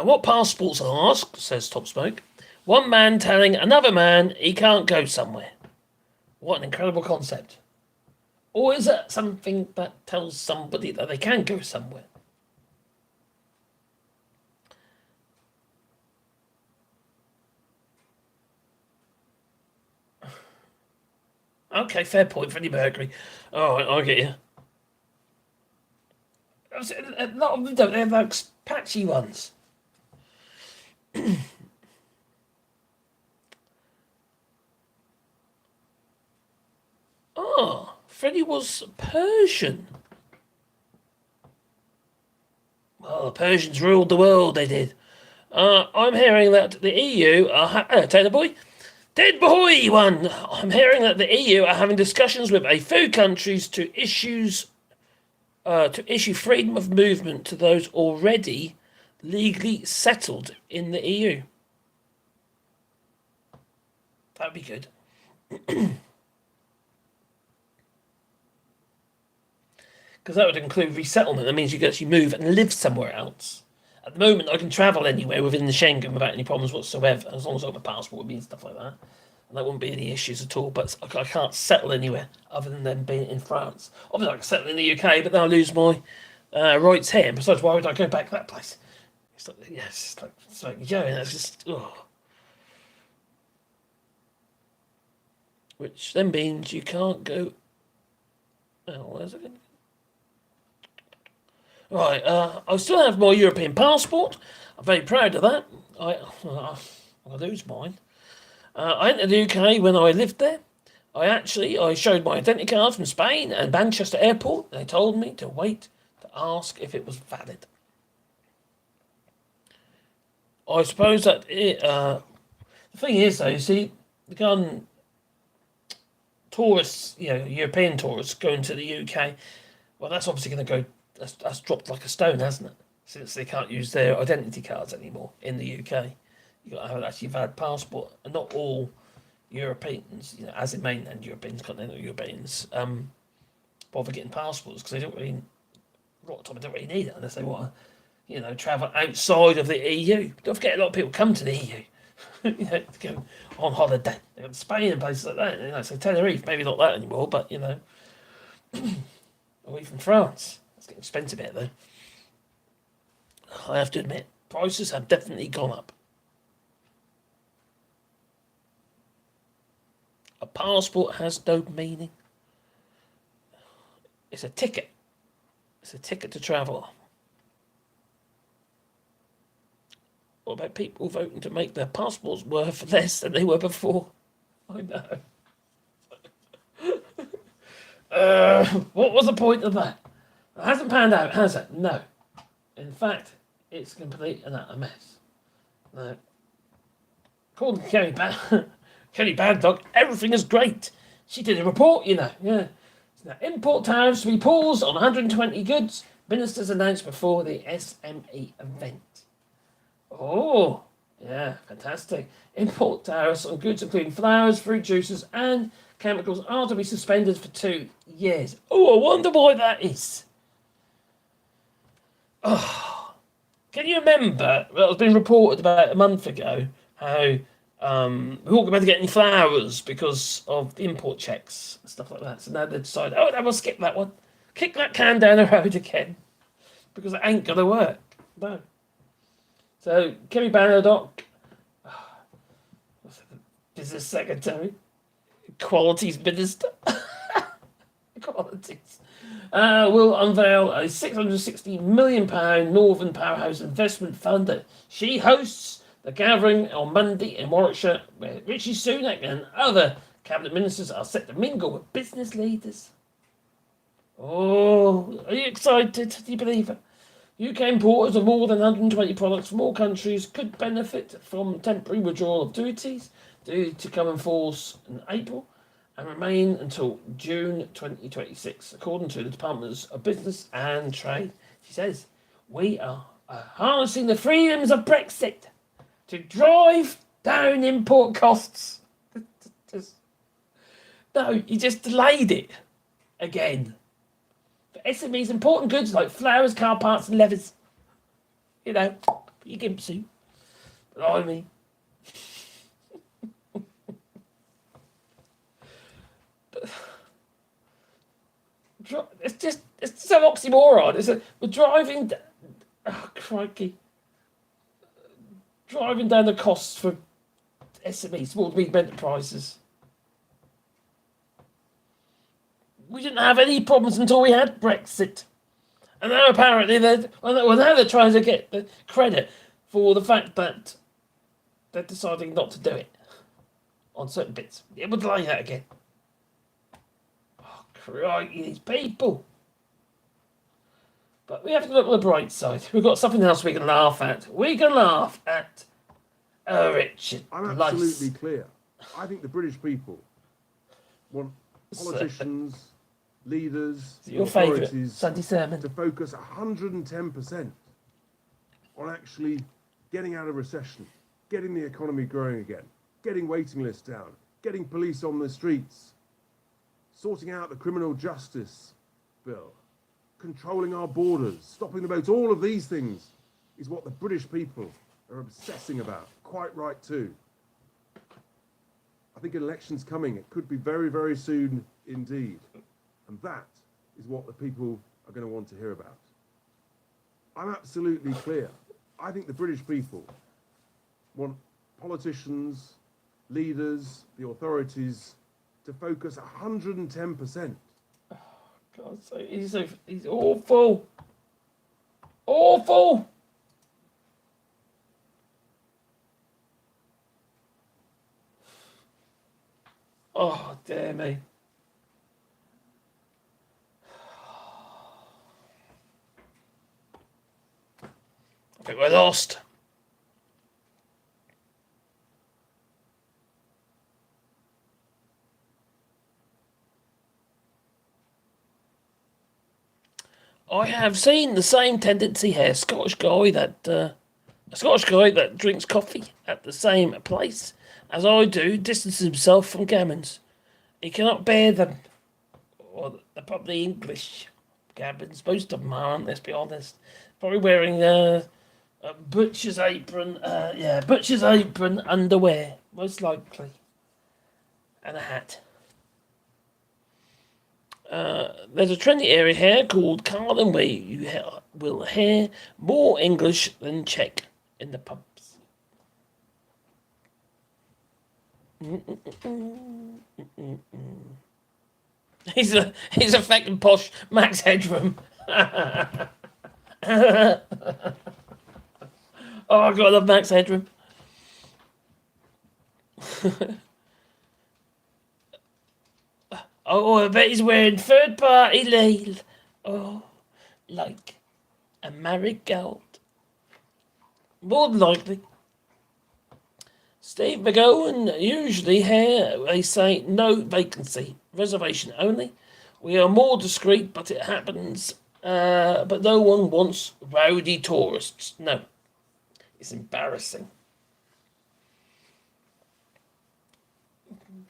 What passports ask, says Top Smoke. One man telling another man he can't go somewhere. What an incredible concept. Or is it something that tells somebody that they can go somewhere? Okay, fair point, Freddie Mercury. All right, I get you. A lot of them don't. They have those patchy ones. Oh, Freddie was Persian. Well, the Persians ruled the world, they did. I'm hearing that the EU are... Taylor Boy? Dead boy one! I'm hearing that the EU are having discussions with a few countries to issue freedom of movement to those already legally settled in the EU. That'd be good. Because that would include resettlement. That means you can actually move and live somewhere else. At the moment, I can travel anywhere within the Schengen without any problems whatsoever, as long as I have a passport with me and stuff like that. And that wouldn't be any issues at all. But I can't settle anywhere other than them being in France. Obviously, I can settle in the UK, but then I lose my rights here. And besides, why would I go back to that place? It's like, yes, it's like yeah, that's just, oh. Which then means you can't go. Oh, where's it going? Right, I still have my European passport. I'm very proud of that. I lose mine. I entered the UK when I lived there. I showed my identity card from Spain and Manchester Airport. They told me to wait to ask if it was valid. I suppose that the thing is, though, you see, the tourists, European tourists going to the UK, well, that's obviously going to go. That's dropped like a stone, hasn't it? Since they can't use their identity cards anymore in the UK. You've got to have an actually valid passport. And not all Europeans, as in mainland Europeans, continental Europeans, bother getting passports because they don't really, a lot of the time they don't really need it unless they want to, travel outside of the EU. Don't forget, a lot of people come to the EU, to go on holiday. They go to Spain and places like that. So Tenerife, maybe not that anymore, but, or even France. It's getting expensive out there. I have to admit, prices have definitely gone up. A passport has no meaning. It's a ticket. It's a ticket to travel. What about people voting to make their passports worth less than they were before? I know. What was the point of that? It hasn't panned out, has it? No. In fact, it's complete and utter mess. No. According to Kelly Baddock, everything is great. She did a report, Yeah. Now, import tariffs to be paused on 120 goods. Ministers announced before the SME event. Oh, yeah, fantastic. Import tariffs on goods including flowers, fruit juices, and chemicals are to be suspended for 2 years. Oh, I wonder why that is. Oh, can you remember? Well, it's been reported about a month ago how we weren't going to get any flowers because of the import checks and stuff like that. So now they decided, no, we'll skip that one. Kick that can down the road again because it ain't going to work. No. So, Kerry Baddock, Business Secretary, Qualities Minister, Qualities, will unveil a £660 million Northern Powerhouse Investment Fund. She hosts the gathering on Monday in Warwickshire, where Rishi Sunak and other cabinet ministers are set to mingle with business leaders. Oh, are you excited? Do you believe it? UK importers of more than 120 products from all countries could benefit from temporary withdrawal of duties due to come in force in April and remain until June 2026, according to the Department of Business and Trade. She says, we are harnessing the freedoms of Brexit to drive down import costs. No, you just delayed it again. For SMEs, important goods like flowers, car parts, and leathers. You gimp suit. But I mean, it's just an oxymoron. We're driving. Oh, crikey. Driving down the costs for SMEs, small to medium enterprises. we didn't have any problems until we had Brexit. And now apparently now they're trying to get the credit for the fact that they're deciding not to do it on certain bits. It would delay that again. Oh, crikey, these people. But we have to look at the bright side. We've got something else we can laugh at. We can laugh at Richard
I'm
Blice.
absolutely clear. I think the British people want politicians, leaders,
Your favourite
authorities
Sunday sermon
to focus 110% on actually getting out of recession, getting the economy growing again, getting waiting lists down, getting police on the streets, sorting out the criminal justice bill, controlling our borders, stopping the boats. All of these things is what the British people are obsessing about. Quite right too. I think an election's coming. It could be very, very soon indeed. And that is what the people are going to want to hear about. I'm absolutely clear. I think the British people want politicians, leaders, the authorities to focus 110%.
God, he's awful. Awful. Oh, dear me. I think we're lost. I have seen the same tendency here. A Scottish guy that drinks coffee at the same place as I do distances himself from gammons. He cannot bear them. Or they're probably English gammons. Most of them aren't, let's be honest. Probably wearing a butcher's apron. Butcher's apron underwear, most likely. And a hat. There's a trendy area here called Carlin where you will hear more English than Czech in the pubs. He's a fucking posh Max Headroom. Oh, God, I love Max Headroom. Oh, I bet he's wearing third-party leil. Oh, like a marigold. More than likely. Steve McGowan, usually here they say no vacancy, reservation only. We are more discreet, but it happens. But no one wants rowdy tourists. No. It's embarrassing.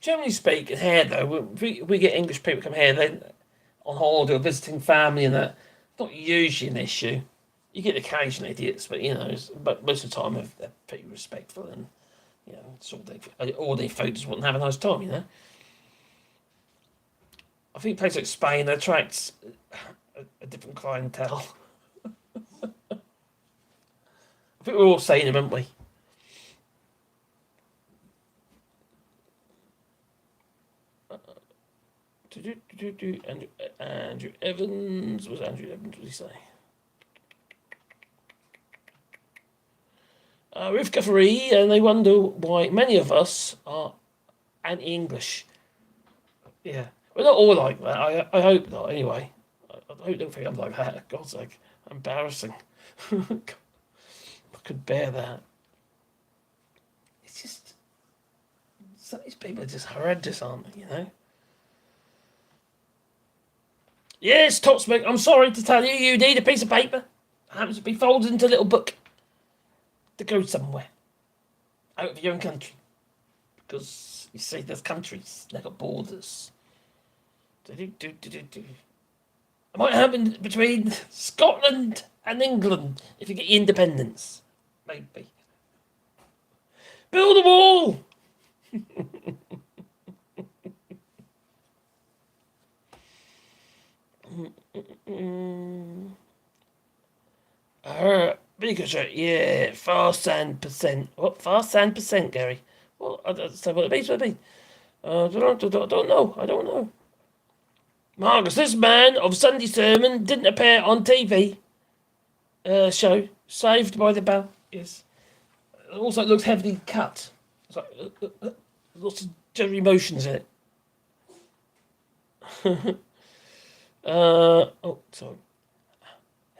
Generally speaking, here though, we get English people come here, then on holiday or visiting family, and that not usually an issue. You get occasional idiots, but but most of the time they're pretty respectful and it's all they folks want to have a nice time. I think places like Spain attracts a different clientele. I think we're all saying them, aren't we? Andrew Evans. What was Andrew Evans? What did he say? Ruth Guffery, and they wonder why many of us are anti-English. Yeah, we're not all like that. I hope not. Anyway, I don't think I'm like that. God's sake, embarrassing. I could bear that. It's just some of these people are just horrendous, aren't they? Yes, Topsmick, I'm sorry to tell you, you need a piece of paper. It happens to be folded into a little book to go somewhere out of your own country. Because, you see, there's countries, they've got borders. It might happen between Scotland and England if you get your independence. Maybe. Build a wall! Because yeah, fast and percent. What fast and percent, Gary? Well, I don't know what it means. I don't know. Marcus, this man of Sunday sermon didn't appear on TV show Saved by the Bell. Yes. Also, it looks heavily cut. It's like, lots of Jerry motions in it. Oh, sorry.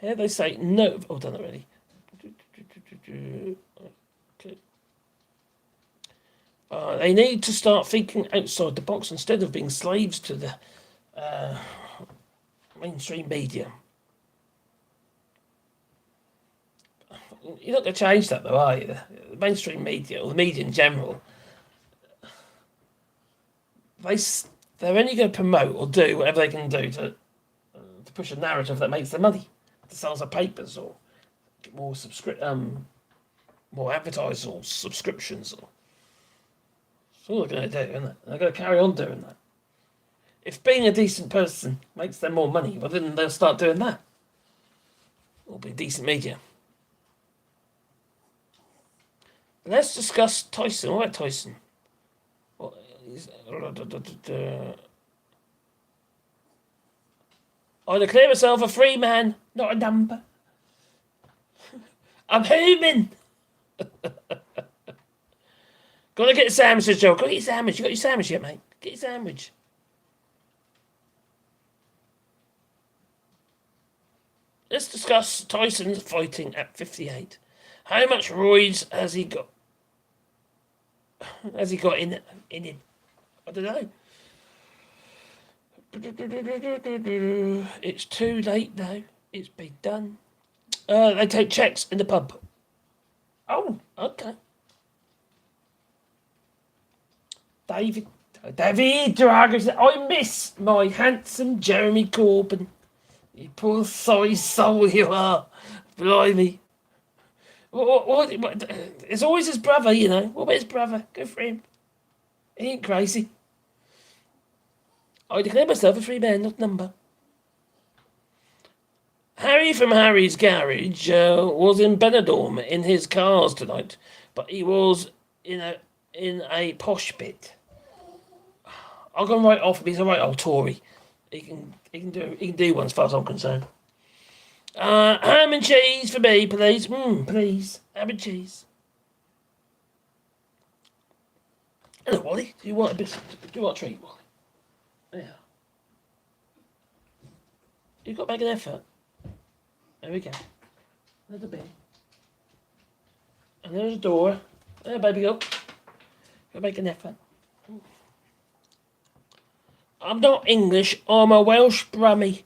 Here they say no. Oh, done already. Okay. They need to start thinking outside the box instead of being slaves to the mainstream media. You're not going to change that, though, are you? The mainstream media, or the media in general, they're only going to promote or do whatever they can do to push a narrative that makes them money, to sell their papers or get more more advertisers or subscriptions. That's all they're going to do, isn't it? They're going to carry on doing that. If being a decent person makes them more money, well, then they'll start doing that. It'll be decent media. Let's discuss Tyson. What about Tyson? I declare myself a free man, not a number. I'm human. Gotta get a sandwich, Joe. Go get your sandwich. You got your sandwich yet, mate? Get your sandwich. Let's discuss Tyson's fighting at 58. How much roids has he got? Has he got in him? I don't know. It's too late now. It's been done. They take checks in the pub. Oh, okay. David Dragons. I miss my handsome Jeremy Corbyn. You poor sorry soul you are. Blimey. What, it's always his brother, you know. What about his brother? Go for him. He ain't crazy. I declare myself a free man, not number. Harry from Harry's Garage was in Benidorm in his cars tonight, but he was in a posh bit. I'll go right off. He's a right old Tory. He can do one as far as I'm concerned. Ham and cheese for me, please. Please. Ham and cheese. Hello, Wally. Do you want a treat, Wally? Yeah. You've got to make an effort. There we go. There's a bin. And there's a door. There, baby, go. Got to make an effort. I'm not English. I'm a Welsh Brummie.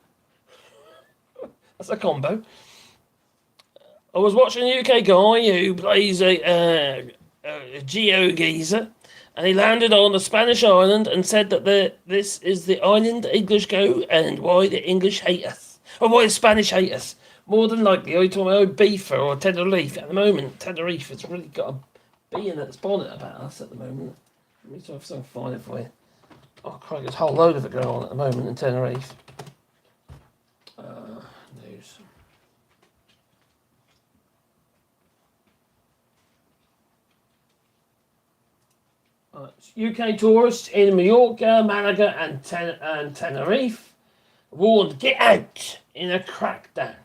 That's a combo. I was watching a UK guy who plays a geo-geezer, and he landed on a Spanish island and said that this is the island English go and why the English hate us. Or why the Spanish hate us. More than likely, I told my Beaver or Tenerife. At the moment, Tenerife has really got a bee in its bonnet about us at the moment. Let me try to find it for you. Oh, crikey, there's a whole load of it going on at the moment in Tenerife. News. UK tourists in Mallorca, Malaga and Tenerife warned get out in a crackdown.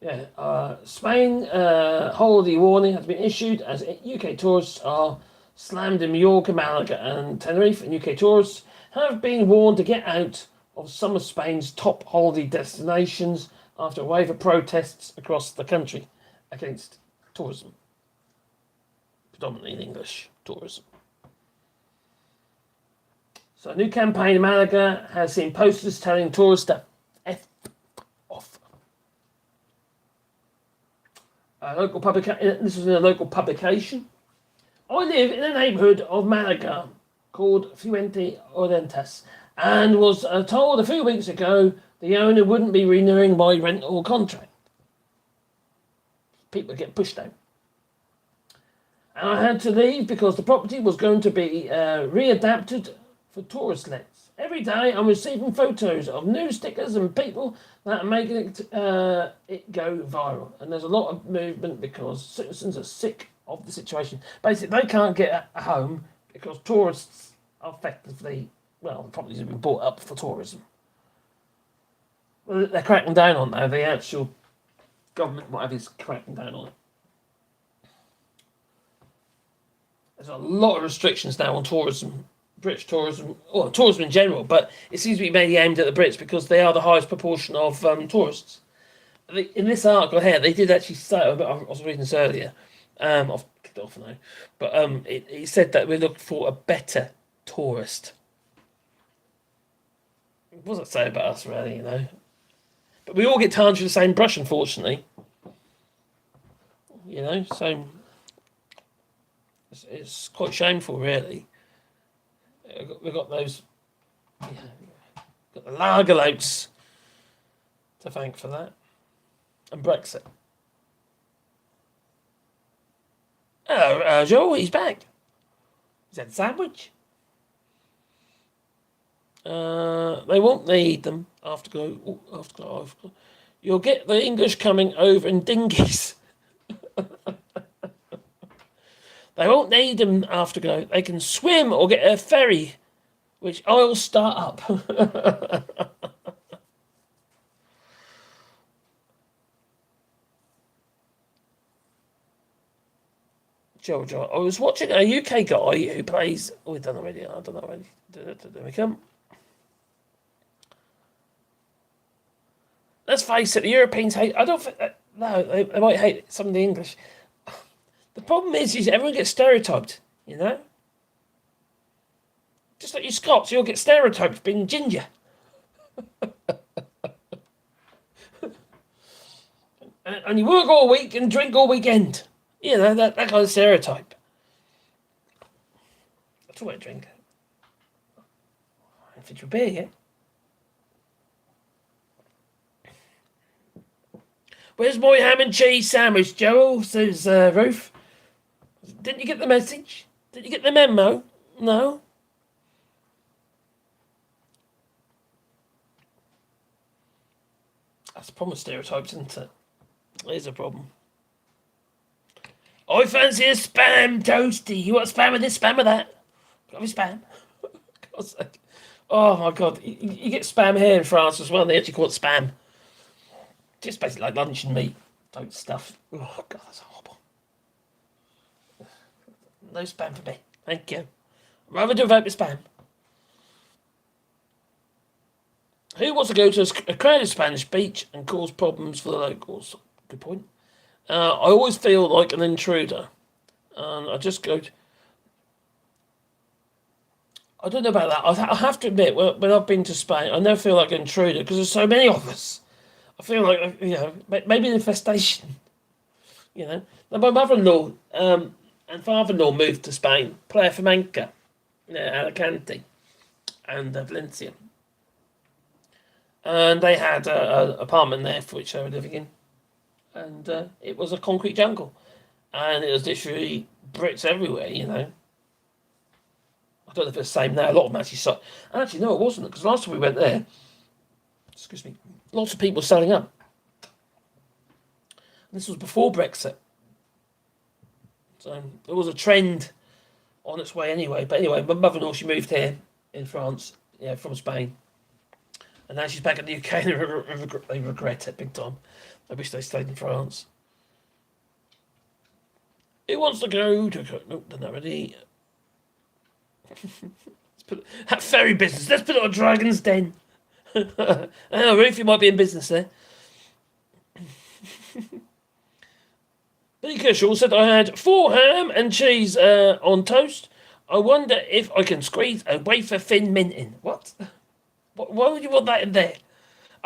Yeah, Spain holiday warning has been issued as UK tourists are slammed in Mallorca, Malaga and Tenerife, and UK tourists have been warned to get out of some of Spain's top holiday destinations after a wave of protests across the country against tourism, predominantly in English tourism. So a new campaign in Malaga has seen posters telling tourists to F off. This was in a local publication. I live in a neighbourhood of Malaga called Fuente Orientas and was told a few weeks ago the owner wouldn't be renewing my rental contract. People get pushed out. And I had to leave because the property was going to be readapted for tourist lets. Every day I'm receiving photos of new stickers and people that are making it go viral. And there's a lot of movement because citizens are sick of the situation. Basically, they can't get a home because tourists are effectively, well, the properties have been bought up for tourism. Well, they're cracking down on that. The actual government, whatever, is cracking down on it. There's a lot of restrictions now on tourism, British tourism, or tourism in general, but it seems to be mainly aimed at the Brits because they are the highest proportion of tourists. In this article here, they did actually say, I was reading this earlier, I've kicked it off now, but it said that we're looking for a better tourist. What does that say about us, really, you know? But we all get tarnished with the same brush, unfortunately. You know, so it's quite shameful, really. We've got those, got the Lagerloats to thank for that. And Brexit. Oh, Joel, he's back. He's had a sandwich. They won't need them after. You'll get the English coming over in dinghies. They won't need them after go. They can swim or get a ferry, which I'll start up. George, I was watching a UK guy who plays. Oh, we've done already. I don't know already. There we come. Let's face it, the Europeans hate. I don't think. No, they might hate some of the English. The problem is everyone gets stereotyped. You know. Just like you Scots, you'll get stereotyped being ginger. and you work all week and drink all weekend. You know, that kind of stereotype. That's what I drink. If it's your beer, yeah. Where's my ham and cheese sandwich, Joel? Says Ruth. Didn't you get the message? Did you get the memo? No? That's the problem with stereotypes, isn't it? It is a problem. I fancy a spam toasty. You want spam with this, spam with that? Got me spam. God's sake. Oh my God. You get spam here in France as well. They actually call it spam. Just basically like lunch and meat type stuff. Oh God, that's horrible. No spam for me. Thank you. I'd rather do without the spam. Who wants to go to a crowded Spanish beach and cause problems for the locals? Good point. I always feel like an intruder. And I just go... I don't know about that. I have to admit, when I've been to Spain, I never feel like an intruder because there's so many of us. I feel like, you know, maybe an infestation. You know? Now, my mother-in-law and father-in-law moved to Spain, Playa Flamenca, Alicante, and Valencia. And they had an apartment there for which they were living in. And it was a concrete jungle. And it was literally Brits everywhere, you know. I don't know if it's the same now. A lot of them actually saw. Actually, no, it wasn't. Because last time we went there, excuse me, lots of people were selling up. And this was before Brexit. So it was a trend on its way anyway. But anyway, my mother-in-law, she moved here in France, yeah, from Spain. And now she's back in the UK and they regret it big time. I wish they stayed in France. Who wants to go to... Nope, done that already. That ferry business. Let's put it on Dragon's Den. I know, Ruth, you might be in business there. Billy Kershaw said I had 4 ham and cheese on toast. I wonder if I can squeeze a wafer thin mint in. What? Why would you want that in there?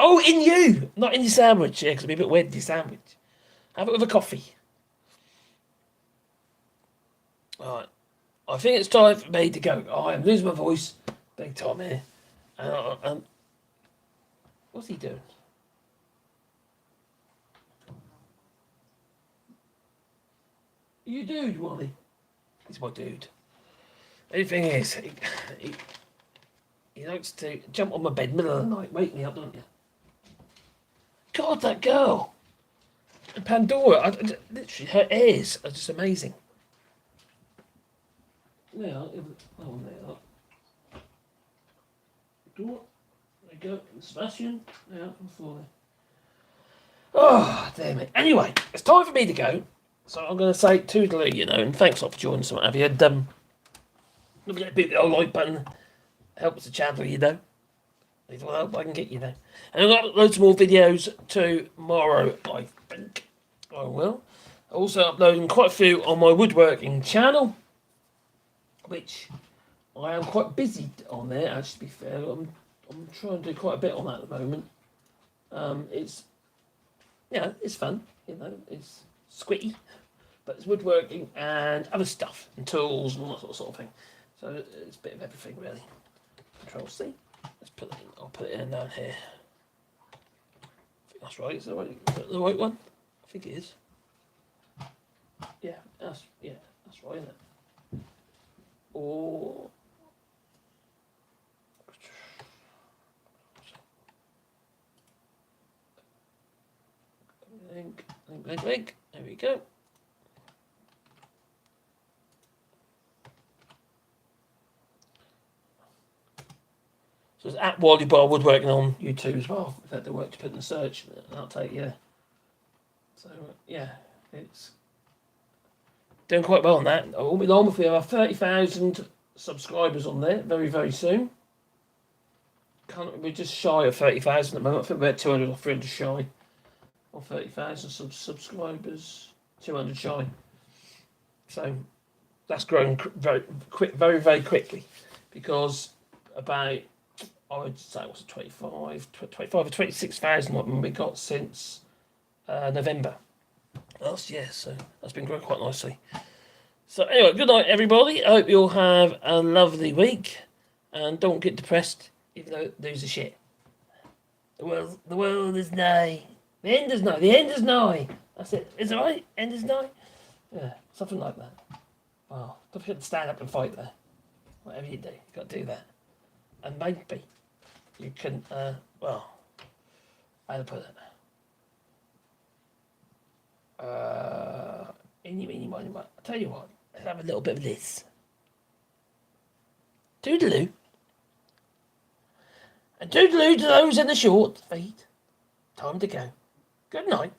Oh, in you, not in your sandwich. Yeah, because it'd be a bit weird in your sandwich. Have it with a coffee. All right. I think it's time for me to go. Oh, I'm losing my voice big time here. What's he doing? You dude, Wally. He's my dude. The only thing is, he likes to jump on my bed middle of the night, wake me up, don't you? God, that girl. And Pandora, literally, her ears are just amazing. Yeah, oh, there. we go. Sebastian. Yeah, on the floor there. Oh, damn it. Anyway, it's time for me to go. So I'm going to say toodaloo, you know, and thanks a lot for joining us, what have you. And, don't forget to beat the old like button. Helps the channel, you know. Need all the help I can get, you know. And I've got loads more videos tomorrow, I think. I will. Also uploading quite a few on my woodworking channel, which I am quite busy on there, actually, to be fair. I'm trying to do quite a bit on that at the moment. It's, yeah, it's fun, you know, it's squitty, but it's woodworking and other stuff, and tools and all that sort of thing. So it's a bit of everything, really. Control C. Let's put it in. I'll put it in down here. I think that's right. Is that the right one? I think it is. Yeah, that's right, isn't it? Or link. There we go. So it's at Wally Bar Woodworking on YouTube as well. If that the work to put in the search, and I'll take you there. So yeah, it's doing quite well on that. I won't be long if we have 30,000 subscribers on there very, very soon. We're just shy of 30,000 at the moment. I think we're at 200 or 300 shy of 30,000 subscribers. 200 shy. So that's growing very quickly, because about, I would say it was 25 or 26,000 when we got since November last year, so that's been growing quite nicely. So anyway, good night everybody. I hope you'll have a lovely week, and don't get depressed even though there's a shit. The world is nigh. The end is nigh. The end is nigh. That's it. Is it right? End is nigh? Yeah, something like that. Wow. Don't forget to stand up and fight there. Whatever you do, you've got to do that. And maybe you can, well, how to put it? Eeny, I'll tell you what, let's have a little bit of this. Toodaloo. And toodaloo to those in the short feet. Time to go. Good night.